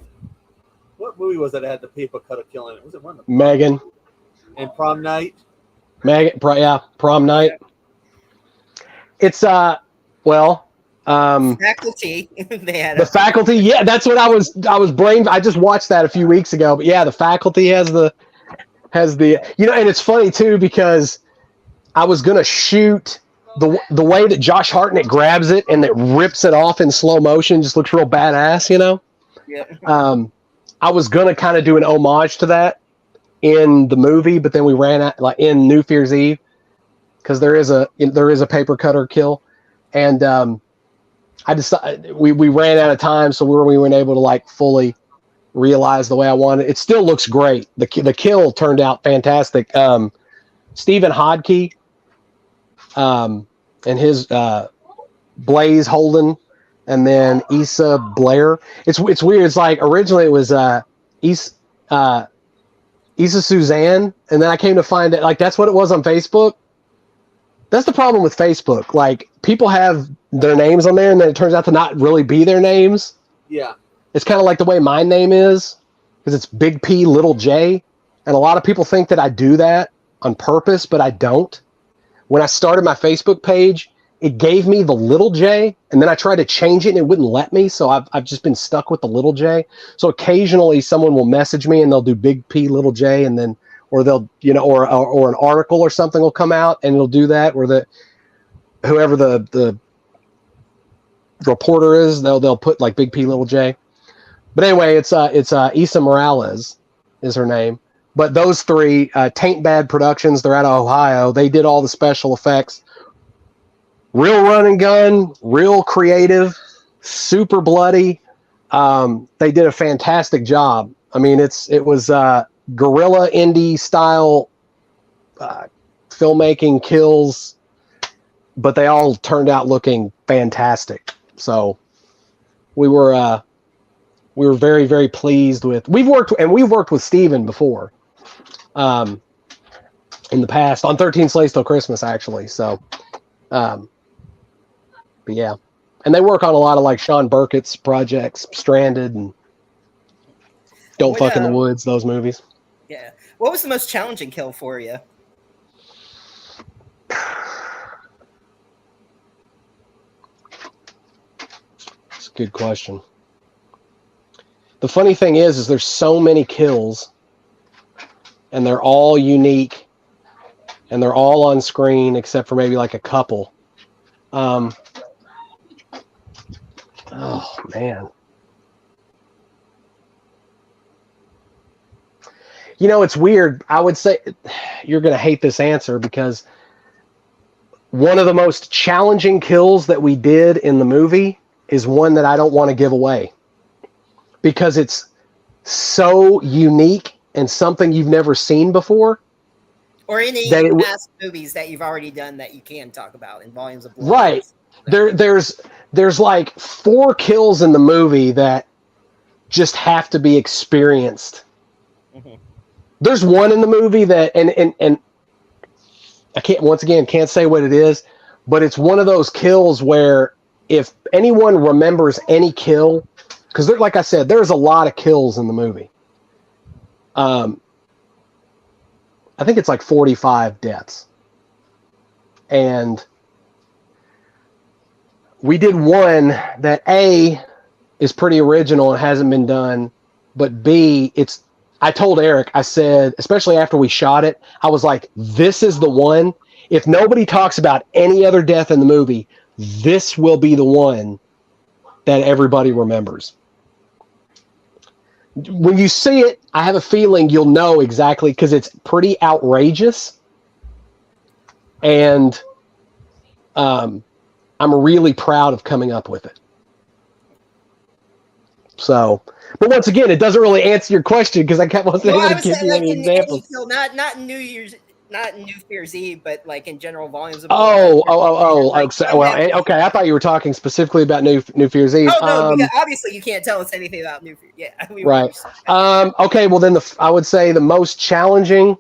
What movie was that had the paper cutter killing it? Was it one of the Megan. And Prom Night? Prom Night. It's Faculty. They had the Faculty. Yeah, that's what I just watched that a few weeks ago. But yeah, the Faculty has the and it's funny too because I was gonna shoot the way that Josh Hartnett grabs it and it rips it off in slow motion, just looks real badass, Yeah. I was gonna kind of do an homage to that in the movie, but then we ran out like in New Fear's Eve because there is a paper cutter kill, and I decided we ran out of time, so we weren't able to like fully realize the way I wanted. It still looks great. The kill turned out fantastic. Stephen Hodke, and his Blaze Holden, and then Issa Blair. It's weird. It's like originally it was Issa Suzanne, and then I came to find it like that's what it was on Facebook. That's the problem with Facebook. Like people have their names on there, and then it turns out to not really be their names. Yeah. It's kind of like the way my name is, because it's Big P, Little J, and a lot of people think that I do that on purpose, but I don't. When I started my Facebook page, it gave me the Little J, and then I tried to change it, and it wouldn't let me, so I've just been stuck with the Little J. So occasionally someone will message me, and they'll do Big P, Little J, and then, or they'll, or an article or something will come out, and it'll do that, or whoever the reporter is, they'll put like Big P, Little J. But anyway, it's Issa Morales is her name. But those three, Taint Bad Productions, they're out of Ohio. They did all the special effects. Real run and gun, real creative, super bloody. They did a fantastic job. I mean, it was guerrilla indie style filmmaking kills, but they all turned out looking fantastic. So we were very, very pleased with. We've worked with Steven before, in the past on 13 Slaves Till Christmas, actually. So, but yeah, and they work on a lot of like Sean Burkett's projects, Stranded and Don't Fuck in the Woods. Those movies. Yeah. What was the most challenging kill for you? It's a good question. The funny thing is there's so many kills, and they're all unique, and they're all on screen except for maybe like a couple. Oh man. You know, it's weird. I would say you're going to hate this answer because one of the most challenging kills that we did in the movie is one that I don't want to give away because it's so unique and something you've never seen before. Or any past movies that you've already done that you can talk about in Volumes of Blood. Right. There's like 4 kills in the movie that just have to be experienced. Mm-hmm. There's one in the movie that, and I can't say what it is, but it's one of those kills where if anyone remembers any kill, because like I said, there's a lot of kills in the movie. I think it's like 45 deaths. And we did one that A, is pretty original and hasn't been done, but B, I told Eric, I said, especially after we shot it, I was like, this is the one. If nobody talks about any other death in the movie, this will be the one that everybody remembers. When you see it, I have a feeling you'll know exactly because it's pretty outrageous. And I'm really proud of coming up with it. So, but once again, it doesn't really answer your question because I wasn't able to give you any examples. Not New Year's, not New Year's Eve, but like in general, Volumes of Blood. Okay. I thought you were talking specifically about New Year's Eve. Oh no, because obviously you can't tell us anything about New Year's. Yeah, right. Okay. Well, then I would say the most challenging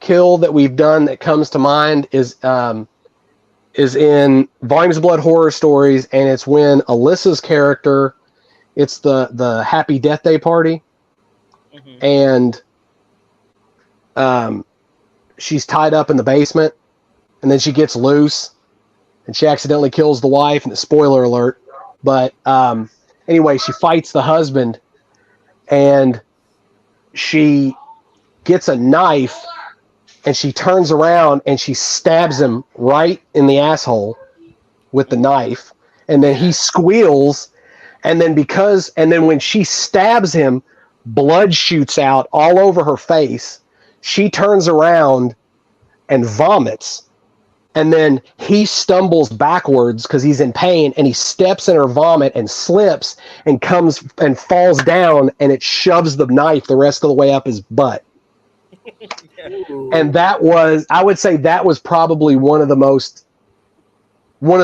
kill that we've done that comes to mind is in Volumes of Blood Horror Stories, and it's when Alyssa's character. It's the Happy Death Day party, and she's tied up in the basement, and then she gets loose, and she accidentally kills the wife. And spoiler alert, but anyway, she fights the husband, and she gets a knife, and she turns around and she stabs him right in the asshole with the knife, and then he squeals. And then when she stabs him, blood shoots out all over her face. She turns around and vomits. And then he stumbles backwards because he's in pain, and he steps in her vomit and slips and comes and falls down, and it shoves the knife the rest of the way up his butt. And I would say that was probably one of the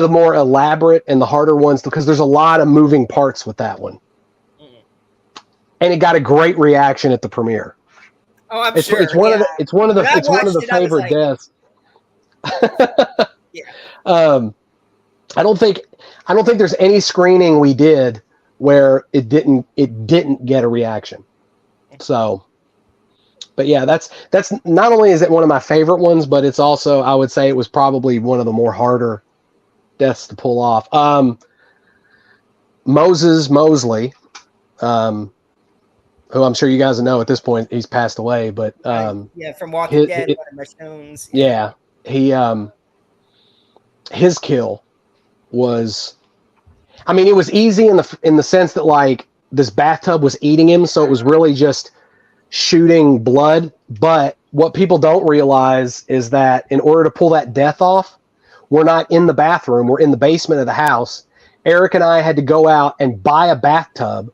more elaborate and the harder ones because there's a lot of moving parts with that one. And it got a great reaction at the premiere. Oh, I'm sure. It's one of the favorite deaths. Yeah. I don't think there's any screening we did where it didn't get a reaction. So, but yeah, that's not only is it one of my favorite ones, but it's also, I would say it was probably one of the more harder deaths to pull off. Moses Mosley, who I'm sure you guys know at this point, he's passed away, but from Walking Dead, one of my stones. Yeah, he his kill was, I mean, it was easy in the sense that like this bathtub was eating him, so it was really just shooting blood. But what people don't realize is that in order to pull that death off, we're not in the bathroom. We're in the basement of the house. Eric and I had to go out and buy a bathtub,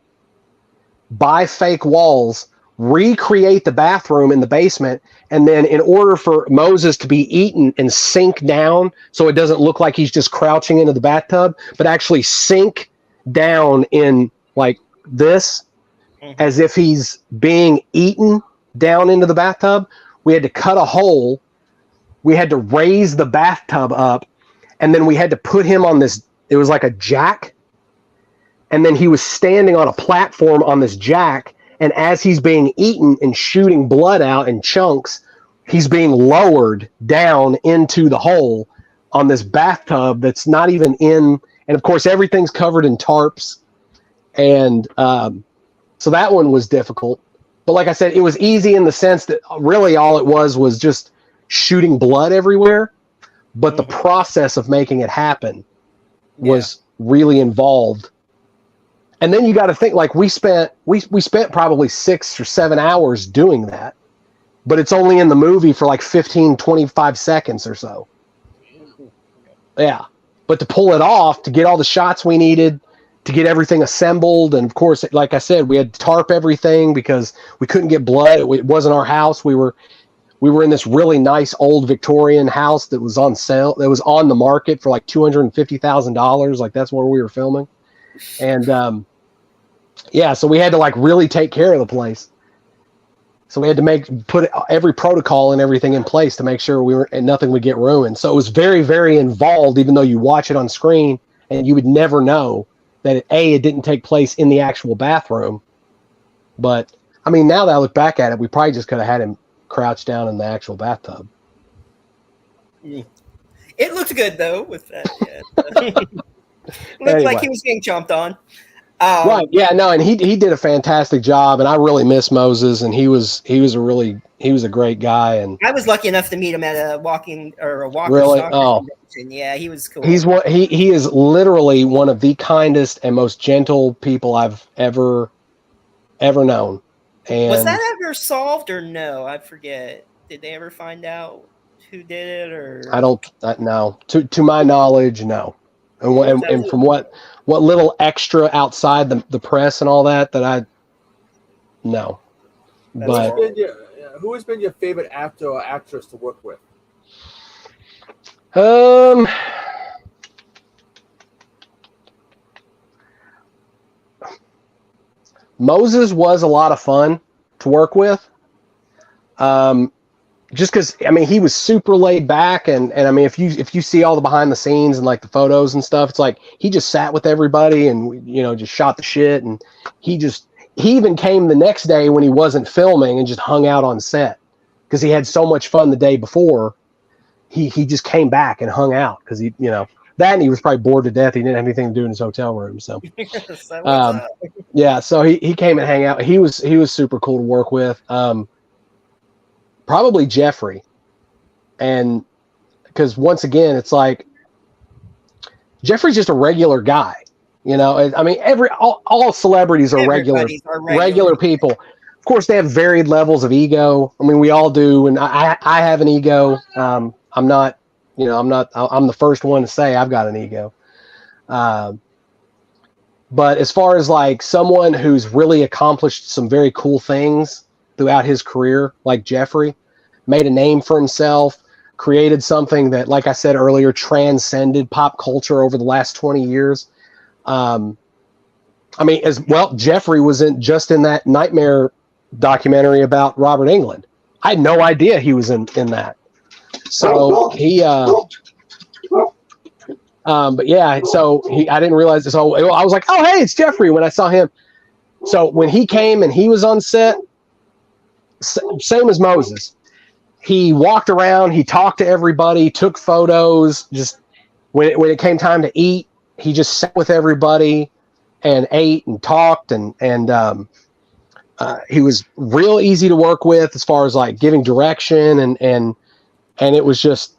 buy fake walls, recreate the bathroom in the basement, and then in order for Moses to be eaten and sink down so it doesn't look like he's just crouching into the bathtub, but actually sink down in like this as if he's being eaten down into the bathtub, we had to cut a hole. We had to raise the bathtub up, and then we had to put him on this, it was like a jack, and then he was standing on a platform on this jack, and as he's being eaten and shooting blood out in chunks, he's being lowered down into the hole on this bathtub that's not even in, and of course everything's covered in tarps, and so that one was difficult. But like I said, it was easy in the sense that really all it was just shooting blood everywhere, but the process of making it happen was really involved And then you got to think, like, we spent probably 6 or 7 hours doing that, but it's only in the movie for like 15, 25 seconds or so. Yeah. But to pull it off, to get all the shots we needed, to get everything assembled, and of course, like I said, we had to tarp everything because we couldn't get blood. It wasn't our house. We were in this really nice old Victorian house that was on sale, that was on the market for like $250,000. Like, that's where we were filming. And yeah, so we had to like really take care of the place. So we had to put every protocol and everything in place to make sure nothing would get ruined. So it was very, very involved, even though you watch it on screen and you would never know that it didn't take place in the actual bathroom. But I mean, now that I look back at it, we probably just could have had him crouched down in the actual bathtub. It looked good though with that. Yeah. Looked like he was being chomped on. Right. Yeah. No. And he did a fantastic job, and I really miss Moses. And he was a great guy. And I was lucky enough to meet him at a walker. Really? Convention. Yeah, he was cool. He is literally one of the kindest and most gentle people I've ever known. And was that ever solved or no? I forget. Did they ever find out who did it? Or I don't know. To my knowledge, no. And from what little extra outside the press and all that I no. But who has been your favorite actor or actress to work with? Moses was a lot of fun to work with. Just because, I mean, he was super laid back, and I mean, if you see all the behind the scenes and like the photos and stuff, it's like he just sat with everybody and just shot the shit, and he even came the next day when he wasn't filming and just hung out on set because he had so much fun the day before. He just came back and hung out because he and he was probably bored to death. He didn't have anything to do in his hotel room, so yeah. So he came and hang out. He was super cool to work with. Probably Jeffrey, and because once again, it's like Jeffrey's just a regular guy. I mean, all celebrities are regular people. Of course, they have varied levels of ego. I mean, we all do, and I have an ego. I'm not, I'm the first one to say I've got an ego. But as far as like someone who's really accomplished some very cool things throughout his career, like Jeffrey, made a name for himself, created something that, like I said earlier, transcended pop culture over the last 20 years. I mean, as well, Jeffrey was in that Nightmare documentary about Robert Englund. I had no idea he was in that. So he, but yeah, so I didn't realize this. So I was like, oh, hey, it's Jeffrey when I saw him. So when he came and he was on set, same as Moses, he walked around, he talked to everybody, took photos. Just when it came time to eat, he just sat with everybody and ate and talked, and he was real easy to work with as far as like giving direction, and it was just,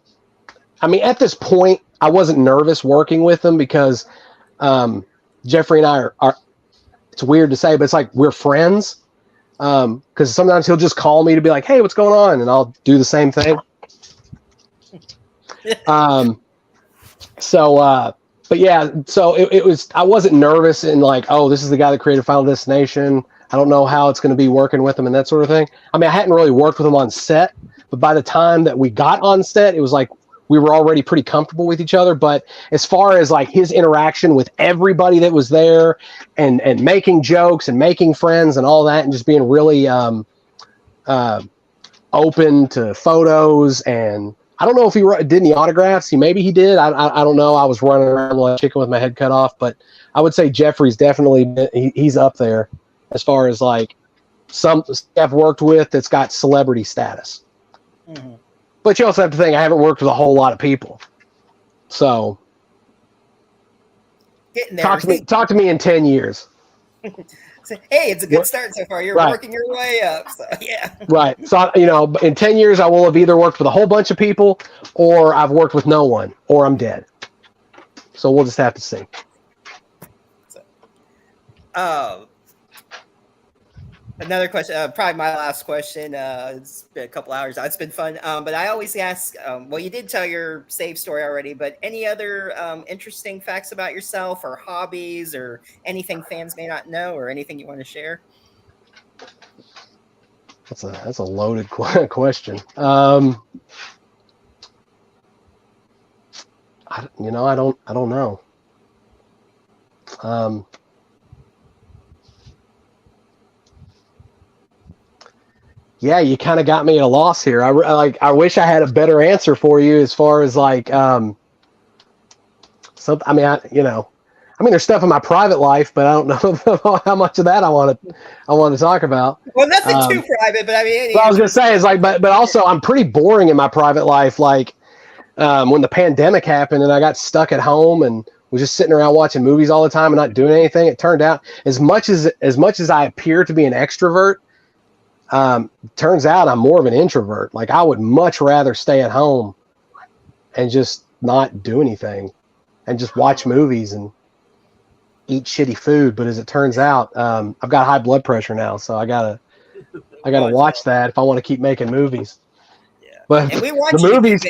I mean, at this point I wasn't nervous working with him because Jeffrey and I are it's weird to say, but it's like we're friends. Because sometimes he'll just call me to be like, hey, what's going on? And I'll do the same thing. But yeah, so it was, I wasn't nervous and like, oh, this is the guy that created Final Destination. I don't know how it's going to be working with him and that sort of thing. I mean, I hadn't really worked with him on set, but by the time that we got on set, it was like we were already pretty comfortable with each other. But as far as like his interaction with everybody that was there and making jokes and making friends and all that, and just being really open to photos, and I don't know if he did any autographs. Maybe he did. I don't know. I was running around like a chicken with my head cut off, but I would say Jeffrey's definitely, he's up there as far as like some I've worked with that's got celebrity status. Mm-hmm. But you also have to think I haven't worked with a whole lot of people. So talk to me in 10 years. Hey, it's a good start so far. You're working your way up. So yeah. Right. So, in 10 years, I will have either worked with a whole bunch of people or I've worked with no one or I'm dead. So we'll just have to see. Another question, probably my last question. It's been a couple hours. It's been fun. But I always ask, well, you did tell your save story already, but any other interesting facts about yourself or hobbies or anything fans may not know or anything you want to share? That's a loaded question. I don't know. Yeah, you kind of got me at a loss here. I wish I had a better answer for you as far as like, there's stuff in my private life, but I don't know how much of that I want to talk about. Well, nothing too private, but I mean, what I was gonna say is like, but also I'm pretty boring in my private life. Like, when the pandemic happened and I got stuck at home and was just sitting around watching movies all the time and not doing anything, it turned out as much as I appear to be an extrovert. Turns out I'm more of an introvert. Like, I would much rather stay at home and just not do anything and just watch movies and eat shitty food. But as it turns out, I've got high blood pressure now, so I gotta watch that if I want to keep making movies. Yeah. But and we want the movies,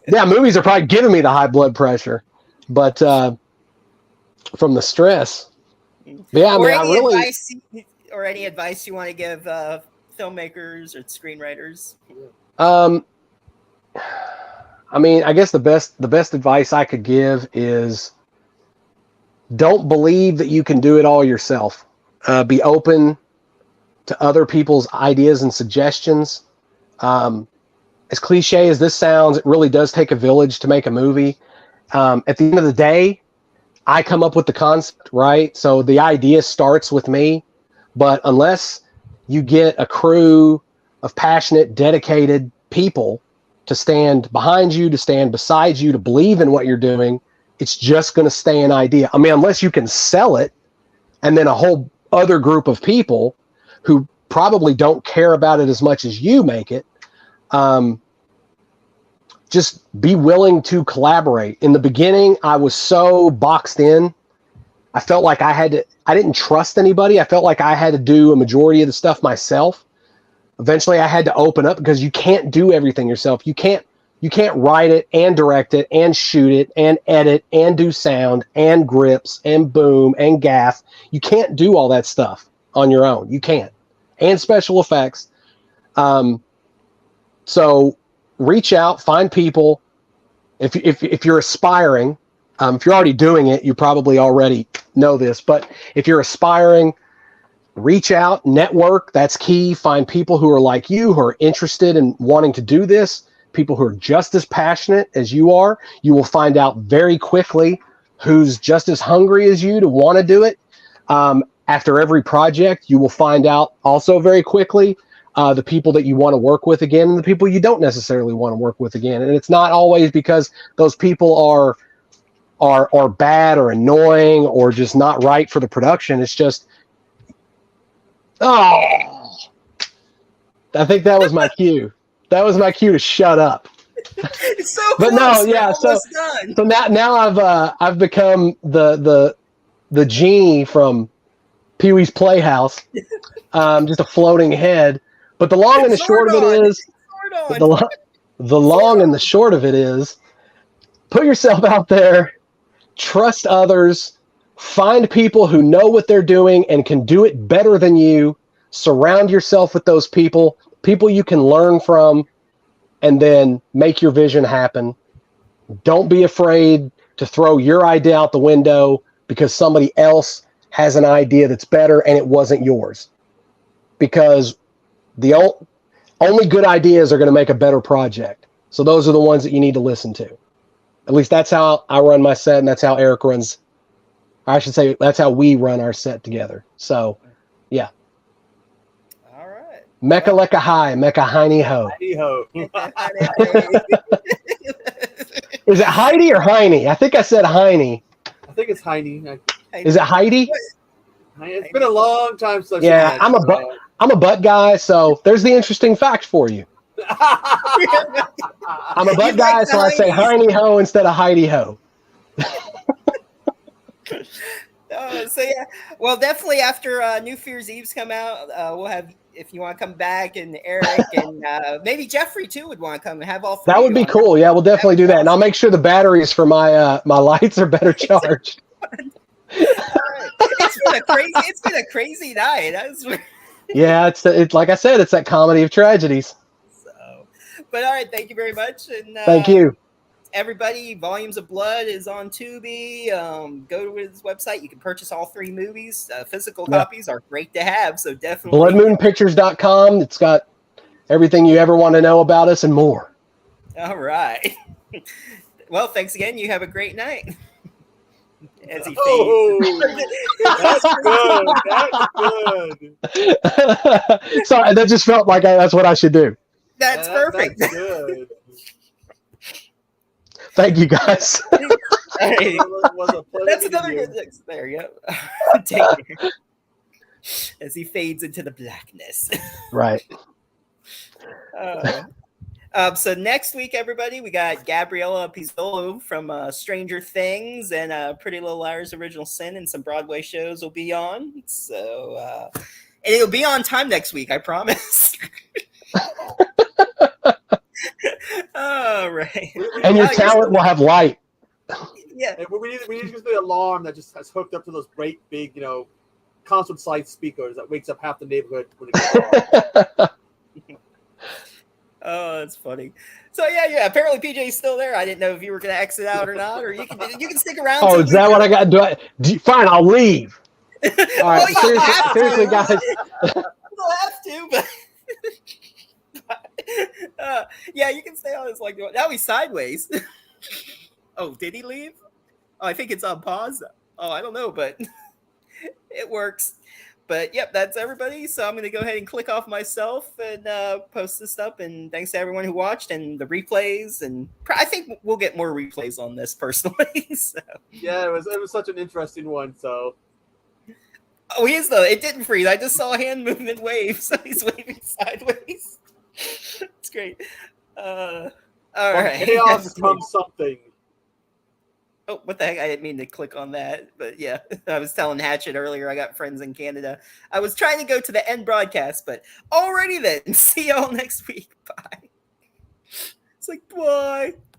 yeah, movies are probably giving me the high blood pressure, but from the stress. Yeah, or any advice you want to give filmmakers or screenwriters? I mean, I guess the best advice I could give is don't believe that you can do it all yourself. Be open to other people's ideas and suggestions. As cliche as this sounds, it really does take a village to make a movie. At the end of the day, I come up with the concept, right? So the idea starts with me, but unless you get a crew of passionate, dedicated people to stand behind you, to stand beside you, to believe in what you're doing, it's just going to stay an idea. I mean, unless you can sell it, and then a whole other group of people who probably don't care about it as much as you make it, just be willing to collaborate. In the beginning, I was so boxed in. I felt like I didn't trust anybody. I felt like I had to do a majority of the stuff myself. Eventually I had to open up because you can't do everything yourself. You can't write it and direct it and shoot it and edit and do sound and grips and boom and gaff. You can't do all that stuff on your own. You can't. And special effects. So reach out, find people. If you're aspiring, if you're already doing it, you probably already know this, but if you're aspiring, reach out, network. That's key. Find people who are like you, who are interested in wanting to do this, people who are just as passionate as you are. You will find out very quickly who's just as hungry as you to want to do it. After every project, you will find out also very quickly the people that you want to work with again and the people you don't necessarily want to work with again. And it's not always because those people are bad or annoying or just not right for the production. It's just, I think that was my cue. That was my cue to shut up. It's so but close. No, yeah. So done. now I've become the genie from Pee-wee's Playhouse, just a floating head. But the long and the short of it is, the long and the short of it is, put yourself out there, trust others, find people who know what they're doing and can do it better than you. Surround yourself with those people you can learn from, and then make your vision happen. Don't be afraid to throw your idea out the window because somebody else has an idea that's better and it wasn't yours. Because the only good ideas are going to make a better project. So those are the ones that you need to listen to. At least that's how I run my set, and that's how Eric runs. I should say that's how we run our set together. So, yeah. All right. Mecca lecca hi, mecca heiny ho. Heidi ho. Is it Heidi or Heine? I think I said Heine. I think it's Heidi. Is it Heidi? It's been a long time since I've Yeah, seen that, I'm a butt guy, so there's the interesting fact for you. I'm a butt guy, so I say Heiny ho instead of Heidi ho. So yeah, well, definitely after New Fear's Eve's come out, we'll have, if you want to come back, and Eric and maybe Jeffrey too would want to come and have all three. That would be on. cool. Yeah, we'll definitely do that, and I'll make sure the batteries for my my lights are better charged. It's been a crazy night. Yeah, it's like I said, it's that comedy of tragedies. So, but all right, thank you very much, and Thank you. everybody. Volumes of Blood is on Tubi. Go to his website. You can purchase all 3 movies. Physical copies are great to have, so definitely. Bloodmoonpictures.com. It's got everything you ever want to know about us and more. All right. Well, thanks again. You have a great night. As he that's good. That's good. Sorry, that just felt like that's what I should do. That's perfect. That's good. Thank you, guys. It was a pleasure That's meeting another you. good. There you go. Take care. As he fades into the blackness. Right. So next week, everybody, we got Gabriella Pizzolo from Stranger Things and Pretty Little Liars: Original Sin, and some Broadway shows will be on. So, and it'll be on time next week, I promise. All right. And your talent will have light. Yeah. And we need to use the alarm that just has hooked up to those great big, concert site speakers that wakes up half the neighborhood when it gets dark. Oh, that's funny. So yeah. Apparently PJ's still there. I didn't know if you were going to exit out or not, or you can stick around. Oh, is that what I got to do? Fine, I'll leave. All right, seriously, guys. We'll have to, but yeah, you can stay on this. Like now he's sideways. Oh, did he leave? Oh, I think it's on pause. Oh, I don't know, but it works. But yep, that's everybody. So I'm going to go ahead and click off myself and post this up. And thanks to everyone who watched and the replays. And I think we'll get more replays on this personally. So. Yeah, it was such an interesting one. So. Oh, he is though. It didn't freeze. I just saw a hand movement wave, so he's waving sideways. It's great. All right. Chaos comes something. Oh, what the heck? I didn't mean to click on that, but yeah, I was telling Hatchet earlier. I got friends in Canada. I was trying to go to the end broadcast, but alrighty then. See y'all next week. Bye. It's like bye.